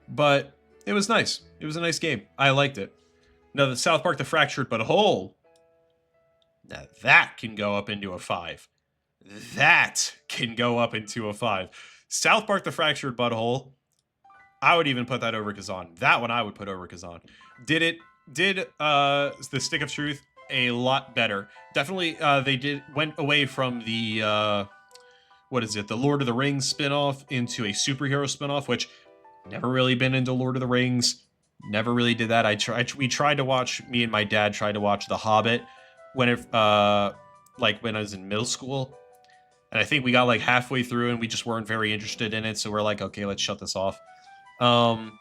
But it was nice. It was a nice game. I liked it. Now, the South Park: The Fractured But Whole. Now that can go up into a 5. That can go up into a 5. South Park: The Fractured Butthole. I would even put that over Kazan. That one I would put over Kazan. Did the Stick of Truth a lot better. Definitely went away from the the Lord of the Rings spinoff into a superhero spinoff, which never really been into Lord of the Rings. Never really did that. Me and my dad tried to watch The Hobbit when I was in middle school. And I think we got halfway through and we just weren't very interested in it. So we're like, okay, let's shut this off. Nothing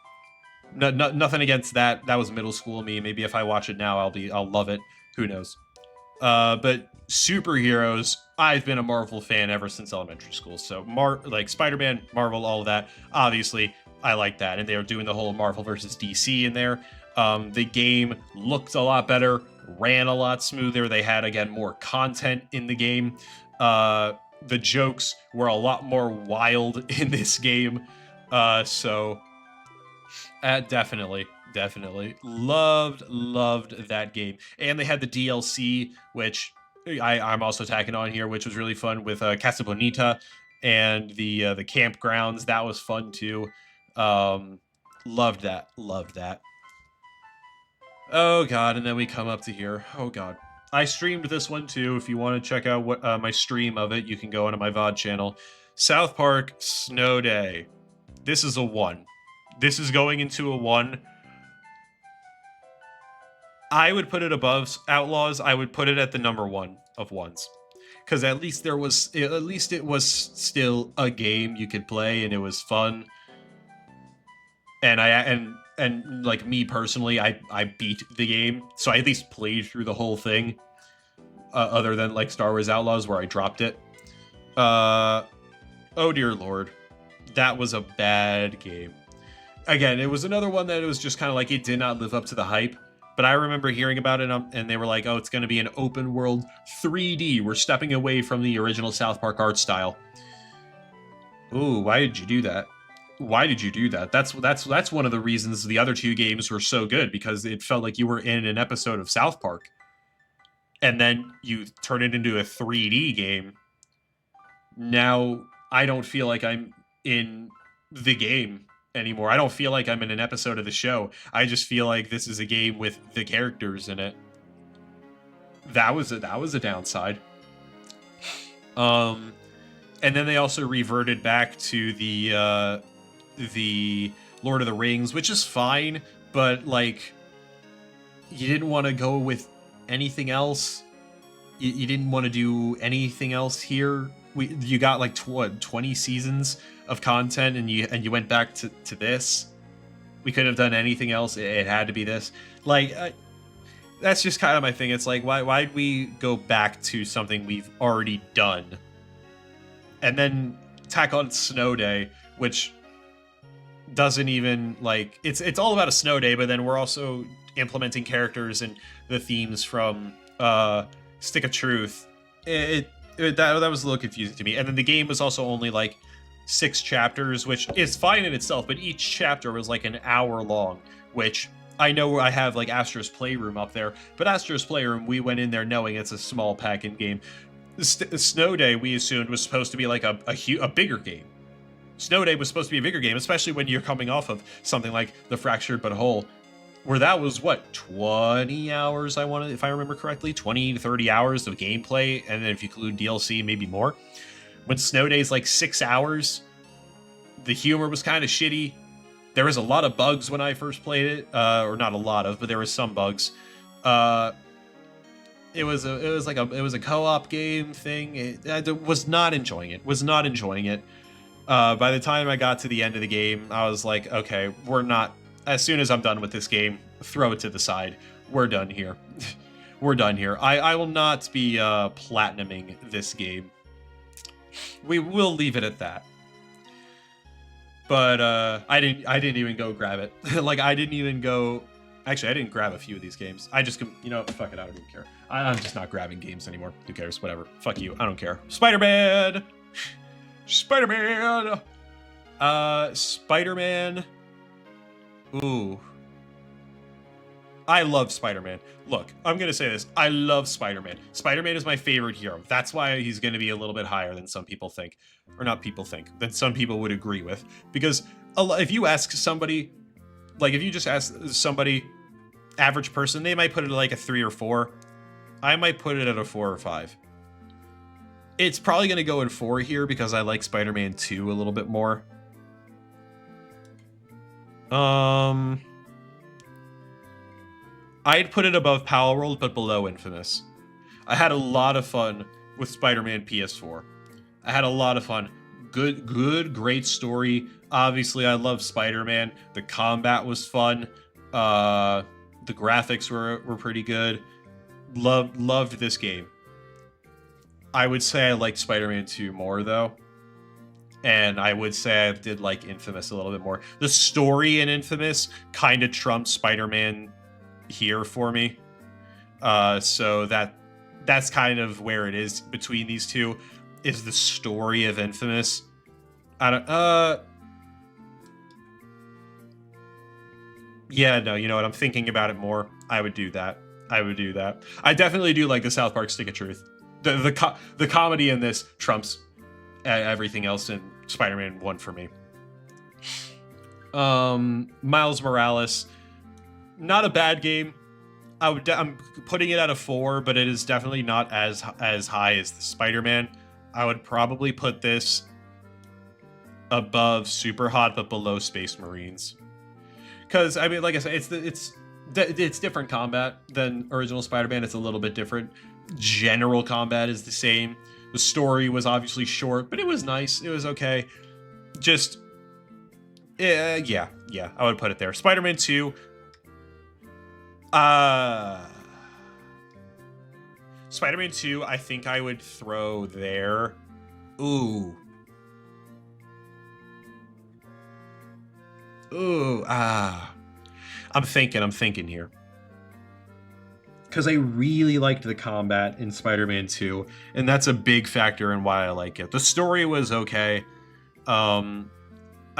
against that. That was middle school me. Maybe if I watch it now, I'll love it. Who knows? But superheroes, I've been a Marvel fan ever since elementary school. So Spider-Man, Marvel, all of that. Obviously, I like that. And they were doing the whole Marvel versus DC in there. The game looked a lot better, ran a lot smoother. They had, again, more content in the game. The jokes were a lot more wild in this game. Definitely loved that game. And they had the DLC, which I'm also tacking on here, which was really fun with Casa Bonita and the campgrounds. That was fun too. Loved that. Oh god, and then we come up to here. Oh god. I streamed this one too. If you want to check out what my stream of it, you can go onto my VOD channel. South Park Snow Day. This is a 1. This is going into a 1. I would put it above Outlaws. I would put it at the number 1 of 1s. because at least it was still a game you could play and it was fun. And and like me personally, I beat the game, so I at least played through the whole thing. Other than like Star Wars Outlaws, where I dropped it. Oh dear lord, that was a bad game. Again, it was another one that it was just kind of like it did not live up to the hype. But I remember hearing about it, and they were like, "Oh, it's going to be an open world 3D. We're stepping away from the original South Park art style." Ooh, why did you do that? Why did you do that? That's one of the reasons the other two games were so good, because it felt like you were in an episode of South Park. And then you turn it into a 3D game. Now I don't feel like I'm in the game anymore. I don't feel like I'm in an episode of the show. I just feel like this is a game with the characters in it. That was a downside. And then they also reverted back to the Lord of the Rings, which is fine, but like you didn't want to go with anything else. You didn't want to do anything else here. You got like 20 seasons of content, and you went back to this. We couldn't have done anything else. It had to be this. Like that's just kind of my thing. It's like why'd we go back to something we've already done? And then tack on Snow Day, which doesn't even like it's all about a snow day, but then we're also implementing characters and the themes from Stick of Truth. That was a little confusing to me. And then the game was also only like 6 chapters, which is fine in itself, but each chapter was like an hour long, which I know I have like Astro's Playroom up there, but Astro's Playroom, we went in there knowing it's a small pack-in game. Snow Day, we assumed, was supposed to be like a bigger game. Snow Day was supposed to be a bigger game, especially when you're coming off of something like The Fractured But Whole, where that was, what, 20 hours, if I remember correctly? 20 to 30 hours of gameplay, and then if you include DLC, maybe more. When Snow Day's like 6 hours, the humor was kind of shitty. There was a lot of bugs when I first played it, or not a lot of, but there was some bugs. It was a co-op game thing. I was not enjoying it. By the time I got to the end of the game, I was like, okay, we're not. As soon as I'm done with this game, throw it to the side. We're done here. We're done here. I will not be platinuming this game. We will leave it at that. But I didn't even go grab it. Like I didn't even go. Actually, I didn't grab a few of these games. I just, fuck it, I don't even care. I'm just not grabbing games anymore. Who cares? Whatever. Fuck you. I don't care. Spider-Man! Spider-Man! Spider-Man. Ooh. I love Spider-Man. Look, I'm going to say this. I love Spider-Man. Spider-Man is my favorite hero. That's why he's going to be a little bit higher than some people think. Or not people think. Than some people would agree with. Because if you ask somebody, like if you just ask somebody, average person, they might put it at like a 3 or 4. I might put it at a 4 or 5. It's probably going to go in 4 here because I like Spider-Man 2 a little bit more. I'd put it above Palworld, but below Infamous. I had a lot of fun with Spider-Man PS4. I had a lot of fun. Great story. Obviously, I love Spider-Man. The combat was fun. The graphics were pretty good. Loved this game. I would say I liked Spider-Man 2 more, though. And I would say I did like Infamous a little bit more. The story in Infamous kind of trumped Spider-Man here for me. So that's kind of where it is between these two, is the story of Infamous. Yeah, no, you know what? I'm thinking about it more. I would do that. I definitely do like the South Park Stick of Truth. The comedy in this trumps everything else in Spider-Man 1 for me. Miles Morales, not a bad game. I'm putting it at a 4, but it is definitely not as high as the Spider-Man. I would probably put this above Super Hot, but below Space Marines. Because I mean, like I said, it's different combat than original Spider-Man. It's a little bit different. General combat is the same, The story was obviously short, but it was nice. It was okay. Just, yeah, I would put it there. Spider-Man 2. Spider-Man 2, I think I would throw there. Ooh. I'm thinking here. Because I really liked the combat in Spider-Man 2, and that's a big factor in why I like it. The story was okay. I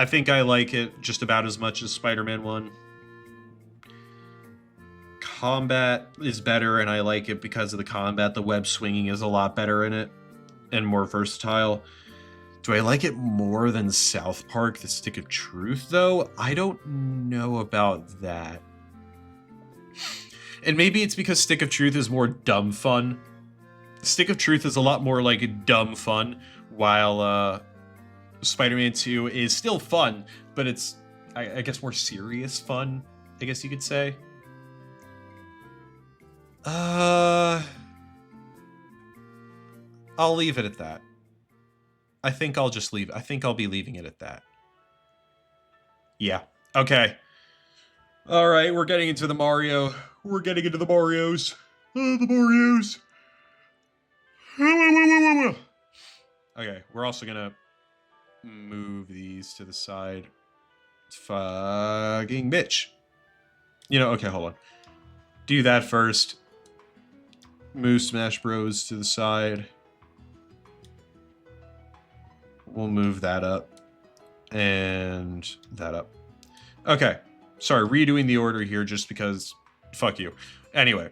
think I like it just about as much as Spider-Man 1. Combat is better, and I like it because of the combat. The web swinging is a lot better in it and more versatile. Do I like it more than South Park, The Stick of Truth, though? I don't know about that. And maybe it's because Stick of Truth is more dumb fun. Stick of Truth is a lot more like dumb fun, while Spider-Man 2 is still fun, but it's, I guess, more serious fun, I guess you could say. I'll leave it at that. I think I'll be leaving it at that. Yeah. Okay. All right, we're getting into the Mario. We're getting into the Marios. The Marios. Okay, we're also gonna move these to the side. Fucking bitch. Okay, hold on. Do that first. Move Smash Bros to the side. We'll move that up. And that up. Okay. Sorry, redoing the order here just because fuck you. Anyway.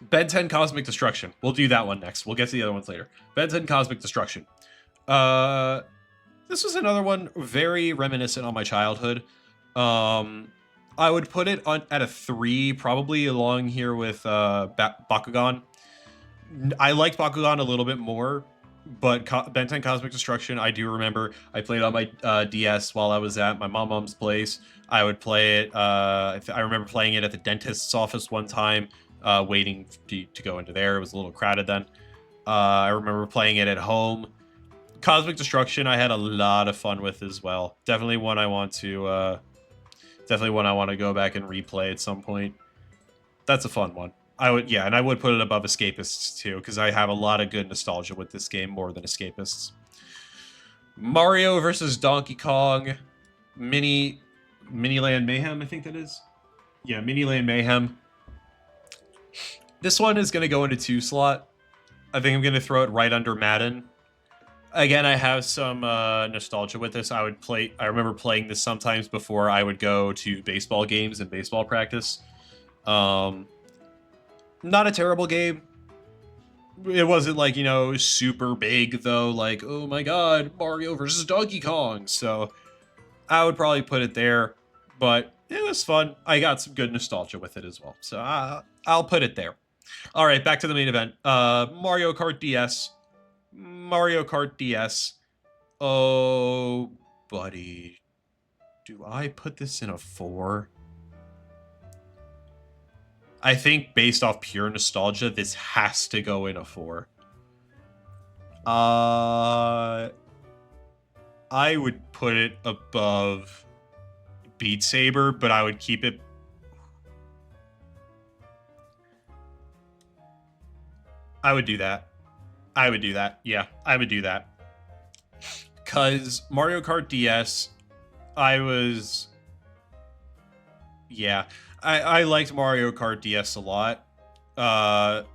Ben 10 Cosmic Destruction. We'll do that one next. We'll get to the other ones later. Ben 10 Cosmic Destruction. This was another one very reminiscent on my childhood. I would put it at a 3, probably along here with Bakugan. I liked Bakugan a little bit more, but Ben 10 Cosmic Destruction, I do remember I played on my DS while I was at my mom's place. I would play it. I remember playing it at the dentist's office one time, waiting to go into there. It was a little crowded then. I remember playing it at home. Cosmic Destruction, I had a lot of fun with as well. Definitely one I want to go back and replay at some point. That's a fun one. I would put it above Escapists too, because I have a lot of good nostalgia with this game more than Escapists. Mario versus Donkey Kong, Mini Land Mayhem, I think that is. Yeah, Mini Land Mayhem. This one is going to go into 2 slot. I think I'm going to throw it right under Madden. Again, I have some nostalgia with this. I remember playing this sometimes before I would go to baseball games and baseball practice. Not a terrible game. It wasn't like, super big though, like, oh my god, Mario versus Donkey Kong. So I would probably put it there, but it was fun. I got some good nostalgia with it as well. So I'll put it there. All right, back to the main event. Mario Kart DS. Mario Kart DS. Oh, buddy. Do I put this in a 4? I think based off pure nostalgia, this has to go in a 4. I would put it above Beat Saber, but I would keep it... I would do that. Yeah, I would do that. Because Mario Kart DS, Yeah, I liked Mario Kart DS a lot. But...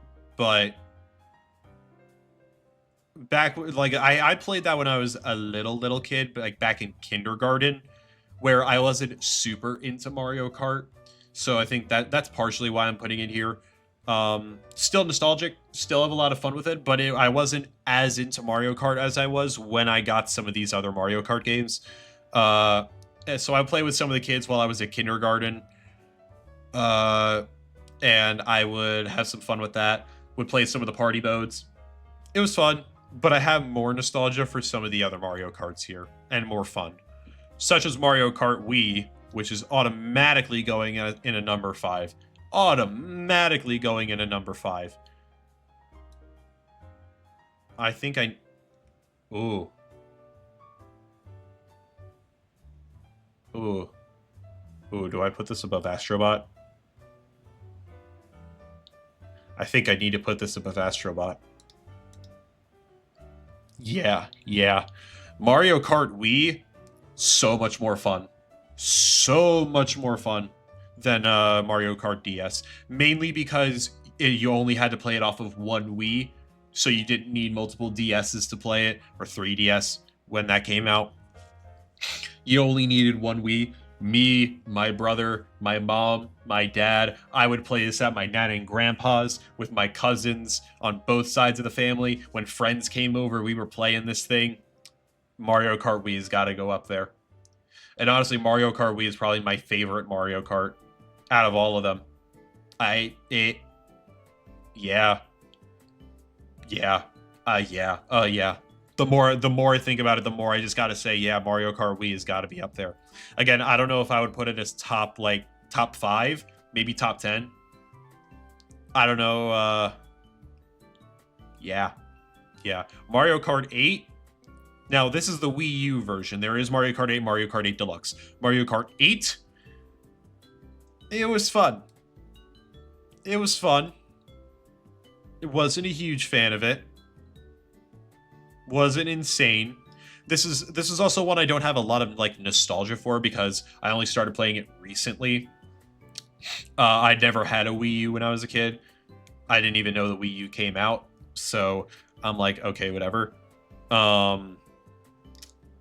I played that when I was a little kid, but like back in kindergarten, where I wasn't super into Mario Kart. So I think that's partially why I'm putting it here. Still nostalgic, still have a lot of fun with it, but I wasn't as into Mario Kart as I was when I got some of these other Mario Kart games. So I played with some of the kids while I was at kindergarten, and I would have some fun with that. Would play some of the party modes. It was fun, but I have more nostalgia for some of the other Mario Karts here, and more fun. Such as Mario Kart Wii, which is automatically going in a number 5. Automatically going in a number 5. I think I... Ooh. Ooh. Ooh, do I put this above Astrobot? I think I need to put this above Astrobot. Yeah, yeah. Mario Kart Wii, so much more fun. So much more fun than Mario Kart DS. Mainly because you only had to play it off of one Wii, so you didn't need multiple DSs to play it, or 3DS when that came out. You only needed one Wii. Me, my brother, my mom, my dad, I would play this at my nan and grandpa's with my cousins on both sides of the family. When friends came over, we were playing this thing. Mario Kart Wii's got to go up there. And honestly, Mario Kart Wii is probably my favorite Mario Kart out of all of them. Yeah. Yeah. Yeah. The more I think about it, the more I just gotta say, yeah, Mario Kart Wii has got to be up there. Again, I don't know if I would put it as top 5, maybe top 10. I don't know. Yeah. Mario Kart 8. Now, this is the Wii U version. There is Mario Kart 8, Mario Kart 8 Deluxe. Mario Kart 8, it was fun. It was fun. It wasn't a huge fan of it. Wasn't insane. This is also one I don't have a lot of nostalgia for because I only started playing it recently. I'd never had a Wii U when I was a kid. I didn't even know the Wii U came out, so I'm like, okay, whatever.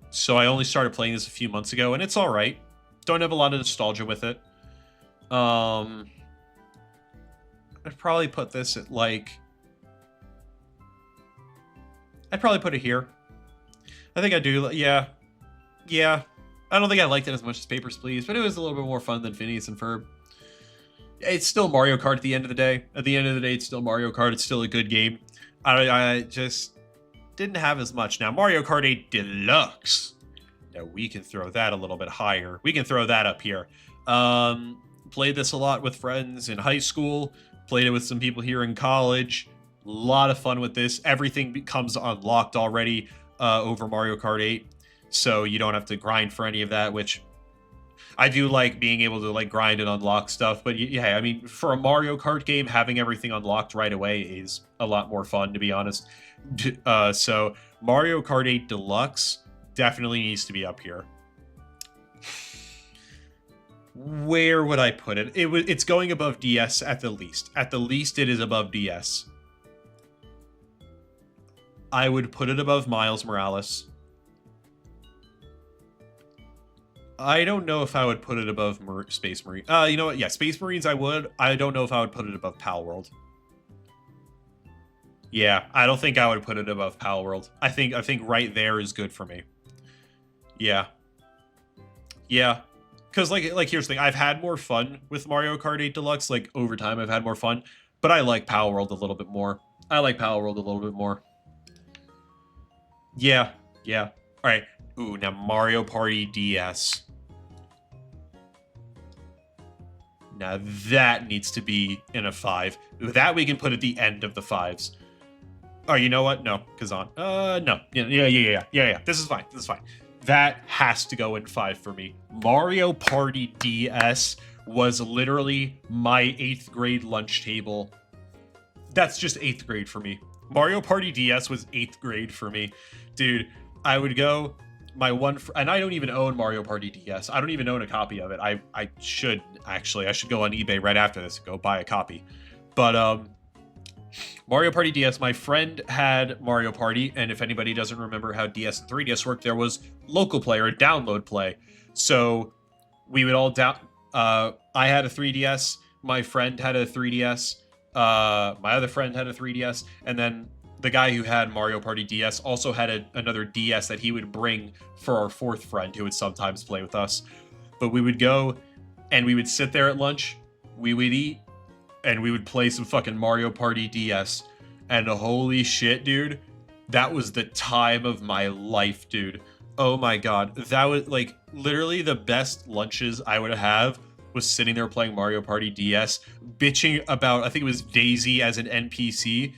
So I only started playing this a few months ago, and it's all right. Don't have a lot of nostalgia with it. I'd probably put this at I'd probably put it here. I think I do. Yeah. I don't think I liked it as much as Papers, Please, but it was a little bit more fun than Phineas and Ferb. It's still Mario Kart at the end of the day. At the end of the day, it's still Mario Kart. It's still a good game. I just didn't have as much. Now, Mario Kart 8 Deluxe. Now, we can throw that a little bit higher. We can throw that up here. Played this a lot with friends in high school. Played it with some people here in college. A lot of fun with this. Everything becomes unlocked already over Mario Kart 8. So you don't have to grind for any of that, which I do like being able to grind and unlock stuff. But yeah, I mean, for a Mario Kart game, having everything unlocked right away is a lot more fun, to be honest. So Mario Kart 8 Deluxe definitely needs to be up here. Where would I put it? It's going above DS at the least. At the least, it is above DS. I would put it above Miles Morales. I don't know if I would put it above Space Marine. You know what? Yeah, Space Marines I would. I don't know if I would put it above Pal World. Yeah, I don't think I would put it above Pal World. I think right there is good for me. Yeah. Because here's the thing. I've had more fun with Mario Kart 8 Deluxe. Over time, I've had more fun. But I like Pal World a little bit more. Yeah. All right. Ooh, now Mario Party DS. Now that needs to be in a 5. That we can put at the end of the 5s. Oh, you know what? No, Kazan. No. Yeah. This is fine. That has to go in 5 for me. Mario Party DS was literally my 8th grade lunch table. That's just 8th grade for me. Mario Party DS was 8th grade for me. Dude, I would go... and I don't even own Mario Party DS. I don't even own a copy of it. I should, actually. I should go on eBay right after this and go buy a copy. But, Mario Party DS, my friend had Mario Party, and if anybody doesn't remember how DS and 3DS worked, there was local play or download play. So, we would all I had a 3DS, my friend had a 3DS, my other friend had a 3DS, and then the guy who had Mario Party DS also had another DS that he would bring for our 4th friend who would sometimes play with us. But we would go and we would sit there at lunch, we would eat, and we would play some fucking Mario Party DS. And holy shit, dude, that was the time of my life, dude. Oh my god, that was literally the best lunches I would have was sitting there playing Mario Party DS, bitching about, I think it was Daisy as an NPC,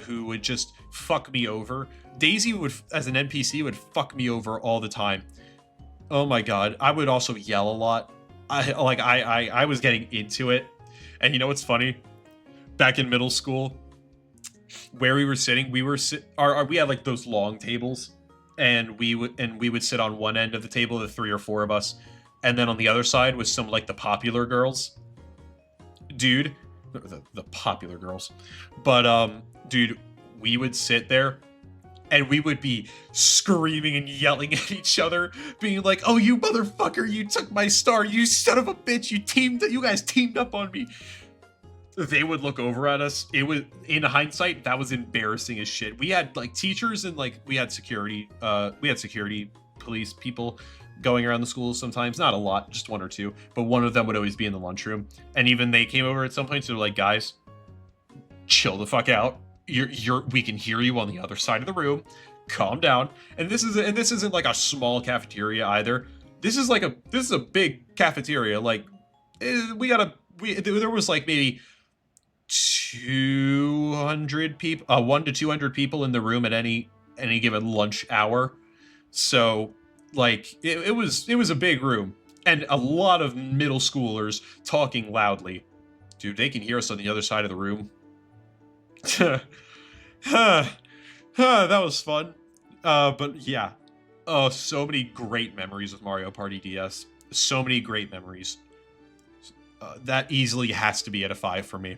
who would just fuck me over. Daisy would, as an NPC, would fuck me over all the time. Oh my god. I would also yell a lot. I was getting into it. And you know what's funny? Back in middle school, where we were sitting, we had like those long tables, and we would sit on one end of the table, the 3 or 4 of us, and then on the other side was some like the popular girls. Dude, the popular girls. But dude, we would sit there and we would be screaming and yelling at each other, being like, "Oh, you motherfucker, you took my star, you son of a bitch, you guys teamed up on me." They would look over at us. It was, in hindsight, that was embarrassing as shit. We had like teachers and like we had security police people going around the schools sometimes. Not a lot, just 1 or 2, but one of them would always be in the lunchroom. And even they came over at some point, so they're like, "Guys, chill the fuck out. We can hear you on the other side of the room. Calm down." And this isn't like a small cafeteria either. This is a big cafeteria. Like, there was like maybe 200 people, 1 to 200 people in the room at any given lunch hour. So like it was a big room, and a lot of middle schoolers talking loudly. Dude, they can hear us on the other side of the room. That was fun. But yeah. Oh, so many great memories with Mario Party DS. So many great memories. That easily has to be at a 5 for me.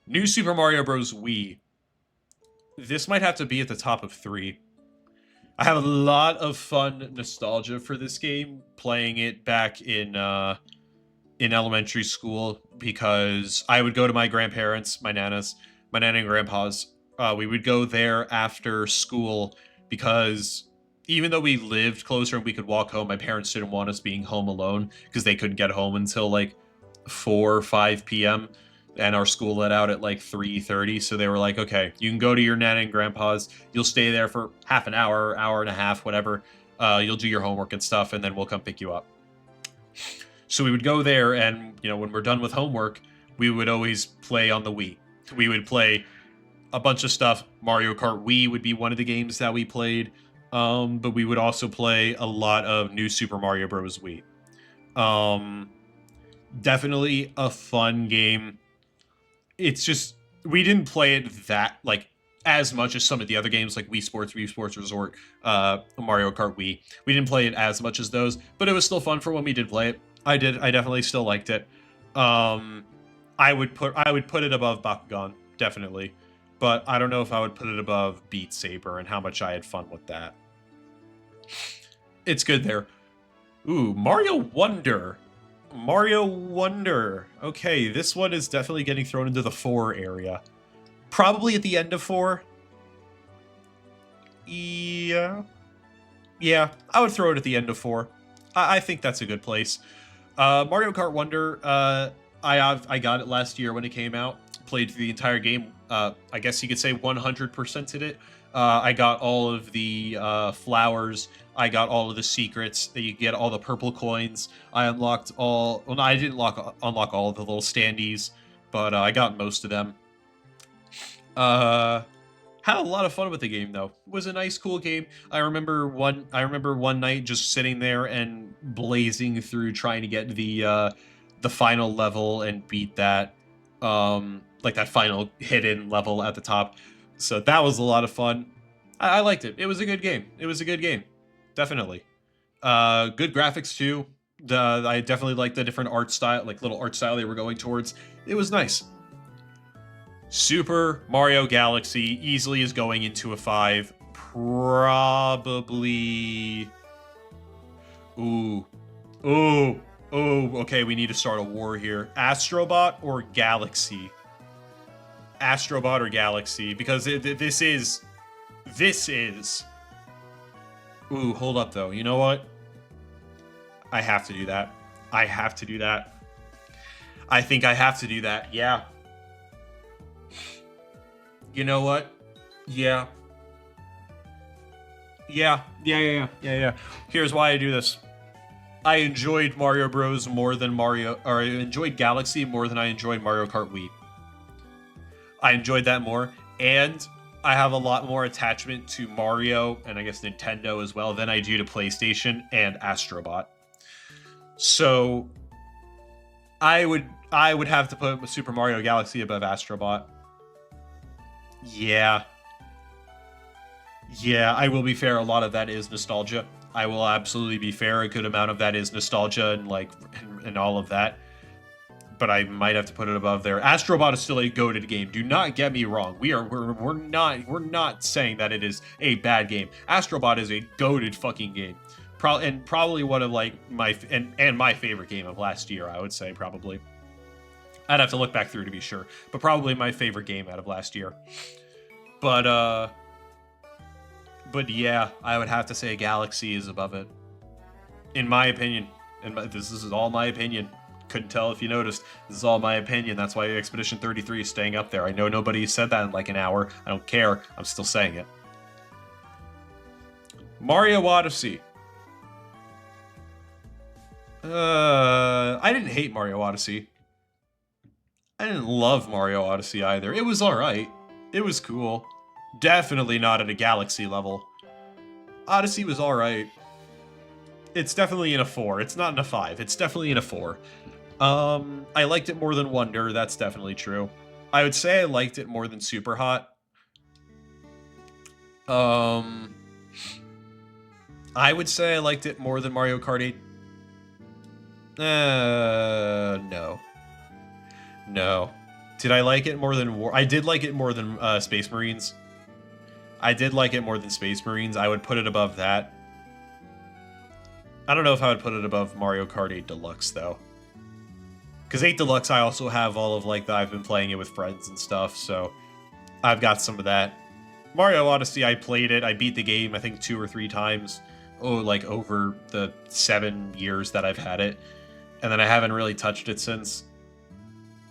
New Super Mario Bros. Wii. This might have to be at the top of 3. I have a lot of fun nostalgia for this game, playing it back in elementary school, because I would go to my grandparents, my nana and grandpa's. We would go there after school, because even though we lived closer and we could walk home, my parents didn't want us being home alone because they couldn't get home until like 4 or 5 p.m. and our school let out at like 3:30. So they were like, "Okay, you can go to your nana and grandpa's. You'll stay there for half an hour, hour and a half, whatever. You'll do your homework and stuff, and then we'll come pick you up." So we would go there, and when we're done with homework, we would always play on the Wii. We would play a bunch of stuff. Mario Kart Wii would be one of the games that we played. But we would also play a lot of New Super Mario Bros. Wii. Definitely a fun game. It's just, we didn't play it that, like, as much as some of the other games, like Wii Sports Resort, Mario Kart Wii. We didn't play it as much as those, but it was still fun for when we did play it. I definitely still liked it. I would put it above Bakugan, definitely. But I don't know if I would put it above Beat Saber and how much I had fun with that. It's good there. Ooh, Mario Wonder. Mario Wonder. Okay, this one is definitely getting thrown into the 4 area. Probably at the end of 4. Yeah. Yeah, I would throw it at the end of 4. I think that's a good place. Mario Kart Wonder, I got it last year when it came out. Played the entire game. I guess you could say 100%ed it. I got all of the flowers. I got all of the secrets. You get all the purple coins. I unlocked all... Well, no, I didn't unlock all of the little standees, but I got most of them. Had a lot of fun with the game, though. It was a nice, cool game. I remember one night just sitting there and blazing through trying to get the final level and beat that. Like that final hidden level at the top. So that was a lot of fun. I liked it. It was a good game. Definitely. Good graphics too. I definitely liked the different art style, like little art style they were going towards. It was nice. Super Mario Galaxy easily is going into a 5. Probably. Ooh. Okay, we need to start a war here. Astrobot or Galaxy? Astrobot or Galaxy, because this is... Ooh, hold up, though. You know what? I have to do that. I think I have to do that. Yeah. You know what? Yeah. Here's why I do this. I enjoyed Mario Bros. More than I enjoyed Galaxy more than I enjoyed Mario Kart Wii. I enjoyed that more, And I have a lot more attachment to Mario and I guess Nintendo as well than I do to PlayStation and Astrobot. So I would have to put Super Mario Galaxy above Astrobot. Yeah. Yeah, I will be fair, a lot of that is nostalgia. I will absolutely be fair, a good amount of that is nostalgia and like and all of that. But I might have to put it above there. Astrobot is still a goated game. Do not get me wrong. We're not saying that it is a bad game. Astrobot is a goated fucking game. Probably one of like my favorite game of last year, I would say probably. I'd have to look back through to be sure, but probably my favorite game out of last year. But yeah, I would have to say Galaxy is above it, in my opinion. And this is all my opinion. Couldn't tell if you noticed. This is all my opinion. That's why Expedition 33 is staying up there. I know nobody said that in like an hour. I don't care. I'm still saying it. Mario Odyssey. I didn't hate Mario Odyssey. I didn't love Mario Odyssey either. It was alright. It was cool. Definitely not at a Galaxy level. Odyssey was alright. It's definitely in a 4. It's not in a 5. It's definitely in a 4. I liked it more than Wonder. That's definitely true. I would say I liked it more than Super Hot. I would say I liked it more than Mario Kart 8. No. No. Did I like it more than War? I did like it more than Space Marines. I did like it more than Space Marines. I would put it above that. I don't know if I would put it above Mario Kart 8 Deluxe, though. Because 8 Deluxe, I also have all of, like, I've been playing it with friends and stuff, so I've got some of that. Mario Odyssey, I played it. I beat the game, I think, 2 or 3 times. Oh, like, over the 7 years that I've had it. And then I haven't really touched it since.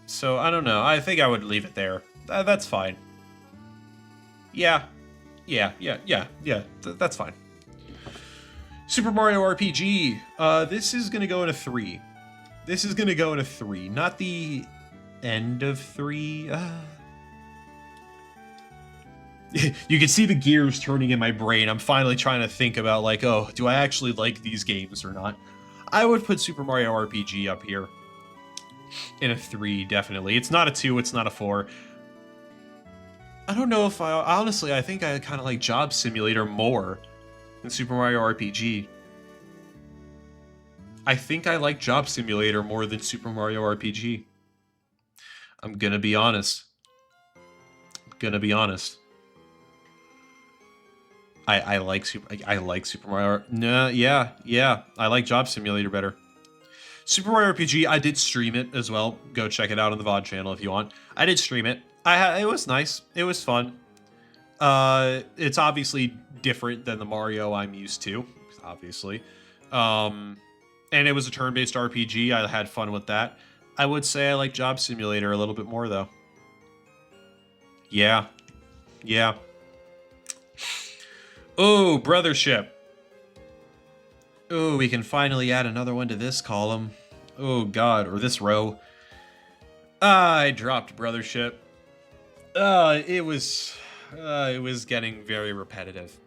So, I don't know. I think I would leave it there. That's fine. Yeah. That's fine. Super Mario RPG. This is going to go in a 3. This is going to go in a 3. Not the end of 3. You can see the gears turning in my brain. I'm finally trying to think about, like, oh, do I actually like these games or not? I would put Super Mario RPG up here. In a 3, definitely. It's not a 2, it's not a 4. I don't know if honestly, I think I kind of like Job Simulator more than Super Mario RPG. I think I like Job Simulator more than Super Mario RPG. I'm gonna be honest. I like Super Mario. No, yeah. I like Job Simulator better. Super Mario RPG, I did stream it as well. Go check it out on the VOD channel if you want. I did stream it. It was nice. It was fun. It's obviously different than the Mario I'm used to, obviously. And it was a turn-based RPG. I had fun with that. I would say I like Job Simulator a little bit more, though. Yeah. Oh, Brothership. Oh, we can finally add another one to this column. Oh, God. Or this row. I dropped Brothership. It was getting very repetitive.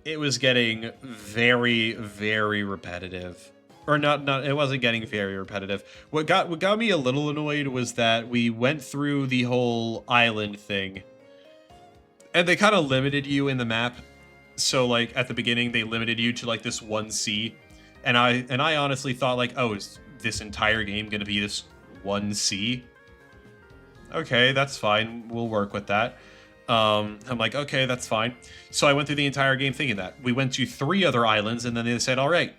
It was getting very, very repetitive. Or not, it wasn't getting very repetitive. What got me a little annoyed was that we went through the whole island thing. And they kind of limited you in the map. So, like, at the beginning, they limited you to, like, this one sea. And I honestly thought, like, oh, is this entire game going to be this one sea? Okay, that's fine. We'll work with that. I'm like, okay, that's fine. So I went through the entire game thinking that. We went to 3 other islands, and then they said, all right,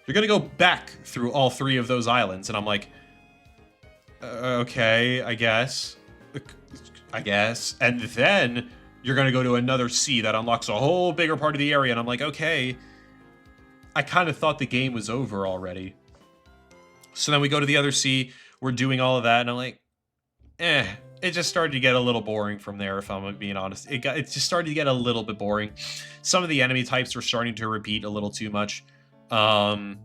you're going to go back through all 3 of those islands. And I'm like, okay, I guess. And then you're going to go to another sea that unlocks a whole bigger part of the area. And I'm like, okay, I kind of thought the game was over already. So then we go to the other sea. We're doing all of that. And I'm like, it just started to get a little boring from there, if I'm being honest. It just started to get a little bit boring. Some of the enemy types were starting to repeat a little too much. The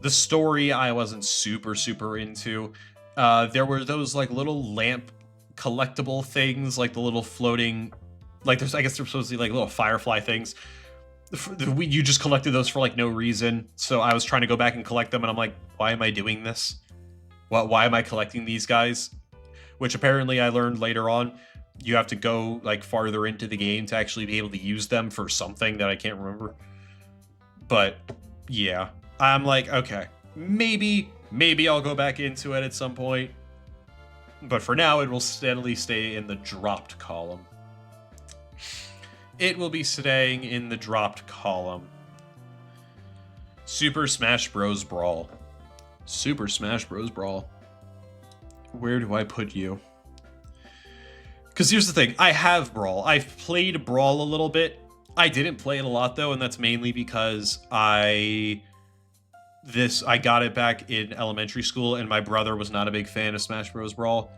story I wasn't super into. There were those like little lamp collectible things, like the little floating, like there's, I guess they're supposed to be like little firefly things. You just collected those for like no reason. So I was trying to go back and collect them, and I'm like, why am I doing this? Why am I collecting these guys? Which apparently I learned later on, you have to go like farther into the game to actually be able to use them for something that I can't remember. But yeah, I'm like, okay, maybe I'll go back into it at some point. But for now, it will steadily stay in the dropped column. It will be staying in the dropped column. Super Smash Bros. Brawl. Super Smash Bros. Brawl. Where do I put you? Because here's the thing. I have Brawl. I've played Brawl a little bit. I didn't play it a lot, though, and that's mainly because I got it back in elementary school, and my brother was not a big fan of Smash Bros. Brawl.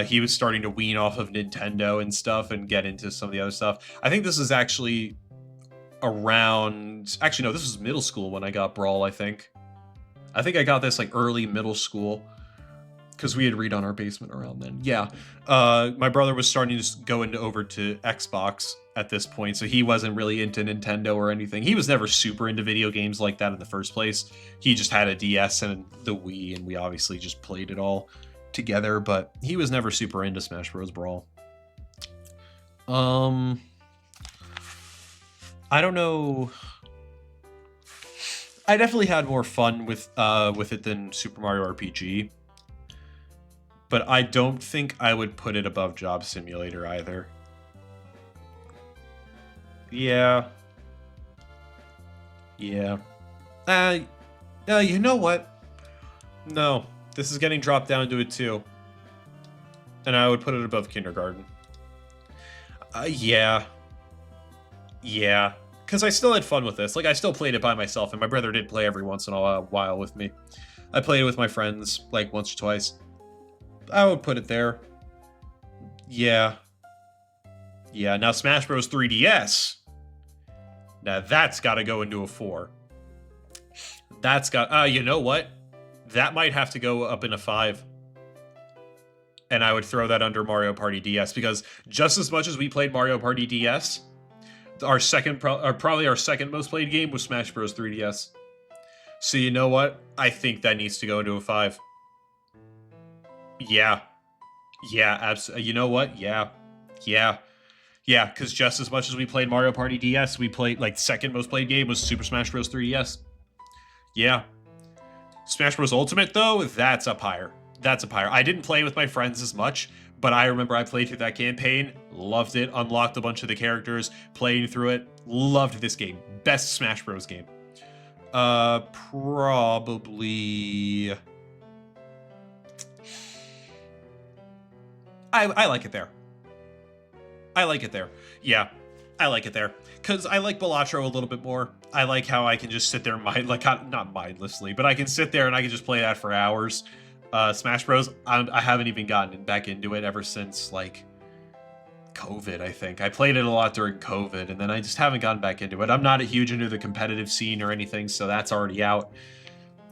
He was starting to wean off of Nintendo and stuff and get into some of the other stuff. I think this is actually around... Actually, no, this was middle school when I got Brawl, I think. I think I got this, like, early middle school, because we had redone our basement around then. Yeah. My brother was starting to go over to Xbox at this point, so he wasn't really into Nintendo or anything. He was never super into video games like that in the first place. He just had a DS and the Wii, and we obviously just played it all together, but he was never super into Smash Bros. Brawl. I don't know. I definitely had more fun with it than Super Mario RPG. But I don't think I would put it above Job Simulator either. Yeah. Yeah. You know what? No. This is getting dropped down to a 2. And I would put it above Kindergarten. Yeah. Yeah. Because I still had fun with this. Like, I still played it by myself, and my brother did play every once in a while with me. I played it with my friends, like, once or twice. I would put it there. Yeah. Yeah, now Smash Bros. 3DS. Now that's got to go into a 4. That's got... you know what? That might have to go up in a 5. And I would throw that under Mario Party DS, because just as much as we played Mario Party DS, our probably our second most played game was Smash Bros. 3DS. So you know what? I think that needs to go into a 5. Yeah. Yeah, absolutely. You know what? Yeah. Yeah. Yeah, because just as much as we played Mario Party DS, we played, like, second most played game was Super Smash Bros. 3DS. Yeah. Smash Bros. Ultimate, though, that's up higher. That's up higher. I didn't play with my friends as much, but I remember I played through that campaign, loved it, unlocked a bunch of the characters, playing through it, loved this game. Best Smash Bros. Game. Probably... I like it there. I like it there. Yeah, I like it there. Because I like Balatro a little bit more. I like how I can just sit there, not mindlessly, but I can sit there and I can just play that for hours. Smash Bros, I haven't even gotten back into it ever since, like, COVID, I think. I played it a lot during COVID, and then I just haven't gotten back into it. I'm not huge into the competitive scene or anything, so that's already out.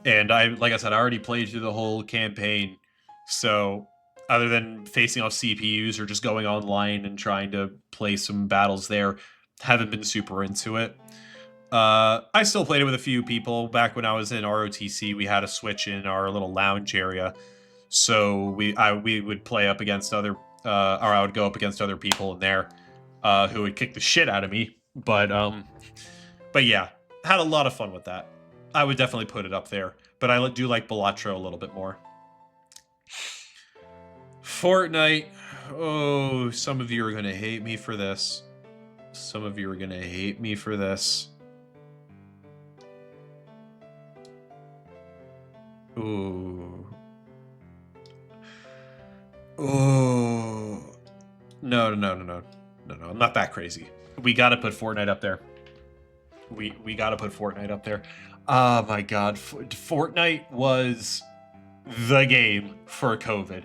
And like I said, I already played through the whole campaign, so... Other than facing off CPUs or just going online and trying to play some battles there, haven't been super into it. I still played it with a few people. Back when I was in ROTC, we had a Switch in our little lounge area. So we would play up against other, or I would go up against other people in there who would kick the shit out of me. But yeah, had a lot of fun with that. I would definitely put it up there. But I do like Balatro a little bit more. Fortnite. Oh, some of you are going to hate me for this. Some of you are going to hate me for this. Ooh. Oh. No. I'm not that crazy. We got to put Fortnite up there. We got to put Fortnite up there. Oh my god. Fortnite was the game for COVID.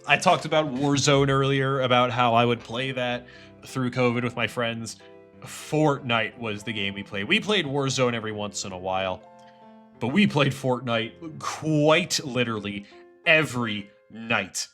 I talked about Warzone earlier, about how I would play that through COVID with my friends. Fortnite was the game we played. We played Warzone every once in a while, but we played Fortnite quite literally every night.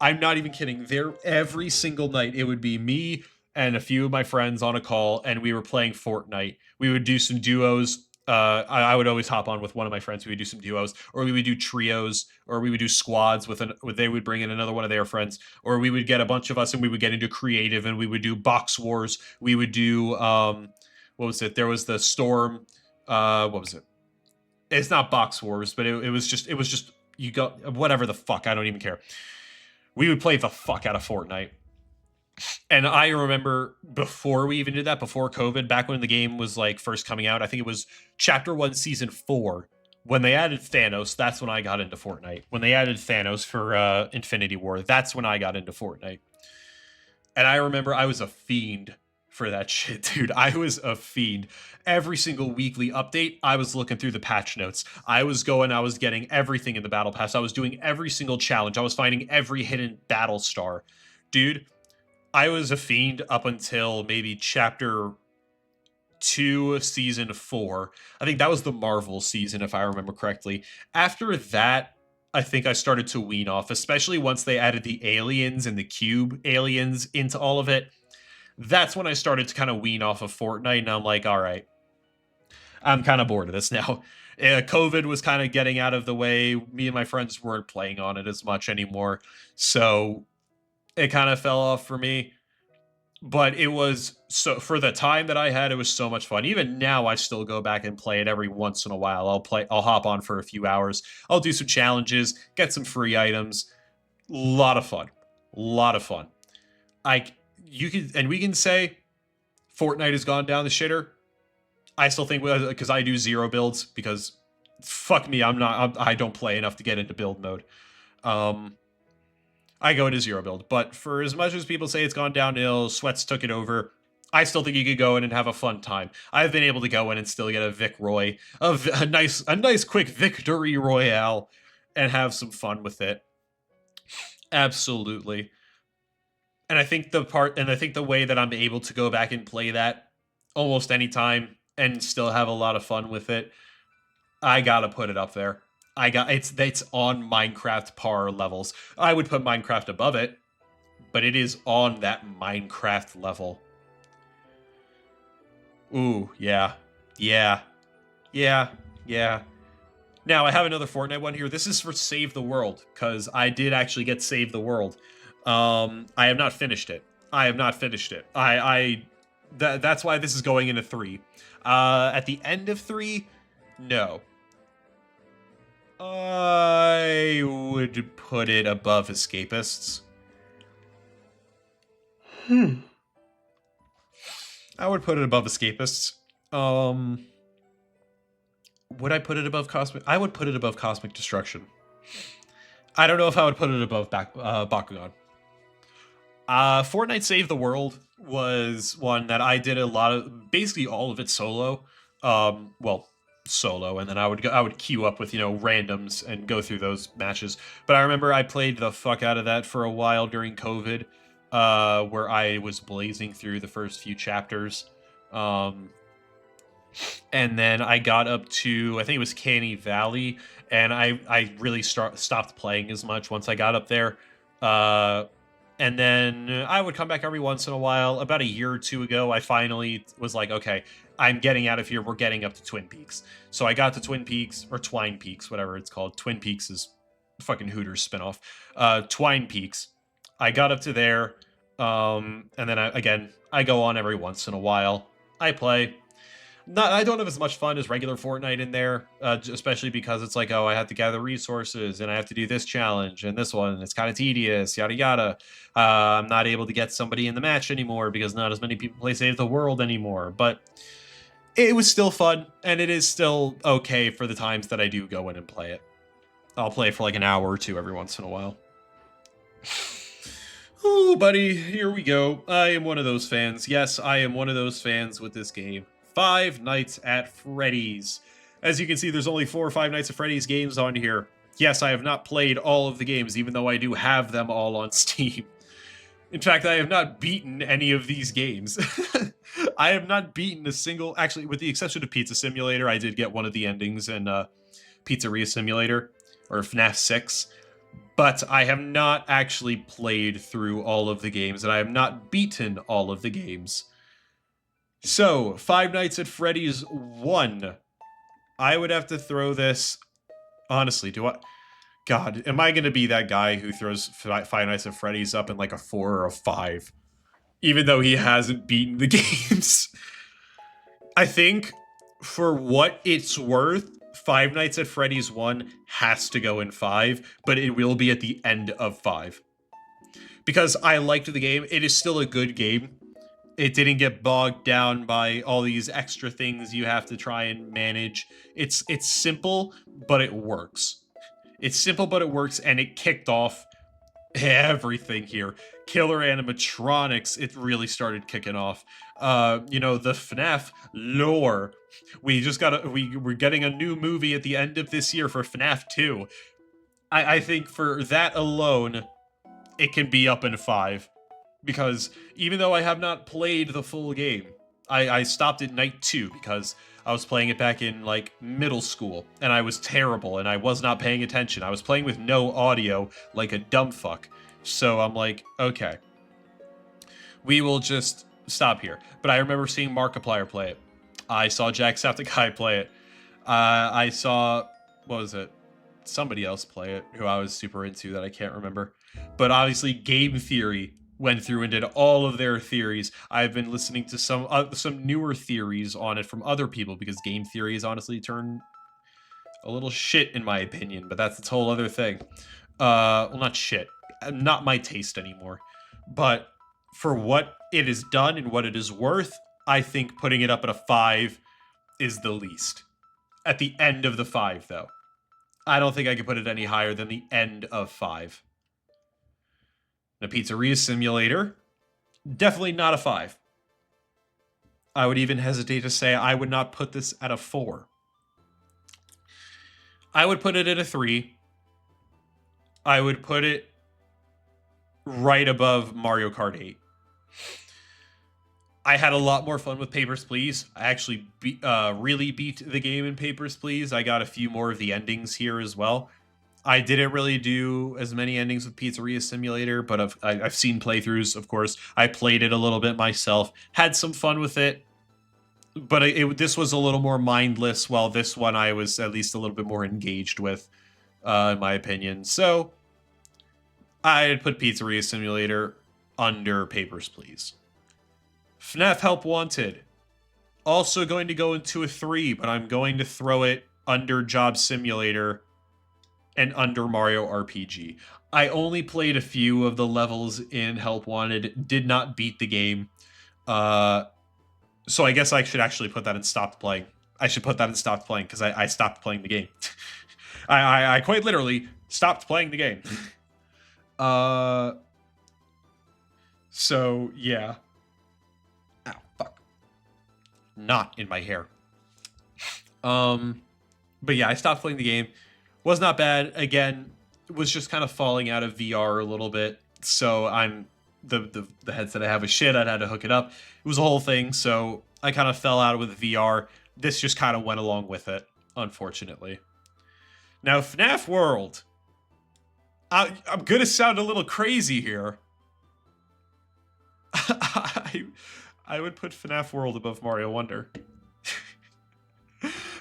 I'm not even kidding. There, every single night, it would be me and a few of my friends on a call, and we were playing Fortnite. We would do some duos. I would always hop on with one of my friends. We would do some duos, or we would do trios, or we would do squads with they would bring in another one of their friends, or we would get a bunch of us and we would get into creative and we would do box wars. We would do what was it? There was the storm. What was it? It's not box wars, but it was just you go whatever the fuck. I don't even care. We would play the fuck out of Fortnite. And I remember before we even did that, before COVID, back when the game was like first coming out, I think it was Chapter 1, Season 4, when they added Thanos, that's when I got into Fortnite. When they added Thanos for Infinity War, that's when I got into Fortnite. And I remember I was a fiend for that shit, dude. I was a fiend. Every single weekly update, I was looking through the patch notes. I was getting everything in the Battle Pass. I was doing every single challenge. I was finding every hidden battle star. Dude, I was a fiend up until maybe Chapter 2, Season 4. I think that was the Marvel season, if I remember correctly. After that, I think I started to wean off, especially once they added the aliens and the cube aliens into all of it. That's when I started to kind of wean off of Fortnite, and I'm like, all right, I'm kind of bored of this now. COVID was kind of getting out of the way. Me and my friends weren't playing on it as much anymore, so it kind of fell off for me. But it was, so for the time that I had, it was so much fun. Even now, I still go back and play it every once in a while. I'll hop on for a few hours. I'll do some challenges, get some free items. Lot of fun. Lot of fun. We can say Fortnite has gone down the shitter. I still think, because I do zero builds, because fuck me, I don't play enough to get into build mode. I go into zero build, but for as much as people say it's gone downhill, Sweats took it over, I still think you could go in and have a fun time. I've been able to go in and still get a Vic Roy, a nice quick victory royale, and have some fun with it. Absolutely. And I think the way that I'm able to go back and play that almost any time and still have a lot of fun with it, I gotta put it up there. It's on Minecraft par levels. I would put Minecraft above it, but it is on that Minecraft level. Ooh, yeah. Yeah. Yeah. Yeah. Now, I have another Fortnite one here. This is for Save the World, because I did actually get Save the World. I have not finished it. That's why this is going into 3. At the end of 3, no. I would put it above Escapists. I would put it above Escapists. Would I put it above Cosmic? I would put it above Cosmic Destruction. I don't know if I would put it above Bakugan. Fortnite Save the World was one that I did basically all of it solo. Solo, and then I would queue up with randoms and go through those matches. But I remember I played the fuck out of that for a while during COVID, where I was blazing through the first few chapters, and then I got up to, I think it was Canny Valley, and I really stopped playing as much once I got up there. And then I would come back every once in a while. About a year or two ago, I finally was like, okay, I'm getting out of here. We're getting up to Twin Peaks. So I got to Twin Peaks, or Twine Peaks, whatever it's called. Twin Peaks is fucking Hooters spinoff. Twine Peaks. I got up to there. And then I go on every once in a while. I play. I don't have as much fun as regular Fortnite in there, especially because it's like, I have to gather resources and I have to do this challenge and this one, and it's kind of tedious, yada yada. I'm not able to get somebody in the match anymore because not as many people play Save the World anymore, but it was still fun, and it is still okay for the times that I do go in and play it. I'll play for like an hour or two every once in a while. Oh, buddy, here we go. I am one of those fans. Yes, I am one of those fans with this game. Five Nights at Freddy's. As you can see, there's only 4 or 5 Nights at Freddy's games on here. Yes, I have not played all of the games, even though I do have them all on Steam. In fact, I have not beaten any of these games. I have not beaten a single, actually, with the exception of Pizza Simulator. I did get one of the endings in Pizzeria Simulator, or FNAF 6. but I have not actually played through all of the games, and I have not beaten all of the games. So, Five Nights at Freddy's 1. I would have to throw this... Honestly, do I... God, am I going to be that guy who throws Five Nights at Freddy's up in like a 4 or a 5? Even though he hasn't beaten the games. I think, for what it's worth, Five Nights at Freddy's 1 has to go in 5, but it will be at the end of 5. Because I liked the game. It is still a good game. It didn't get bogged down by all these extra things you have to try and manage. It's simple, but it works. It's simple, but it works, and it kicked off everything here. Killer animatronics, it really started kicking off. You know, the FNAF lore. We're getting a new movie at the end of this year for FNAF 2. I think for that alone, it can be up in 5. Because even though I have not played the full game, I stopped at night 2 because I was playing it back in, like, middle school, and I was terrible, and I was not paying attention. I was playing with no audio, like a dumb fuck. So I'm like, okay, we will just stop here. But I remember seeing Markiplier play it. I saw Jacksepticeye play it. I saw, what was it? Somebody else play it, who I was super into that I can't remember. But obviously, Game Theory went through and did all of their theories. I've been listening to some newer theories on it from other people, because Game Theory has honestly turned a little shit in my opinion, but that's its whole other thing. Well, not shit. Not my taste anymore. But for what it is done and what it is worth, I think putting it up at a 5 is the least. At the end of the 5, though. I don't think I could put it any higher than the end of 5. A Pizzeria Simulator, definitely not a 5. I would even hesitate to say I would not put this at a 4. I would put it at a 3. I would put it right above Mario Kart 8. I had a lot more fun with Papers, Please. I actually really beat the game in Papers, Please. I got a few more of the endings here as well. I didn't really do as many endings with Pizzeria Simulator, but I've seen playthroughs, of course. I played it a little bit myself, had some fun with it, but this was a little more mindless, while this one I was at least a little bit more engaged with, in my opinion. So, I'd put Pizzeria Simulator under Papers, Please. FNAF Help Wanted. Also going to go into a 3, but I'm going to throw it under Job Simulator and under Mario RPG. I only played a few of the levels in Help Wanted, did not beat the game. So I guess I should actually put that in stopped playing. I should put that in stopped playing, because I stopped playing the game. I quite literally stopped playing the game. So, yeah. Ow, fuck. Not in my hair. But yeah, I stopped playing the game. Was not bad. Again, was just kind of falling out of VR a little bit. So the headset I have was shit. I'd had to hook it up. It was a whole thing. So I kind of fell out with VR. This just kind of went along with it, unfortunately. Now, FNAF World. I'm going to sound a little crazy here. I would put FNAF World above Mario Wonder.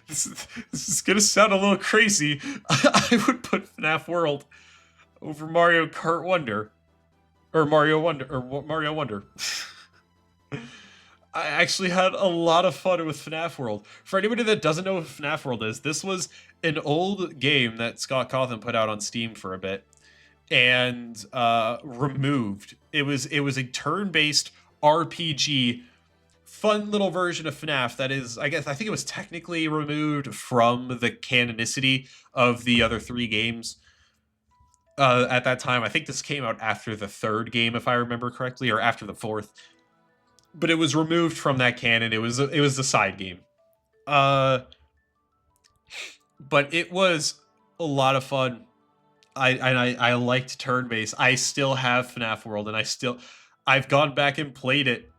This is gonna sound a little crazy. I would put FNAF World over Mario Kart Wonder. Or Mario Wonder. I actually had a lot of fun with FNAF World. For anybody that doesn't know what FNAF World is, this was an old game that Scott Cawthon put out on Steam for a bit and removed. It was a turn-based RPG, fun little version of FNAF that is, I think it was technically removed from the canonicity of the other 3 games at that time. I think this came out after the 3rd game, if I remember correctly, or after the 4th. But it was removed from that canon. It was the side game. But it was a lot of fun. I liked turn-based. I still have FNAF World, and I've gone back and played it.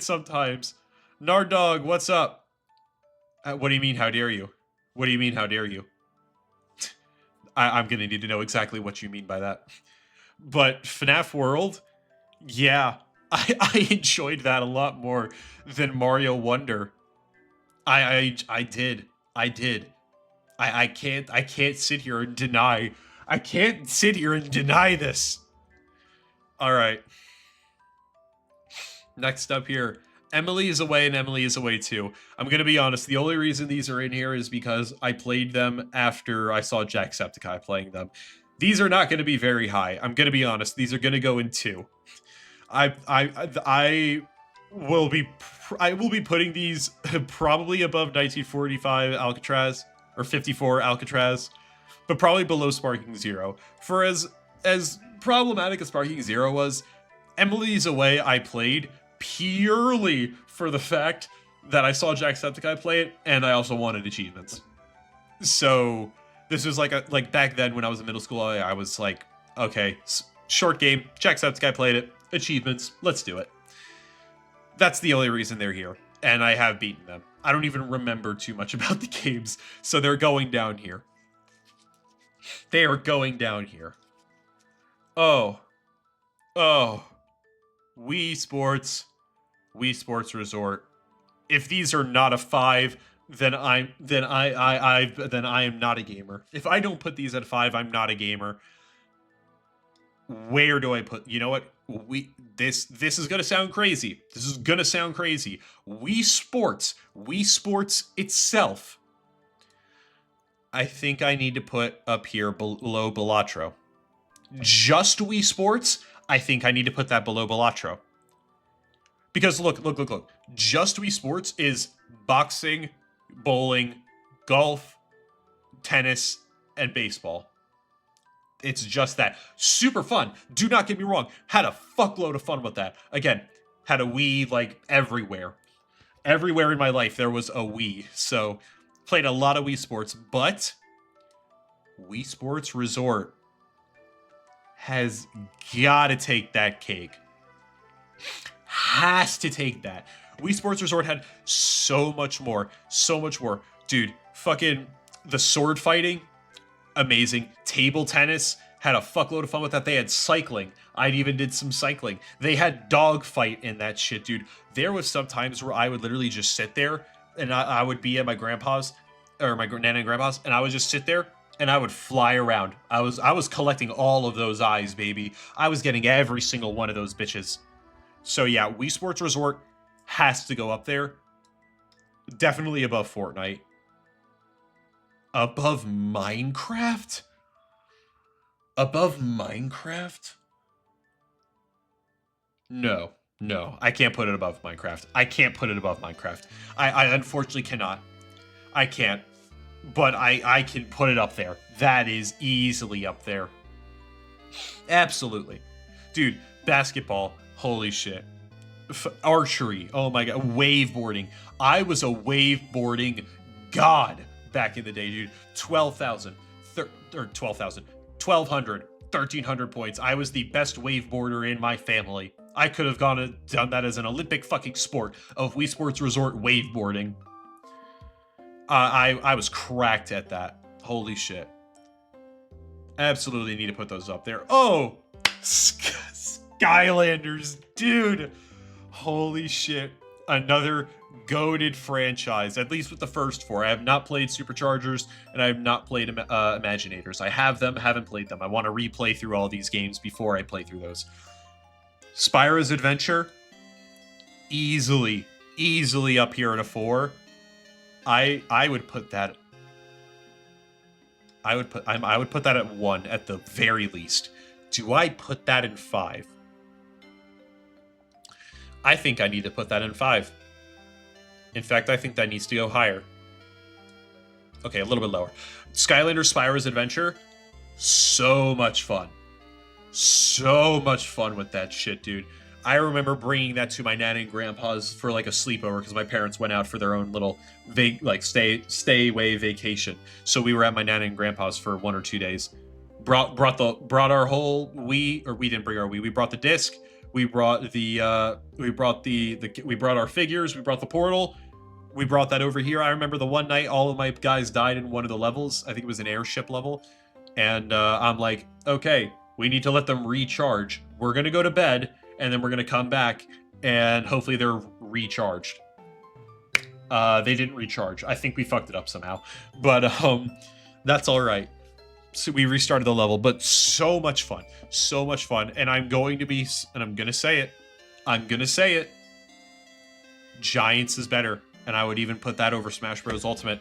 Sometimes. Nardog, what's up? What do you mean, how dare you? What do you mean, how dare you? I'm gonna need to know exactly what you mean by that. But FNAF World, yeah, I enjoyed that a lot more than Mario Wonder. I did. I did. I can't sit here and deny. I can't sit here and deny this. All right. Next up here, Emily is away and Emily is away too. I'm gonna be honest. The only reason these are in here is because I played them after I saw Jacksepticeye playing them. These are not going to be very high. I'm going to be honest. These are going to go in 2. I will be putting these probably above 1945 Alcatraz or 54 Alcatraz, but probably below Sparking Zero. For as problematic as Sparking Zero was, Emily's Away I played purely for the fact that I saw Jacksepticeye play it, and I also wanted achievements. So this was like back then when I was in middle school, I was like, okay, short game, Jacksepticeye played it, achievements, let's do it. That's the only reason they're here, and I have beaten them. I don't even remember too much about the games, so they're going down here. They are going down here. Oh. Wii Sports Resort. If these are not a 5, then I am not a gamer. If I don't put these at 5, I'm not a gamer. Where do I put? You know what? This is gonna sound crazy. This is gonna sound crazy. Wii Sports itself, I think I need to put up here below Balatro. Just Wii Sports, I think I need to put that below Balatro. Because look. Just Wii Sports is boxing, bowling, golf, tennis, and baseball. It's just that. Super fun. Do not get me wrong. Had a fuckload of fun with that. Again, had a Wii like everywhere. Everywhere in my life there was a Wii. So played a lot of Wii Sports, but Wii Sports Resort has got to take that cake. Has to take that. Wii Sports Resort had so much more. So much more. Dude, fucking the sword fighting, amazing. Table tennis, had a fuckload of fun with that. They had cycling. I even did some cycling. They had dogfight in that shit, dude. There was some times where I would literally just sit there, and I would be at my grandpa's, or my nana and grandpa's, and I would just sit there, and I would fly around. I was collecting all of those eyes, baby. I was getting every single one of those bitches. So yeah, Wii Sports Resort has to go up there. Definitely above Fortnite. Above Minecraft? Above Minecraft? No, I can't put it above Minecraft. I can't put it above Minecraft. I unfortunately cannot. I can't. But I can put it up there. That is easily up there. Absolutely. Dude, basketball. Holy shit. Archery. Oh my god. Waveboarding. I was a waveboarding god back in the day, dude. 12,000. 12,000. 1,200. 1,300 points. I was the best waveboarder in my family. I could have gone and done that as an Olympic fucking sport of Wii Sports Resort waveboarding. I was cracked at that. Holy shit. Absolutely need to put those up there. Oh! Skylanders, dude! Holy shit. Another goated franchise, at least with the first 4. I have not played Superchargers, and I have not played Imaginators. I have them, haven't played them. I want to replay through all these games before I play through those. Spyro's Adventure, easily up here at a 4. I would put that. I would put that at 1 at the very least. Do I put that in 5? I think I need to put that in 5. In fact, I think that needs to go higher. Okay, a little bit lower. Skylanders Spyro's Adventure, so much fun. So much fun with that shit, dude. I remember bringing that to my nana and grandpa's for like a sleepover because my parents went out for their own little stay away vacation. So we were at my nana and grandpa's for 1 or 2 days. Brought our whole Wii, or we didn't bring our Wii. We brought the disc. We brought we brought our figures. We brought the portal. We brought that over here. I remember the one night all of my guys died in one of the levels. I think it was an airship level. And I'm like, okay, we need to let them recharge. We're going to go to bed, and then we're going to come back, and hopefully they're recharged. They didn't recharge. I think we fucked it up somehow. But that's all right. So we restarted the level, but so much fun. So much fun. And I'm going to say it. Giants is better. And I would even put that over Smash Bros. Ultimate.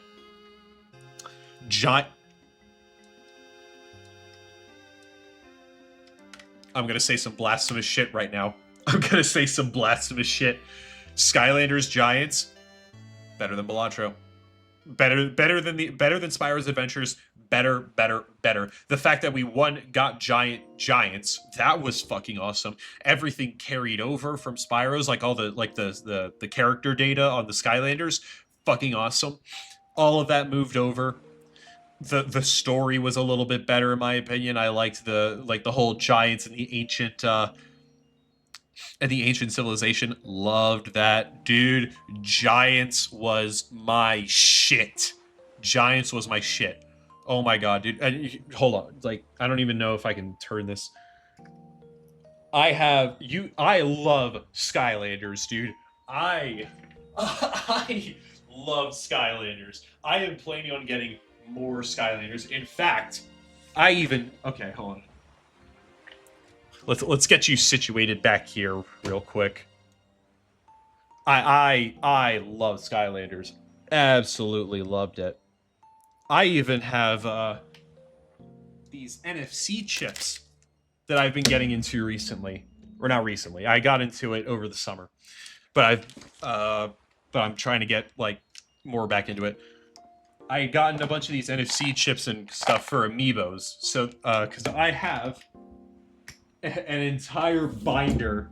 I'm going to say some blasphemous shit right now. Skylanders Giants, better than Balatro. Better than Spyro's Adventures. Better. The fact that we got Giants, that was fucking awesome. Everything carried over from Spyro's, like all the character data on the Skylanders, fucking awesome. All of that moved over. The story was a little bit better in my opinion. I liked the whole Giants and the ancient civilization. Loved that, dude. Giants was my shit. Oh my god, dude. And hold on, like I don't even know if I can turn this. I love Skylanders, dude. I love Skylanders. I am planning on getting more Skylanders. In fact, okay, hold on. Let's get you situated back here real quick. I love Skylanders. Absolutely loved it. I even have these NFC chips that I've been getting into recently, or not recently. I got into it over the summer, but I'm trying to get like more back into it. I gotten a bunch of these NFC chips and stuff for amiibos. So, because I have an entire binder,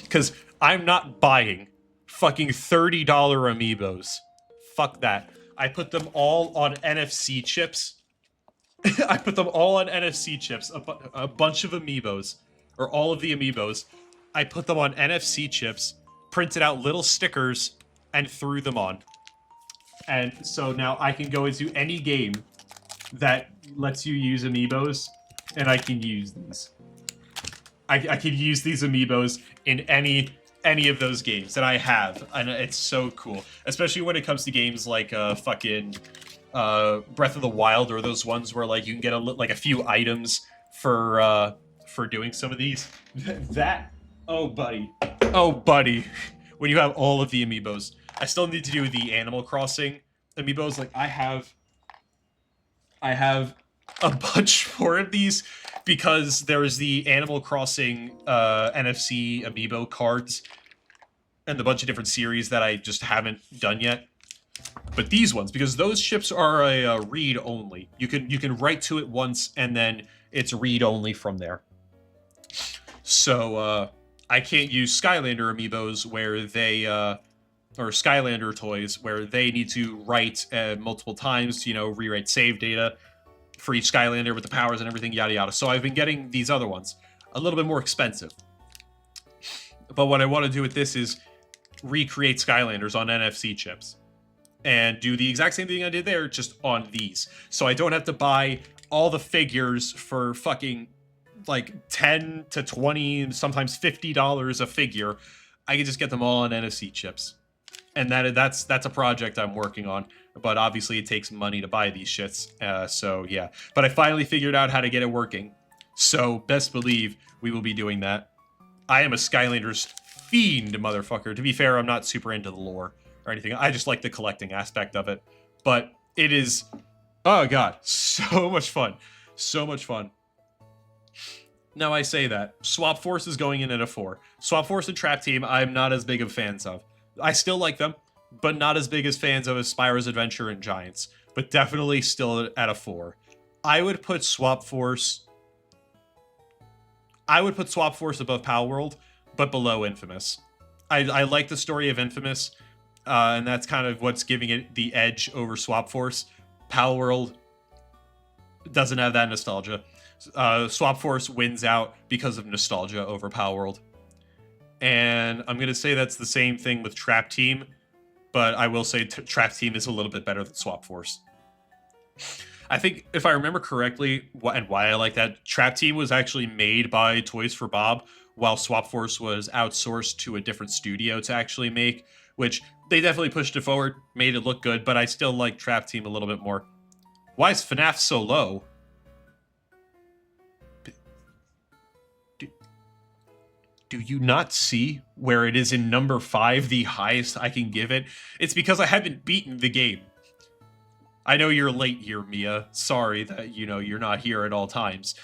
because I'm not buying fucking $30 amiibos. Fuck that. I put them all on NFC chips. A bunch of amiibos, or all of the amiibos. I put them on NFC chips, printed out little stickers, and threw them on. And so now I can go into any game that lets you use amiibos, and I can use these. I can use these amiibos in any of those games that I have, and it's so cool. Especially when it comes to games like fucking Breath of the Wild, or those ones where like you can get a few items for doing some of these. Oh buddy, when you have all of the amiibos. I still need to do the Animal Crossing amiibos. Like I have a bunch more of these because there's the Animal Crossing NFC amiibo cards and a bunch of different series that I just haven't done yet. But these ones, because those chips are a read only. You can write to it once and then it's read only from there. So I can't use Skylander amiibos where they or Skylander toys where they need to write multiple times to, rewrite save data for each Skylander with the powers and everything, yada yada. So I've been getting these other ones, a little bit more expensive. But what I want to do with this is recreate Skylanders on NFC chips and do the exact same thing I did there, just on these. So I don't have to buy all the figures for fucking like 10 to 20, sometimes $50 a figure. I can just get them all on NFC chips. And that's a project I'm working on, but obviously it takes money to buy these shits. So yeah, but I finally figured out how to get it working. So best believe we will be doing that. I am a Skylanders fiend, motherfucker. To be fair, I'm not super into the lore or anything. I just like the collecting aspect of it. But it is, oh god, so much fun. So much fun. Now I say that. Swap Force is going in at a 4. Swap Force and Trap Team, I'm not as big of fans of. I still like them, but not as big as fans of as Spyro's Adventure and Giants. But definitely still at a 4. I would put Swap Force above Palworld, but below Infamous. I like the story of Infamous, and that's kind of what's giving it the edge over Swap Force. Palworld doesn't have that nostalgia. Swap Force wins out because of nostalgia over Palworld. And I'm going to say that's the same thing with Trap Team, but I will say Trap Team is a little bit better than Swap Force. I think if I remember correctly, and why I like that, Trap Team was actually made by Toys for Bob, while Swap Force was outsourced to a different studio to actually make, which they definitely pushed it forward, made it look good, but I still like Trap Team a little bit more. Why is FNAF so low? Do you not see where it is in number 5, the highest I can give it? It's because I haven't beaten the game. I know you're late here, Mia. Sorry that, you're not here at all times.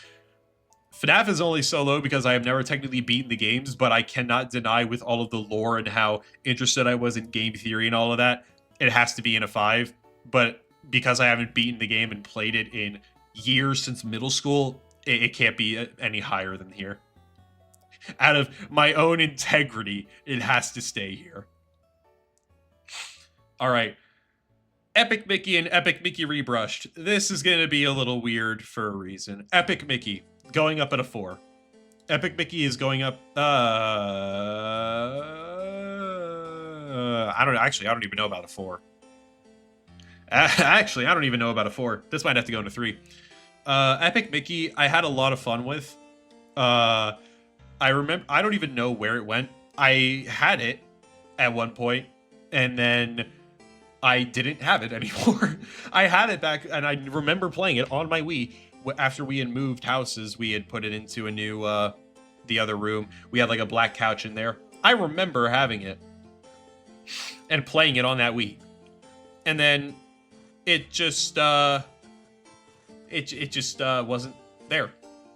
FNAF is only so low because I have never technically beaten the games, but I cannot deny with all of the lore and how interested I was in game theory and all of that, it has to be in a 5. But because I haven't beaten the game and played it in years since middle school, it can't be any higher than here. Out of my own integrity, it has to stay here. All right. Epic Mickey and Epic Mickey Rebrushed. This is going to be a little weird for a reason. Epic Mickey, going up at a 4. Epic Mickey is going up... I don't even know about a 4. Actually, I don't even know about a 4. This might have to go into 3. Epic Mickey, I had a lot of fun with. I don't even know where it went. I had it at one point, and then I didn't have it anymore. I had it back, and I remember playing it on my Wii. After we had moved houses, we had put it into a new, the other room. We had like a black couch in there. I remember having it and playing it on that Wii. And then it just wasn't there.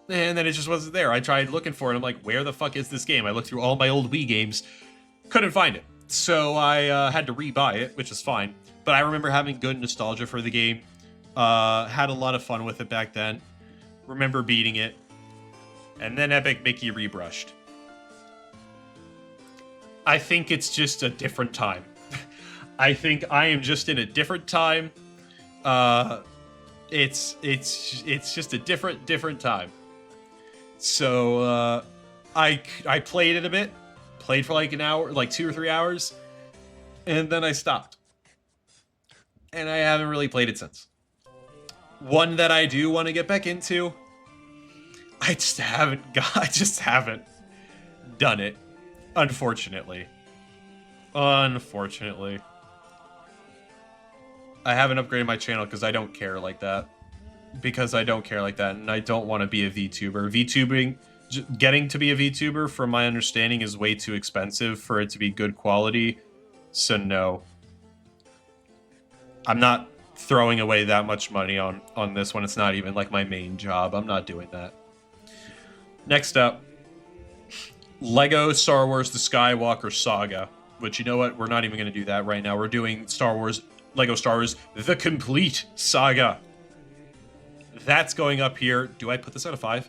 And then it just wasn't there. I tried looking for it. I'm like, where the fuck is this game? I looked through all my old Wii games. Couldn't find it. So I had to rebuy it, which is fine. But I remember having good nostalgia for the game. Had a lot of fun with it back then. Remember beating it. And then Epic Mickey Rebrushed. I think it's just a different time. I think I am just in a different time. It's just a different time. So I played it a bit, played for like an hour, like 2 or 3 hours, and then I stopped. And I haven't really played it since. One that I do want to get back into, I just haven't done it, unfortunately. Unfortunately. I haven't upgraded my channel because I don't care like that. And I don't want to be a VTuber. VTubing, getting to be a VTuber, from my understanding, is way too expensive for it to be good quality. So no. I'm not throwing away that much money on this one. It's not even like my main job. I'm not doing that. Next up, Lego Star Wars The Skywalker Saga. Which, you know what? We're not even going to do that right now. We're doing Lego Star Wars The Complete Saga. That's going up here. Do I put this at a 5?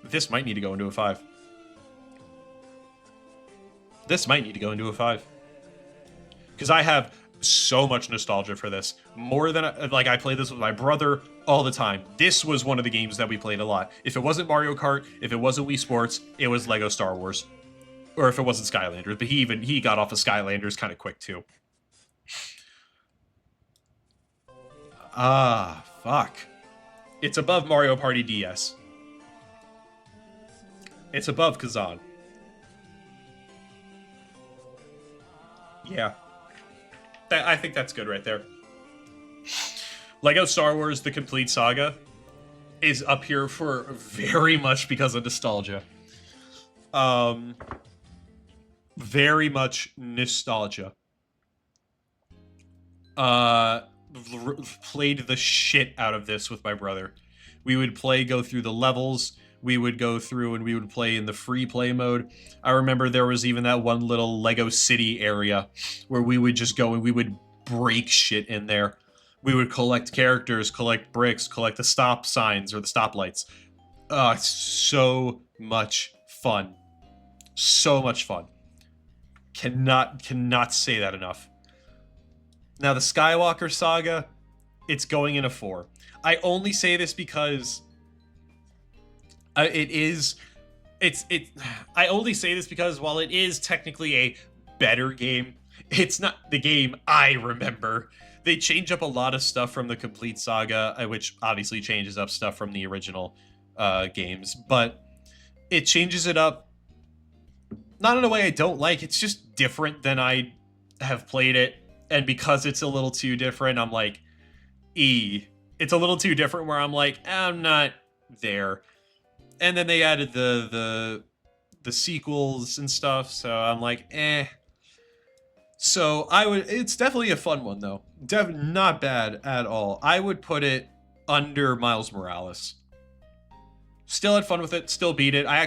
This might need to go into a 5. This might need to go into a 5. Because I have so much nostalgia for this. More than, like, I played this with my brother all the time. This was one of the games that we played a lot. If it wasn't Mario Kart, if it wasn't Wii Sports, it was Lego Star Wars. Or if it wasn't Skylanders. But he got off of Skylanders kind of quick, too. Ah, fuck. It's above Mario Party DS. It's above Kazan. Yeah. I think that's good right there. Lego Star Wars The Complete Saga is up here for very much because of nostalgia. Very much nostalgia. Played the shit out of this with my brother. We would go through the levels. We would go through and we would play in the free play mode. I remember there was even that one little Lego City area where we would just go and we would break shit in there. We would collect characters, collect bricks, collect the stop signs or the stoplights. It's so much fun. So much fun. Cannot say that enough. Now, the Skywalker Saga, it's going in a 4. I only say this because I only say this because while it is technically a better game, It's not the game I remember. They change up a lot of stuff from the complete saga, which obviously changes up stuff from the original games, but it changes it up not in a way I don't like. It's just different than I have played it, and because it's a little too different, I'm like, it's a little too different where I'm like, I'm not there. And then they added the sequels and stuff, so I'm like, eh. So it's definitely a fun one though. Not bad at all. I would put it under Miles Morales. Still had fun with it, still beat it. I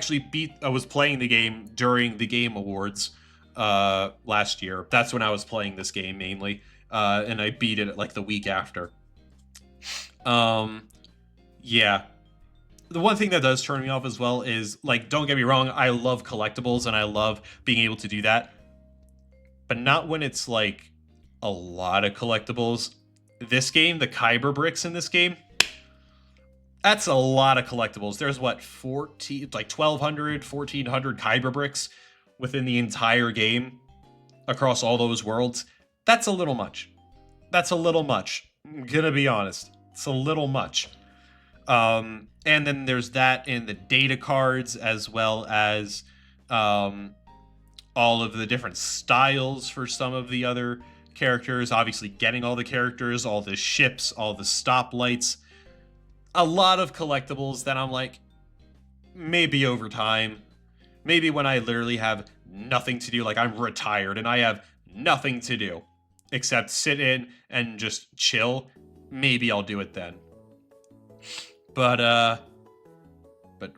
was playing the game during the Game Awards last year. That's when I was playing this game mainly. And I beat it like the week after. Yeah. The one thing that does turn me off as well is, like, don't get me wrong, I love collectibles and I love being able to do that. But not when it's like a lot of collectibles. This game, the Kyber bricks in this game, that's a lot of collectibles. There's what, 1,200, 1,400 Kyber bricks within the entire game across all those worlds. That's a little much. That's a little much. I'm gonna be honest. It's a little much. And then there's that in the data cards, as well as all of the different styles for some of the other characters. Obviously, getting all the characters, all the ships, all the stoplights. A lot of collectibles that I'm like, maybe over time, maybe when I literally have nothing to do, like I'm retired and I have nothing to do except sit in and just chill, maybe I'll do it then. But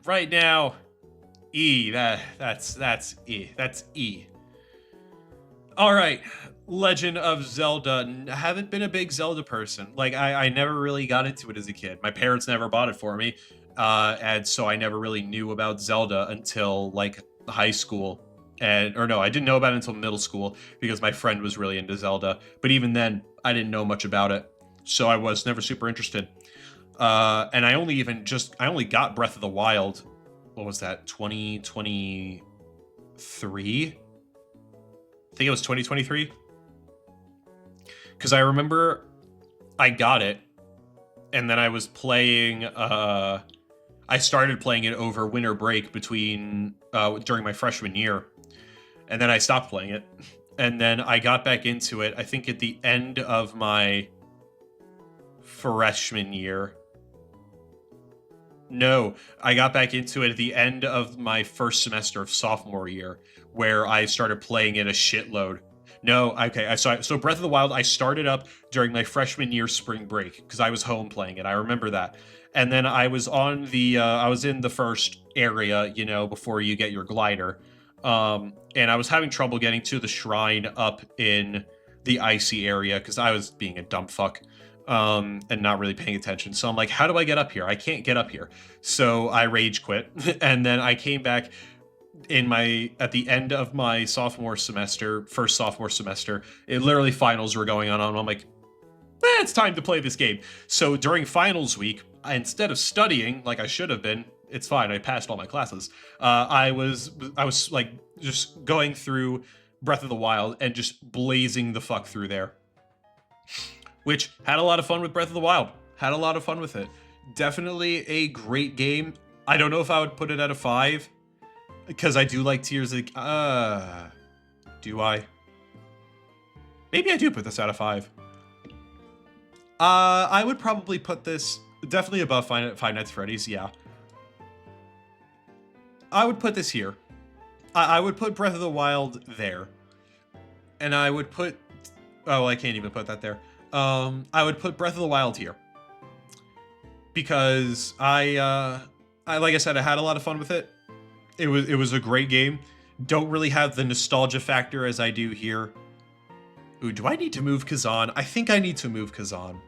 right now, that's E. All right, Legend of Zelda. Haven't been a big Zelda person. Like, I never really got into it as a kid. My parents never bought it for me, and so I never really knew about Zelda until like high school. Or no, I didn't know about it until middle school because my friend was really into Zelda. But even then, I didn't know much about it, so I was never super interested. And I only got Breath of the Wild. What was that? 2023? I think it was 2023. Because I remember I got it, and then I was playing. I started playing it over winter break during my freshman year, and then I stopped playing it, and then I got back into it. I think at the end of my freshman year. No, I got back into it at the end of my first semester of sophomore year, where I started playing it a shitload. No, okay, so Breath of the Wild, I started up during my freshman year spring break, because I was home playing it, I remember that. And then I was I was in the first area, before you get your glider, and I was having trouble getting to the shrine up in the icy area, because I was being a dumb fuck. And not really paying attention. So I'm like, how do I get up here? I can't get up here. So I rage quit. And then I came back at the end of my first sophomore semester. It literally finals were going on. And I'm like, it's time to play this game. So during finals week, instead of studying like I should have been, it's fine, I passed all my classes. I was like just going through Breath of the Wild and just blazing the fuck through there. Which, had a lot of fun with Breath of the Wild. Had a lot of fun with it. Definitely a great game. I don't know if I would put it at a 5. Because I do like Tears of the... do I? Maybe I do put this at a 5. I would probably put this definitely above Five Nights at Freddy's, yeah. I would put this here. I would put Breath of the Wild there. And I would put... Oh, I can't even put that there. I would put Breath of the Wild here. Because I like I said, I had a lot of fun with it. It was a great game. Don't really have the nostalgia factor as I do here. Ooh, do I need to move Kazan? I think I need to move Kazan.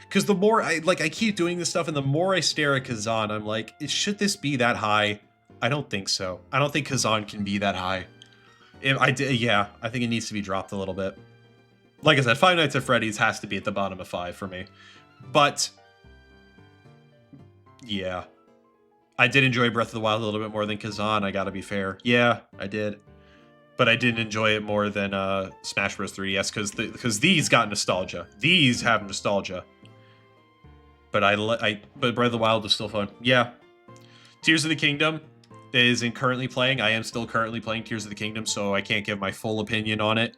Because the more I keep doing this stuff, and the more I stare at Kazan, I'm like, should this be that high? I don't think so. I don't think Kazan can be that high. I think it needs to be dropped a little bit. Like I said, Five Nights at Freddy's has to be at the bottom of 5 for me. But, yeah. I did enjoy Breath of the Wild a little bit more than Kazan, I gotta be fair. Yeah, I did. but I didn't enjoy it more than Smash Bros. 3DS because these got nostalgia. These have nostalgia. But but Breath of the Wild is still fun. Yeah. Tears of the Kingdom isn't currently playing. I am still currently playing Tears of the Kingdom, so I can't give my full opinion on it.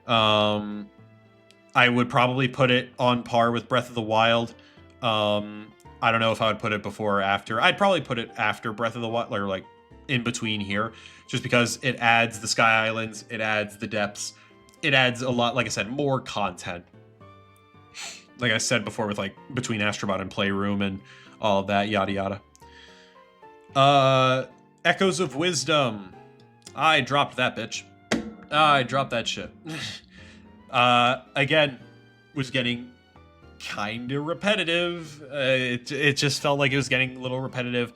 I would probably put it on par with Breath of the Wild. I don't know if I would put it before or after. I'd probably put it after Breath of the Wild, or like in between here, just because it adds the Sky Islands, it adds the depths, it adds a lot, like I said, more content. Like I said before, with like between Astrobot and Playroom and all of that, yada yada. Echoes of Wisdom. I dropped that bitch. I dropped that shit. Again, was getting kind of repetitive. It just felt like it was getting a little repetitive.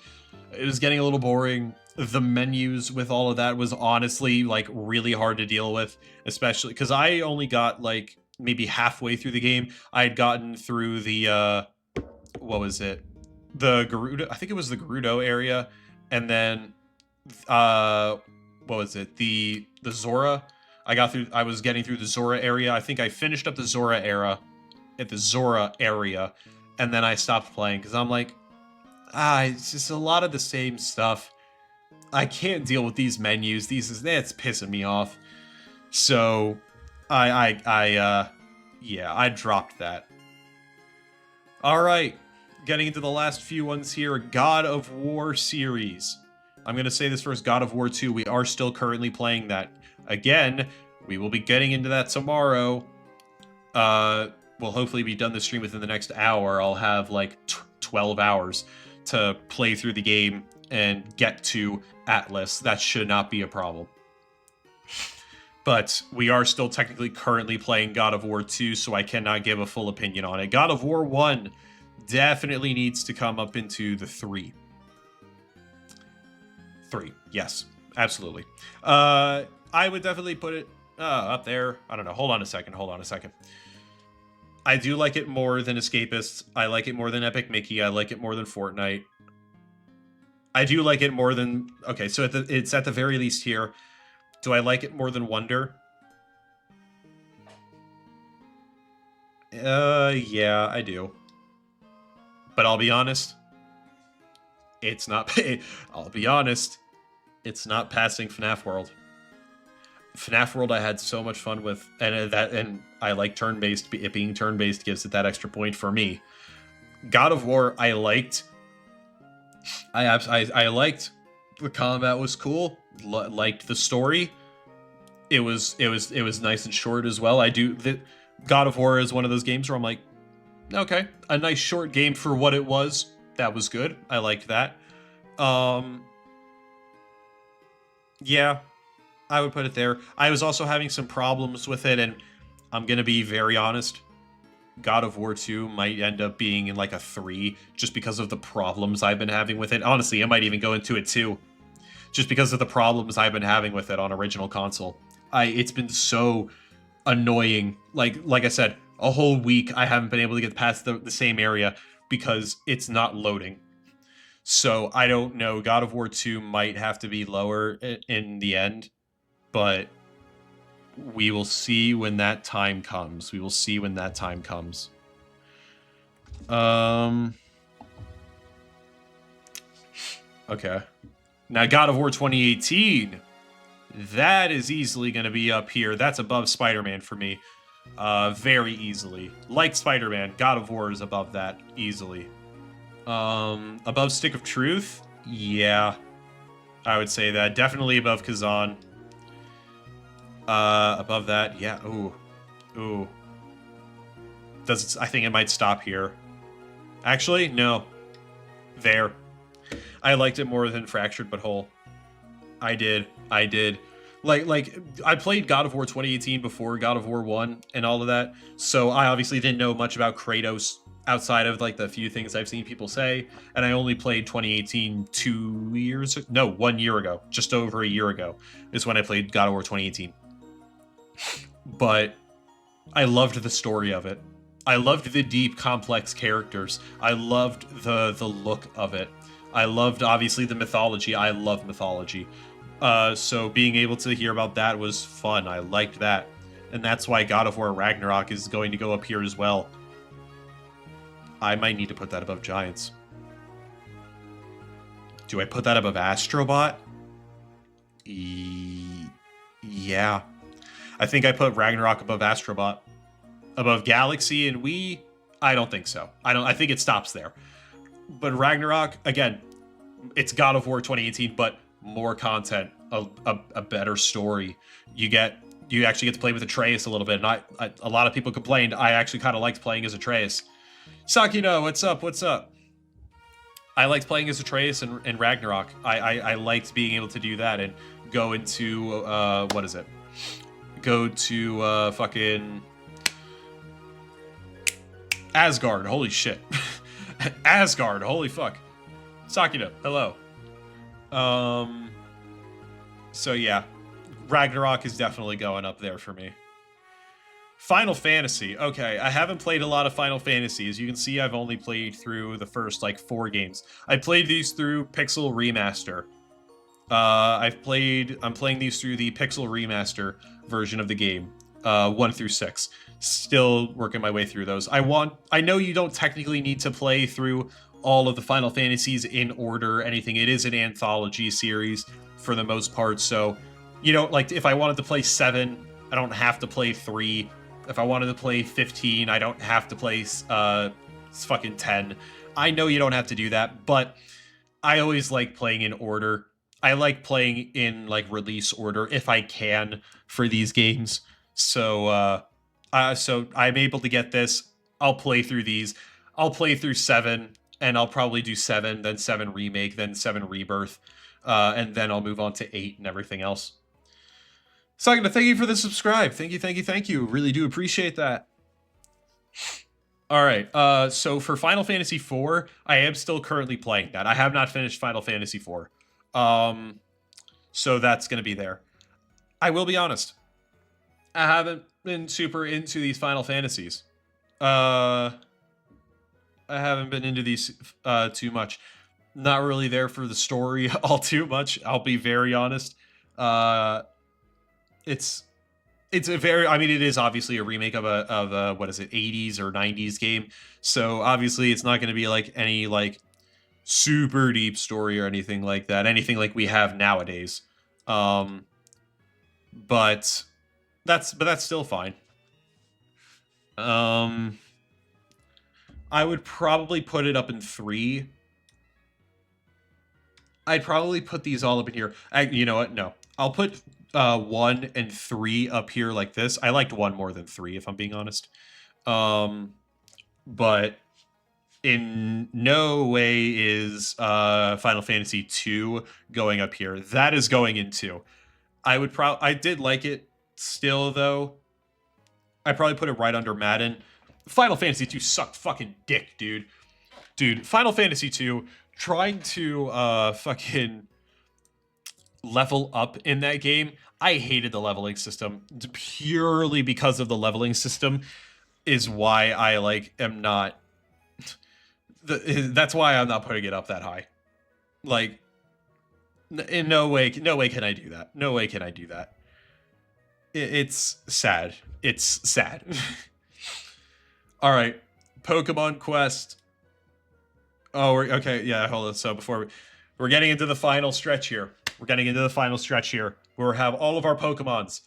It was getting a little boring. The menus with all of that was honestly like really hard to deal with, especially because I only got like maybe halfway through the game. I had gotten through the what was it? The Gerudo, I think it was the Gerudo area, and then what was it? The Zora. I was getting through the Zora area. I think I finished up the Zora area, and then I stopped playing because I'm like, it's just a lot of the same stuff. I can't deal with these menus. It's pissing me off. So, yeah, I dropped that. All right, getting into the last few ones here. God of War series. I'm gonna say this first. God of War 2. We are still currently playing that. Again, we will be getting into that tomorrow. We'll hopefully be done the stream within the next hour. I'll have like 12 hours to play through the game and get to Atlas. That should not be a problem. But we are still technically currently playing God of War 2, so I cannot give a full opinion on it. God of War 1 definitely needs to come up into the 3. 3, yes, absolutely. I would definitely put it up there. I don't know. Hold on a second. I do like it more than Escapists. I like it more than Epic Mickey. I like it more than Fortnite. I do like it more than... Okay, so it's at the very least here. Do I like it more than Wonder? Yeah, I do. But I'll be honest. It's not... I'll be honest. It's not passing FNAF World. FNAF World I had so much fun with, and I like turn-based. It being turn-based gives it that extra point for me. God of War I liked. I liked the combat was cool. Liked the story. It was nice and short as well. God of War is one of those games where I'm like, okay, a nice short game for what it was. That was good. I liked that. Yeah. I would put it there. I was also having some problems with it, and I'm going to be very honest. God of War 2 might end up being in like a 3 just because of the problems I've been having with it. Honestly, I might even go into it too. Just because of the problems I've been having with it on original console. It's been so annoying. Like I said, a whole week I haven't been able to get past the same area because it's not loading. So I don't know. God of War 2 might have to be lower in the end. But we will see when that time comes. Okay. Now, God of War 2018. That is easily going to be up here. That's above Spider-Man for me. Very easily. Like Spider-Man, God of War is above that easily. Above Stick of Truth? Yeah. I would say that. Definitely above Kazan. Above that, yeah. Ooh. I think it might stop here. Actually, no. There. I liked it more than Fractured But Whole. I did. Like, I played God of War 2018 before God of War 1 and all of that, so I obviously didn't know much about Kratos outside of, like, the few things I've seen people say, and I only played 2018 1 year ago. Just over a year ago is when I played God of War 2018. But I loved the story of it. I loved the deep, complex characters. I loved the look of it. I loved, obviously, the mythology. I love mythology. So being able to hear about that was fun. I liked that. And that's why God of War Ragnarok is going to go up here as well. I might need to put that above Giants. Do I put that above Astrobot? Yeah. I think I put Ragnarok above Astrobot. Above Galaxy and Wii? I don't think so. I think it stops there. But Ragnarok, again, it's God of War 2018, but more content, a better story. You actually get to play with Atreus a little bit, and a lot of people complained. I actually kind of liked playing as Atreus. Sakino, what's up? What's up? I liked playing as Atreus in Ragnarok. I liked being able to do that and go into what is it? Go to fucking Asgard. Holy shit. Asgard. Holy fuck. Sakino, hello. So yeah, Ragnarok is definitely going up there for me. Final Fantasy. Okay, I haven't played a lot of Final Fantasy. As you can see, I've only played through the first, like, 4 games. I played these through Pixel Remaster. I'm playing these through the Pixel Remaster version of the game, 1 through 6. Still working my way through those. I know you don't technically need to play through all of the Final Fantasies in order, anything. It is an anthology series for the most part, so, you know, like, if I wanted to play 7, I don't have to play 3. If I wanted to play 15, I don't have to play fucking 10. I know you don't have to do that, but I always like playing in order. I like playing in, like, release order if I can for these games. So I'm able to get this. I'll play through these. I'll play through 7, and I'll probably do 7, then 7 Remake, then 7 Rebirth, and then I'll move on to 8 and everything else. Sakina, thank you for the subscribe. Thank you. Really do appreciate that. All right, so for Final Fantasy IV, I am still currently playing that. I have not finished Final Fantasy IV. So that's going to be there. I will be honest. I haven't been super into these Final Fantasies. I haven't been into these too much. Not really there for the story all too much. I'll be very honest. It's a very, I mean, it is obviously a remake of a what is it, 80s or 90s game. So obviously it's not going to be like any like super deep story or anything like that. Anything like we have nowadays. But that's still fine. I would probably put it up in 3. I'd probably put these all up in here. You know what? No. I'll put 1 and 3 up here like this. I liked 1 more than 3, if I'm being honest. But in no way is Final Fantasy 2 going up here. That is going in 2. I did like it still, though. I'd probably put it right under Madden. Final Fantasy 2 sucked fucking dick, dude. Dude, Final Fantasy 2 trying to fucking level up in that game. I hated the leveling system. Purely because of the leveling system is why I am not. That's why I'm not putting it up that high. Like, in no way can I do that. No way can I do that. It's sad. It's sad. All right, Pokemon Quest. Oh, okay. Yeah, hold on. So we're getting into the final stretch here. We have all of our Pokemons.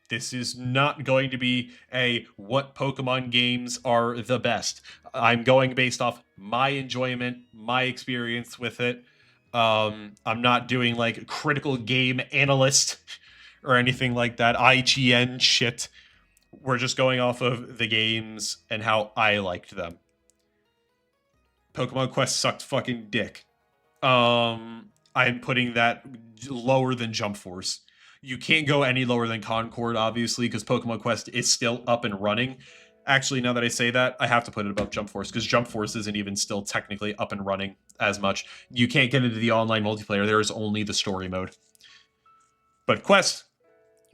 This is not going to be what Pokemon games are the best. I'm going based off my enjoyment, my experience with it. I'm not doing like critical game analyst or anything like that. IGN shit. We're just going off of the games and how I liked them. Pokemon Quest sucked fucking dick. I'm putting that lower than Jump Force. You can't go any lower than Concord, obviously, because Pokemon Quest is still up and running. Actually, now that I say that, I have to put it above Jump Force, because Jump Force isn't even still technically up and running as much. You can't get into the online multiplayer. There is only the story mode. But Quest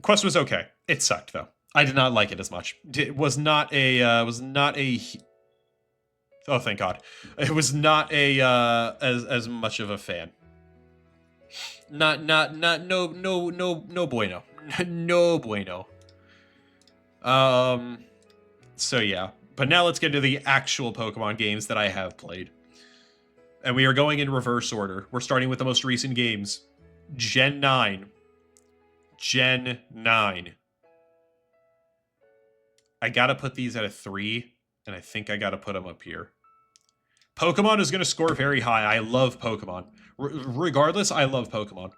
was okay. It sucked, though. I did not like it as much. It was not a oh, thank God. It was not as much of a fan. No bueno. No bueno. So yeah. But now let's get into the actual Pokemon games that I have played. And we are going in reverse order. We're starting with the most recent games. Gen 9. Gen 9. I gotta put these at a 3, and I think I gotta put them up here. Pokemon is gonna score very high. I love Pokemon. Regardless, I love Pokemon.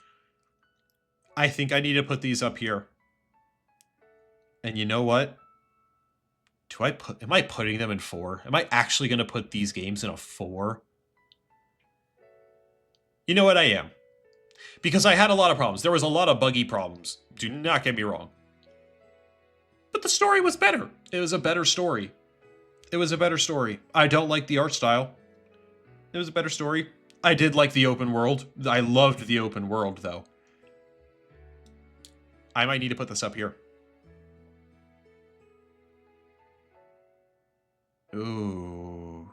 I think I need to put these up here. And you know what? Am I putting them in 4? Am I actually gonna put these games in a 4? You know what, I am. Because I had a lot of problems. There was a lot of buggy problems. Do not get me wrong. But the story was better. It was a better story. It was a better story. I don't like the art style. It was a better story. I did like the open world. I loved the open world, though. I might need to put this up here. Ooh.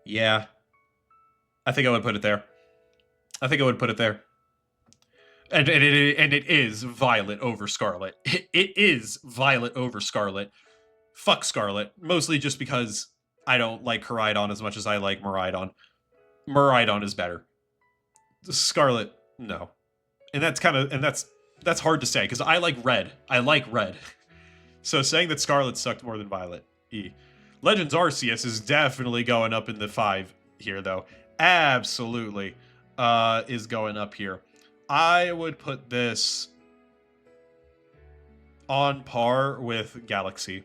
Yeah. I think I would put it there. I think I would put it there. And it is Violet over Scarlet. It is Violet over Scarlet. Fuck Scarlet. Mostly just because I don't like Koraidon as much as I like Miraidon. Miraidon is better. Scarlet, no. And that's that's hard to say because I like red. I like red. So saying that Scarlet sucked more than Violet. Legends Arceus is definitely going up in the 5 here though. Absolutely is going up here. I would put this on par with Galaxy.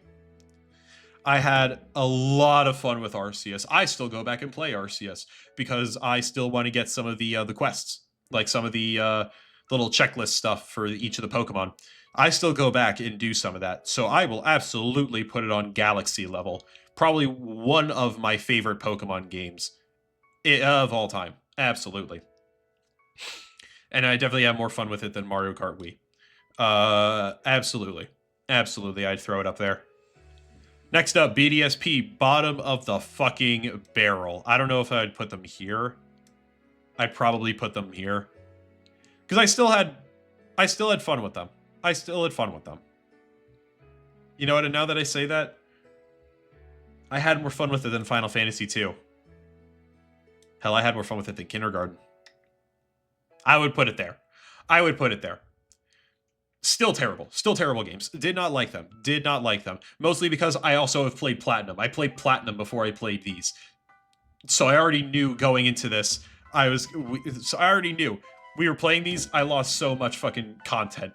I had a lot of fun with Arceus. I still go back and play Arceus because I still want to get some of the quests, like some of the little checklist stuff for each of the Pokemon. I still go back and do some of that. So I will absolutely put it on Galaxy level. Probably one of my favorite Pokemon games of all time. Absolutely. And I definitely have more fun with it than Mario Kart Wii. Absolutely. Absolutely, I'd throw it up there. Next up, BDSP, bottom of the fucking barrel. I don't know if I'd put them here. I'd probably put them here. Because I still had fun with them. I still had fun with them. You know what, and now that I say that, I had more fun with it than Final Fantasy II. Hell, I had more fun with it than Kindergarten. I would put it there. I would put it there. Still terrible. Still terrible games. Did not like them. Did not like them. Mostly because I also have played Platinum. I played Platinum before I played these. So I already knew going into this, so I already knew. We were playing these, I lost so much fucking content.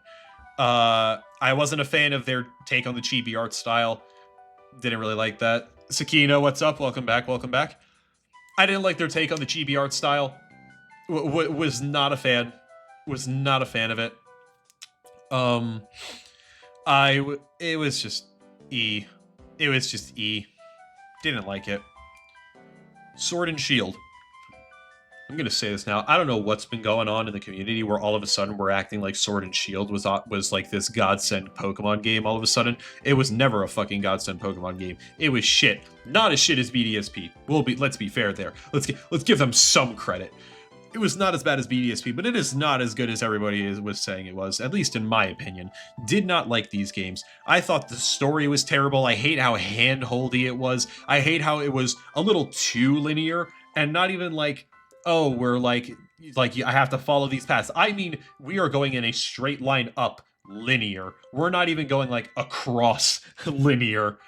I wasn't a fan of their take on the chibi art style. Didn't really like that. Sakino, what's up? Welcome back, welcome back. I didn't like their take on the chibi art style. Was not a fan. Was not a fan of it. It was just E. It was just E. Didn't like it. Sword and Shield. I'm gonna say this now. I don't know what's been going on in the community where all of a sudden we're acting like Sword and Shield was like this godsend Pokemon game. All of a sudden, it was never a fucking godsend Pokemon game. It was shit. Not as shit as BDSP. Let's be fair there. Let's give them some credit. It was not as bad as BDSP, but it is not as good as everybody was saying it was, at least in my opinion. Did not like these games. I thought the story was terrible. I hate how hand-holdy it was. I hate how it was a little too linear, and not even like, oh, we're like I have to follow these paths. I mean, we are going in a straight line up linear. We're not even going like across linear.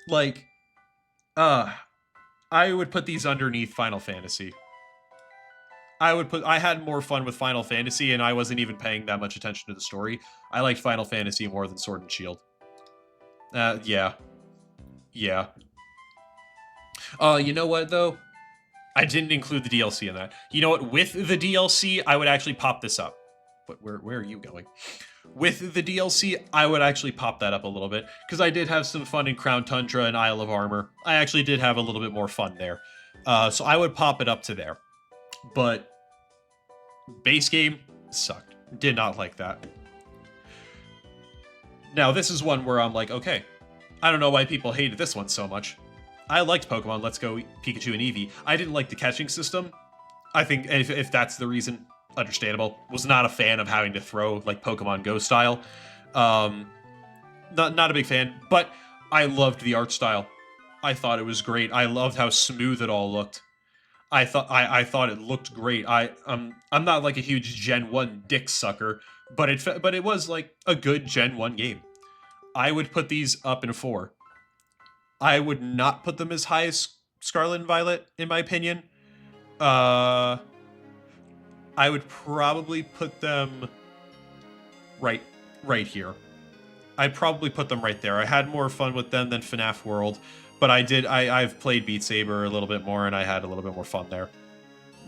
Like, I would put these underneath Final Fantasy. I had more fun with Final Fantasy, and I wasn't even paying that much attention to the story. I liked Final Fantasy more than Sword and Shield. Yeah. Yeah. You know what, though? I didn't include the DLC in that. You know what? With the DLC, I would actually pop this up. But where are you going? With the DLC, I would actually pop that up a little bit, because I did have some fun in Crown Tundra and Isle of Armor. I actually did have a little bit more fun there. So I would pop it up to there. But base game sucked. Did not like that. Now, this is one where I'm like, okay, I don't know why people hated this one so much. I liked Pokemon Let's Go Pikachu and Eevee. I didn't like the catching system. I think if that's the reason, understandable. Was not a fan of having to throw like Pokemon Go style. Not a big fan, but I loved the art style. I thought it was great. I loved how smooth it all looked. I thought it looked great. I'm not like a huge Gen 1 dick sucker, but it was like a good Gen 1 game. I would put these up in 4. I would not put them as high as Scarlet and Violet, in my opinion. I would probably put them right here. I'd probably put them right there. I had more fun with them than FNAF World, but I've played Beat Saber a little bit more, and I had a little bit more fun there.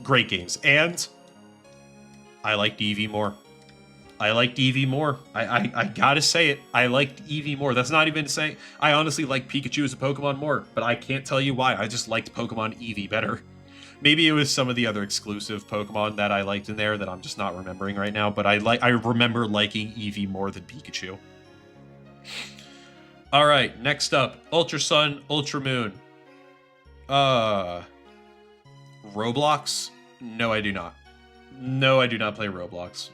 Great games. And I liked Eevee more. I gotta say it. I liked Eevee more. That's not even saying... I honestly like Pikachu as a Pokemon more, but I can't tell you why. I just liked Pokemon Eevee better. Maybe it was some of the other exclusive Pokemon that I liked in there that I'm just not remembering right now, but I remember liking Eevee more than Pikachu. Alright, next up. Ultra Sun, Ultra Moon. Roblox? No, I do not. No, I do not play Roblox.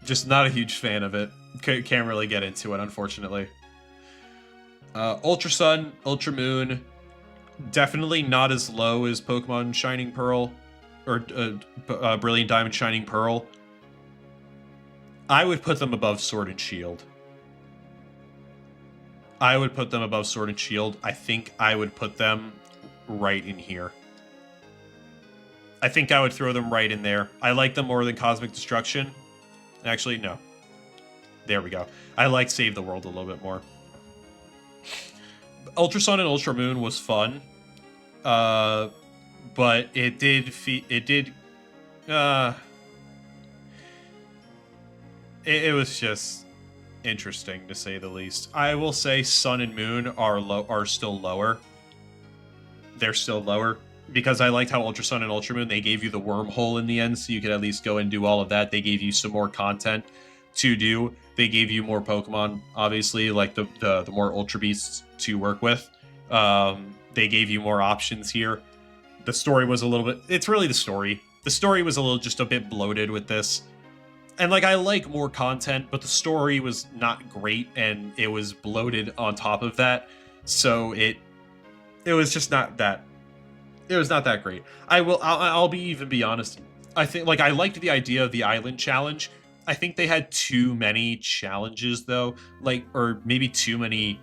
Just not a huge fan of it. Can't really get into it, unfortunately. Ultra Sun, Ultra Moon. Definitely not as low as Pokemon Shining Pearl. Or Brilliant Diamond Shining Pearl. I would put them above Sword and Shield. I would put them above Sword and Shield. I think I would put them right in here. I think I would throw them right in there. I like them more than Cosmic Destruction. Actually, no. There we go. I like Save the World a little bit more. Ultra Sun and Ultra Moon was fun. But it did... It was just interesting, to say the least. I will say Sun and Moon are still lower. They're still lower. Because I liked how Ultra Sun and Ultra Moon, they gave you the wormhole in the end, so you could at least go and do all of that. They gave you some more content to do. They gave you more Pokemon, obviously, like the more Ultra Beasts to work with. They gave you more options here. The story was a little bit... It's really the story. The story was just a bit bloated with this. And, like, I like more content, but the story was not great, and it was bloated on top of that. So it was just not that... It was not that great. I'll be honest. I think, like, I liked the idea of the island challenge. I think they had too many challenges, though. Like, or maybe too many...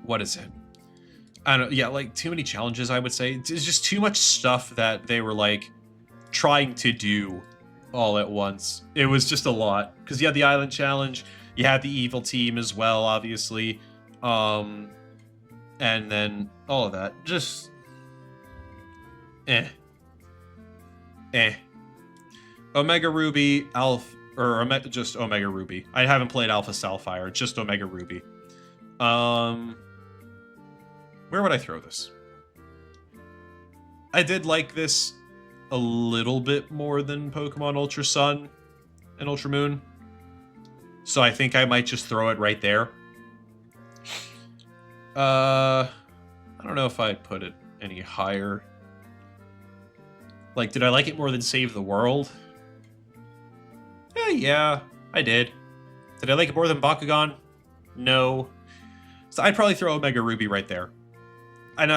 What is it? I don't know. Yeah, like, too many challenges, I would say. It's just too much stuff that they were, like, trying to do all at once. It was just a lot. Because you had the island challenge. You had the evil team as well, obviously. And then all of that. Just... Omega Ruby, just Omega Ruby. I haven't played Alpha Sapphire, just Omega Ruby. Where would I throw this? I did like this a little bit more than Pokemon Ultra Sun and Ultra Moon. So I think I might just throw it right there. I don't know if I'd put it any higher. Like, did I like it more than Save the World? Yeah, I did. Did I like it more than Bakugan? No. So I'd probably throw Omega Ruby right there. And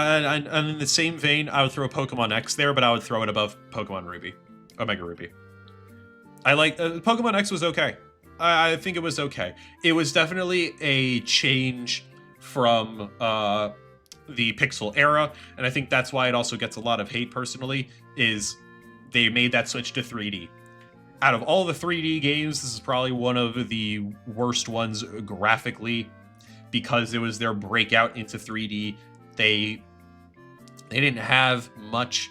in the same vein, I would throw Pokemon X there, but I would throw it above Pokemon Ruby. Omega Ruby. I like... Pokemon X was okay. I think it was okay. It was definitely a change from the Pixel era, and I think that's why it also gets a lot of hate personally, is they made that switch to 3D. Out of all the 3D games, this is probably one of the worst ones graphically, because it was their breakout into 3D. They didn't have much,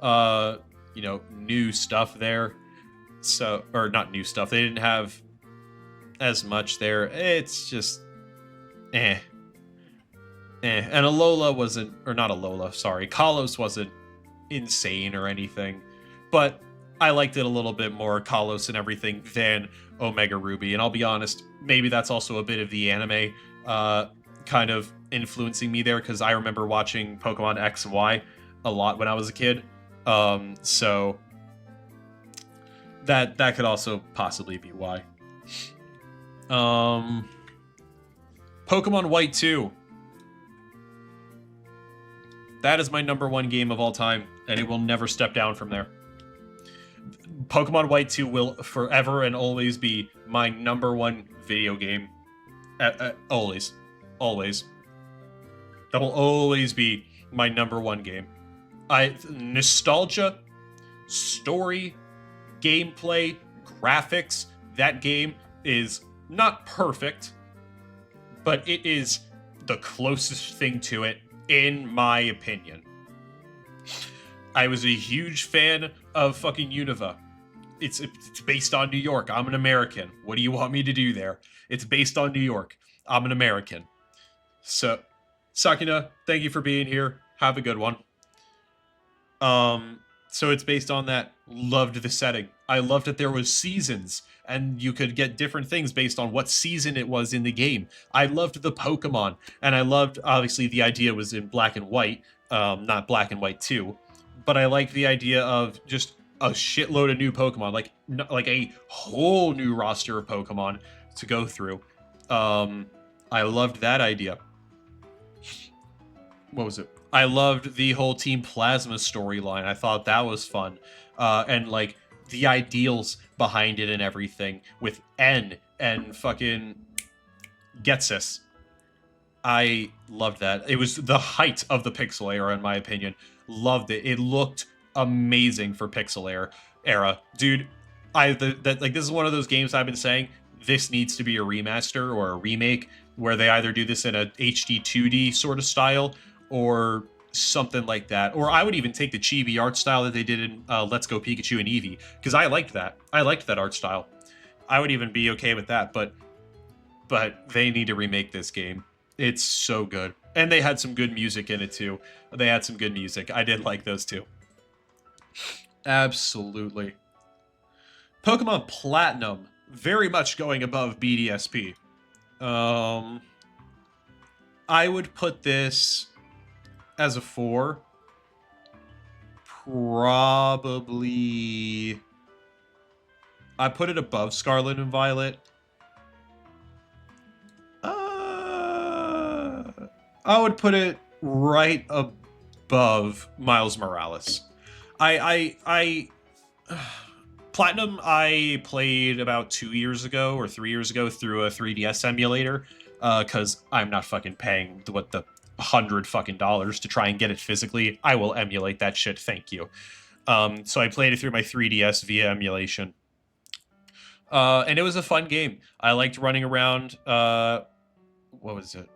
new stuff there. So, or not new stuff. They didn't have as much there. It's just, And Alola wasn't, or not Alola, sorry. Kalos wasn't insane or anything. But I liked it a little bit more, Kalos and everything, than Omega Ruby. And I'll be honest, maybe that's also a bit of the anime kind of influencing me there, because I remember watching Pokemon X and Y a lot when I was a kid. So that could also possibly be why. Pokemon White 2. That is my #1 game of all time, and it will never step down from there. Pokemon White 2 will forever and always be my #1 video game. Always. Always. That will always be my #1 game. Nostalgia, story, gameplay, graphics, that game is not perfect, but it is the closest thing to it, in my opinion. I was a huge fan of fucking Unova. It's based on New York. I'm an American. What do you want me to do there? It's based on New York. I'm an American. So, Sakina, thank you for being here. Have a good one. So it's based on that. Loved the setting. I loved that there was seasons, and you could get different things based on what season it was in the game. I loved the Pokemon, and I loved, obviously, the idea was in black and white, not Black and White 2, but I liked the idea of just a shitload of new Pokemon, like a whole new roster of Pokemon to go through. I loved that idea. What was it? I loved the whole Team Plasma storyline. I thought that was fun. And like the ideals behind it and everything with N and fucking Getsis. I loved that. It was the height of the pixel era, in my opinion. Loved it. It looked amazing for pixel era. Dude, like this is one of those games I've been saying, this needs to be a remaster or a remake where they either do this in a HD 2D sort of style or something like that. Or I would even take the chibi art style that they did in Let's Go Pikachu and Eevee, because I liked that. I liked that art style. I would even be okay with that, but they need to remake this game. It's so good. And they had some good music in it too. They had some good music. I did like those too. Absolutely. Pokemon Platinum, very much going above BDSP. I would put this as a 4. Probably... I put it above Scarlet and Violet. I would put it right above Miles Morales. Platinum I played about 2 years ago or 3 years ago through a 3DS emulator, because I'm not fucking paying the $100 fucking dollars to try and get it physically. I will emulate that shit, thank you. So I played it through my 3DS via emulation. And it was a fun game. I liked running around, what was it?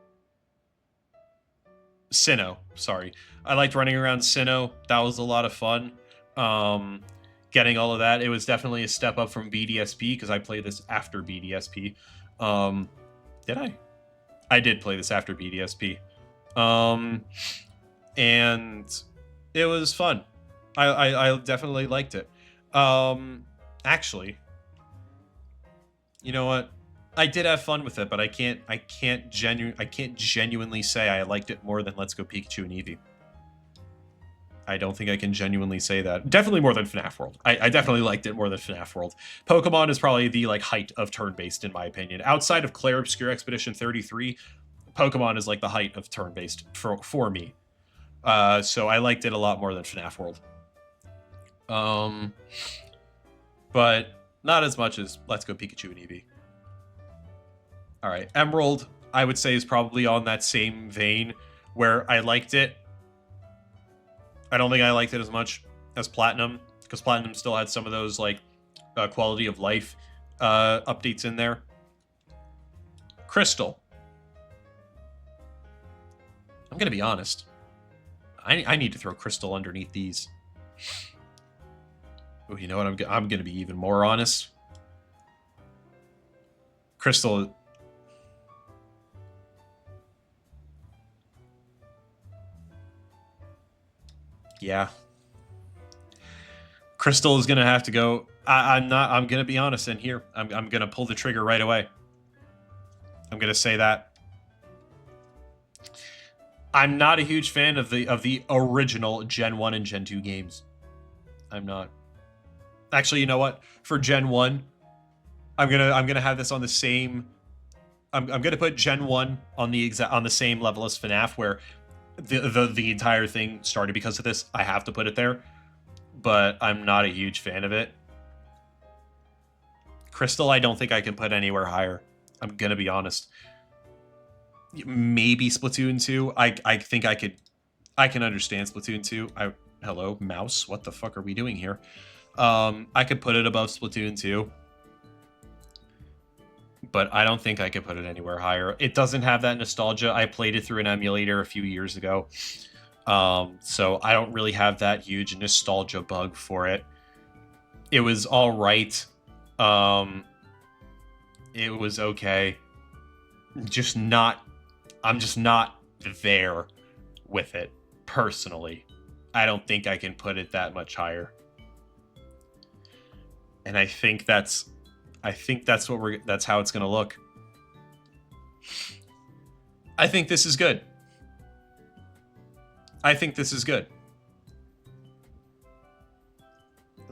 Sinnoh, sorry. I liked running around Sinnoh. That was a lot of fun. Getting all of that. It was definitely a step up from BDSP, because I played this after BDSP. Did I? I did play this after BDSP. And it was fun. I definitely liked it. Actually, you know what? I did have fun with it, but I can't genuinely say I liked it more than Let's Go Pikachu and Eevee. I don't think I can genuinely say that. Definitely more than FNAF World. I definitely liked it more than FNAF World. Pokemon is probably the height of turn-based, in my opinion. Outside of Clair Obscure Expedition 33, Pokemon is like the height of turn-based for me. So I liked it a lot more than FNAF World. But not as much as Let's Go Pikachu and Eevee. All right, Emerald, I would say, is probably on that same vein where I liked it. I don't think I liked it as much as Platinum, because Platinum still had some of those quality of life updates in there. Crystal. I'm gonna be honest. I need to throw Crystal underneath these. Oh, you know what? I'm gonna be even more honest. Crystal. Yeah. Crystal is gonna have to go. I'm gonna be honest in here. I'm gonna pull the trigger right away. I'm gonna say that. I'm not a huge fan of the original Gen 1 and Gen 2 games. I'm not. Actually, you know what? For Gen 1, I'm gonna have this on the same. I'm gonna put Gen 1 on the same level as FNAF, where the entire thing started because of this. I have to put it there, but I'm not a huge fan of it. Crystal, I don't think I can put anywhere higher. I'm gonna be honest. Maybe Splatoon 2. I think I can understand Splatoon 2. Hello, mouse. What the fuck are we doing here? I could put it above Splatoon 2. But I don't think I could put it anywhere higher. It doesn't have that nostalgia. I played it through an emulator a few years ago. So I don't really have that huge nostalgia bug for it. It was all right. It was okay. I'm just not there with it, personally. I don't think I can put it that much higher. And I think that's how it's gonna look. I think this is good.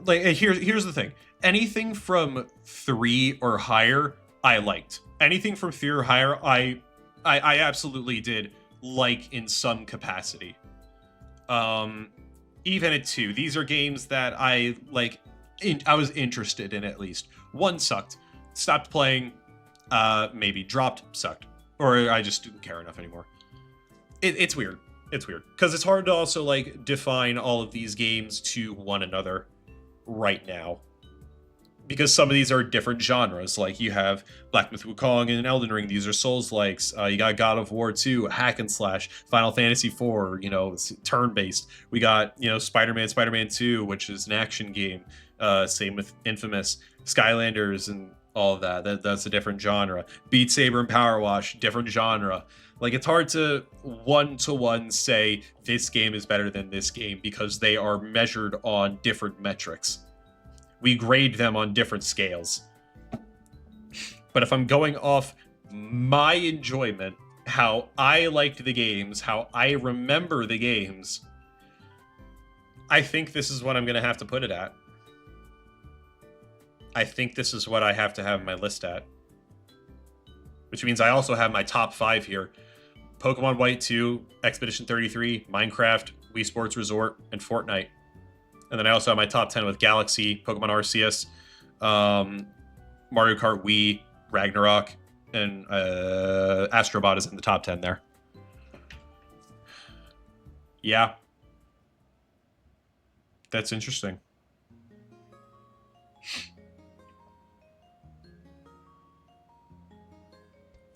Like, here's the thing. Anything from 3 or higher, I liked. Anything from 3 or higher, I absolutely did like in some capacity. Even at 2, these are games that I like. I was interested in at least. 1 sucked. Stopped playing. Maybe dropped. Sucked. Or I just didn't care enough anymore. It's weird. It's weird. Because it's hard to also, like, define all of these games to one another right now. Because some of these are different genres. Like, you have Black Myth Wukong and Elden Ring. These are Souls-likes. You got God of War 2, hack and slash. Final Fantasy 4, it's turn-based. We got, Spider-Man 2, which is an action game. Same with Infamous. Skylanders and all of that. That's a different genre. Beat Saber and Power Wash, different genre. Like, it's hard to one-to-one say this game is better than this game because they are measured on different metrics. We grade them on different scales. But if I'm going off my enjoyment, how I liked the games, how I remember the games, I think this is what I'm going to have to put it at. I think this is what I have to have my list at. Which means I also have my top 5 here. Pokemon White 2, Expedition 33, Minecraft, Wii Sports Resort, and Fortnite. And then I also have my top 10 with Galaxy, Pokemon Arceus, Mario Kart Wii, Ragnarok, and Astrobot is in the top 10 there. Yeah. That's interesting.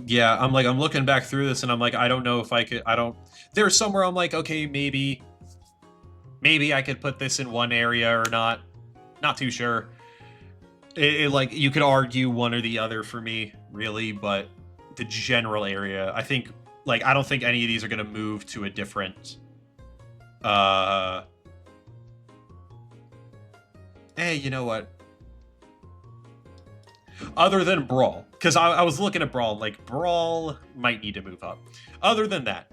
Yeah, I'm looking back through this and I'm like, I don't know if I could, there's somewhere I'm like, okay, maybe I could put this in one area or not. Not too sure. Like, you could argue one or the other for me, really, but the general area, I think, like, I don't think any of these are going to move to a different, hey, you know what? Other than Brawl, because I was looking at Brawl, like, Brawl might need to move up. Other than that,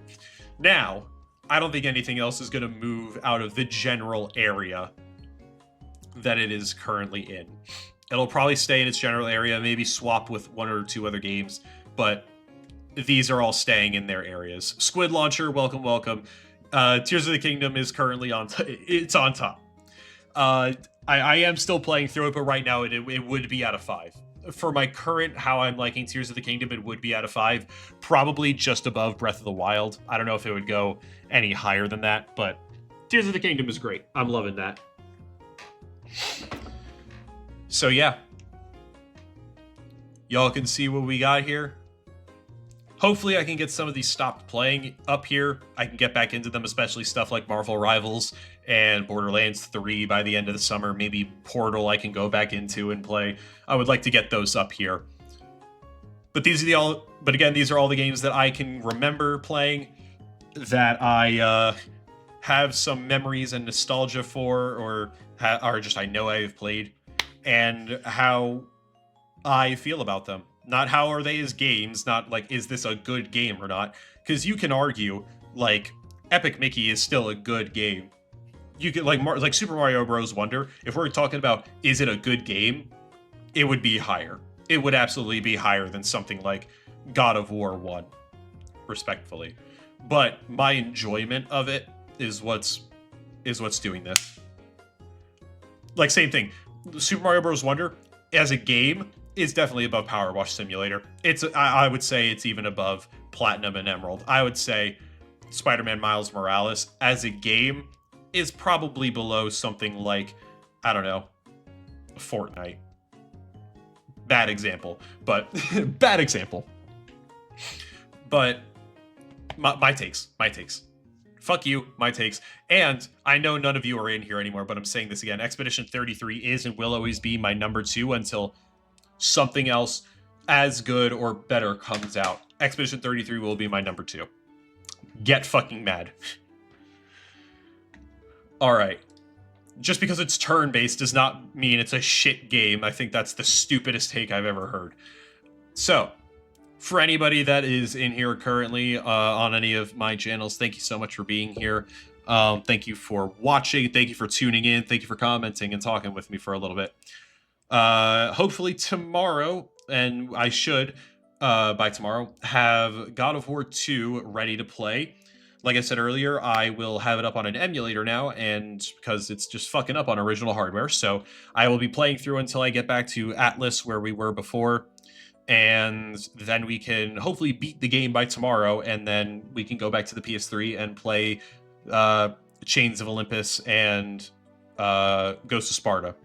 now, I don't think anything else is going to move out of the general area that it is currently in. It'll probably stay in its general area, maybe swap with 1 or 2 other games, but these are all staying in their areas. Squid Launcher, welcome, welcome. Tears of the Kingdom is currently it's on top. I am still playing through it, but right now it would be out of 5. For my current, how I'm liking Tears of the Kingdom, it would be out of 5. Probably just above Breath of the Wild. I don't know if it would go any higher than that, but Tears of the Kingdom is great. I'm loving that. So yeah. Y'all can see what we got here. Hopefully I can get some of these stopped playing up here. I can get back into them, especially stuff like Marvel Rivals and Borderlands 3 by the end of the summer. Maybe Portal I can go back into and play. I would like to get those up here. But these are but again, these are all the games that I can remember playing, that I have some memories and nostalgia for, or just I know I've played, and how I feel about them. Not how are they as games, not like, is this a good game or not? Because you can argue, like, Epic Mickey is still a good game. you could like Super Mario Bros. Wonder. If we're talking about is it a good game, it would be higher. It would absolutely be higher than something like God of War 1, respectfully. But my enjoyment of it is what's doing this. Like, same thing. Super Mario Bros. Wonder as a game is definitely above Power Wash Simulator. I would say it's even above Platinum and Emerald. I would say Spider-Man Miles Morales as a game is probably below something like, I don't know, Fortnite. Bad example, but bad example. But my takes. Fuck you, my takes. And I know none of you are in here anymore, but I'm saying this again. Expedition 33 is and will always be my number 2 until something else as good or better comes out. Expedition 33 will be my number 2. Get fucking mad. Alright. Just because it's turn-based does not mean it's a shit game. I think that's the stupidest take I've ever heard. So, for anybody that is in here currently on any of my channels, thank you so much for being here. Thank you for watching. Thank you for tuning in. Thank you for commenting and talking with me for a little bit. Hopefully tomorrow, and I should, by tomorrow, have God of War 2 ready to play. Like I said earlier, I will have it up on an emulator now, and because it's just fucking up on original hardware, so I will be playing through until I get back to Atlas, where we were before, and then we can hopefully beat the game by tomorrow, and then we can go back to the PS3 and play Chains of Olympus and Ghost of Sparta.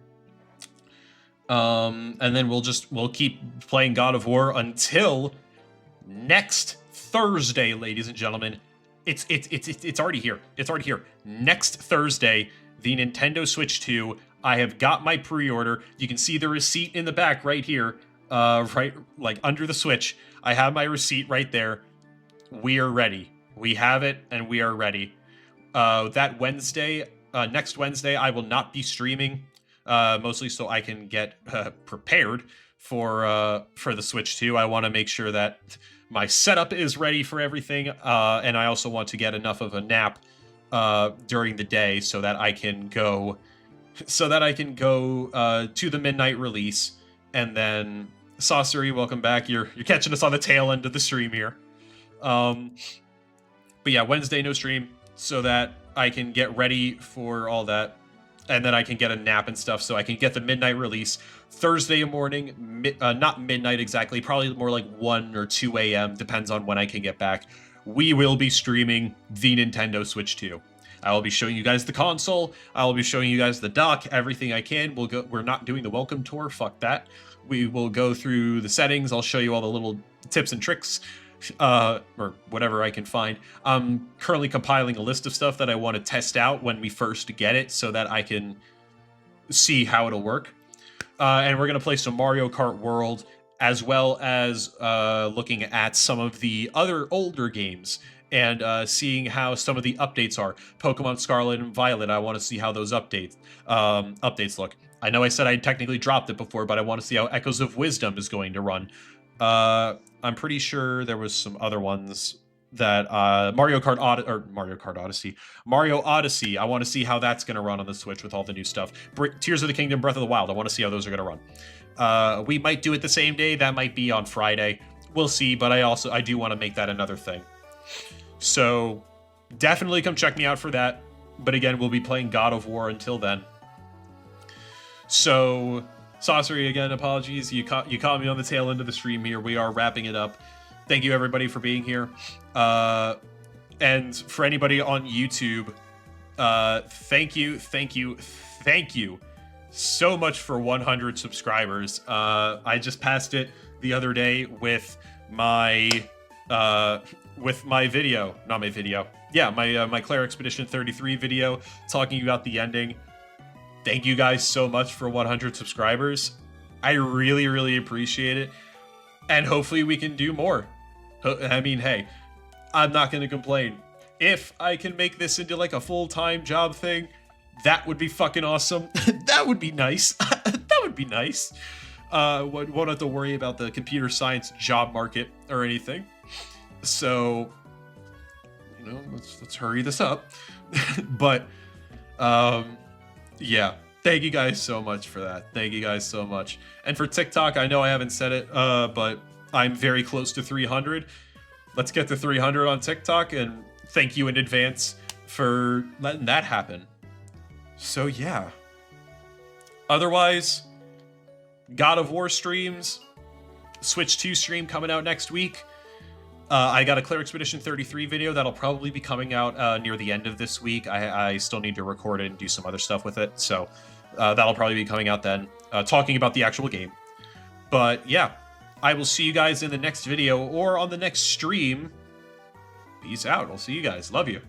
And then we'll keep playing God of War until next Thursday, ladies and gentlemen. It's already here. It's already here. Next Thursday, the Nintendo Switch 2. I have got my pre-order. You can see the receipt in the back right here. Right, like under the Switch. I have my receipt right there. We are ready. We have it, and we are ready. That Wednesday, next Wednesday, I will not be streaming. Mostly so I can get prepared for the Switch 2. I want to make sure that my setup is ready for everything, and I also want to get enough of a nap during the day so that I can go to the midnight release. And then Saucery, welcome back. You're catching us on the tail end of the stream here. But yeah, Wednesday no stream so that I can get ready for all that. And then I can get a nap and stuff, so I can get the midnight release. Thursday morning, not midnight exactly, probably more like 1 or 2 a.m., depends on when I can get back. We will be streaming the Nintendo Switch 2. I will be showing you guys the console. I will be showing you guys the dock, everything I can. We're not doing the welcome tour, fuck that. We will go through the settings. I'll show you all the little tips and tricks. Or whatever I can find. I'm currently compiling a list of stuff that I want to test out when we first get it so that I can see how it'll work. And we're going to play some Mario Kart World, as well as looking at some of the other older games and seeing how some of the updates are. Pokemon Scarlet and Violet, I want to see how those updates look. I know I said I technically dropped it before, but I want to see how Echoes of Wisdom is going to run. I'm pretty sure there was some other ones that Mario Odyssey. I want to see how that's going to run on the Switch with all the new stuff. Tears of the Kingdom, Breath of the Wild. I want to see how those are going to run. We might do it the same day. That might be on Friday. We'll see. But I do want to make that another thing. So definitely come check me out for that. But again, we'll be playing God of War until then. So, Saucery, again, apologies. You caught me on the tail end of the stream here. We are wrapping it up. Thank you, everybody, for being here. And for anybody on YouTube, thank you so much for 100 subscribers. I just passed it the other day with my video. Not my video. Yeah, my Claire Expedition 33 video talking about the ending. Thank you guys so much for 100 subscribers. I really, really appreciate it. And hopefully we can do more. I mean, hey, I'm not going to complain. If I can make this into like a full-time job thing, that would be fucking awesome. That would be nice. That would be nice. Won't have to worry about the computer science job market or anything. So, let's hurry this up. But Yeah. Thank you guys so much for that. Thank you guys so much. And for TikTok, I know I haven't said it, but I'm very close to 300. Let's get to 300 on TikTok, and thank you in advance for letting that happen. So yeah. Otherwise, God of War streams, Switch 2 stream coming out next week. I got a Clear Expedition 33 video that'll probably be coming out near the end of this week. I still need to record it and do some other stuff with it, so that'll probably be coming out then, talking about the actual game. But yeah, I will see you guys in the next video or on the next stream. Peace out. I'll see you guys. Love you.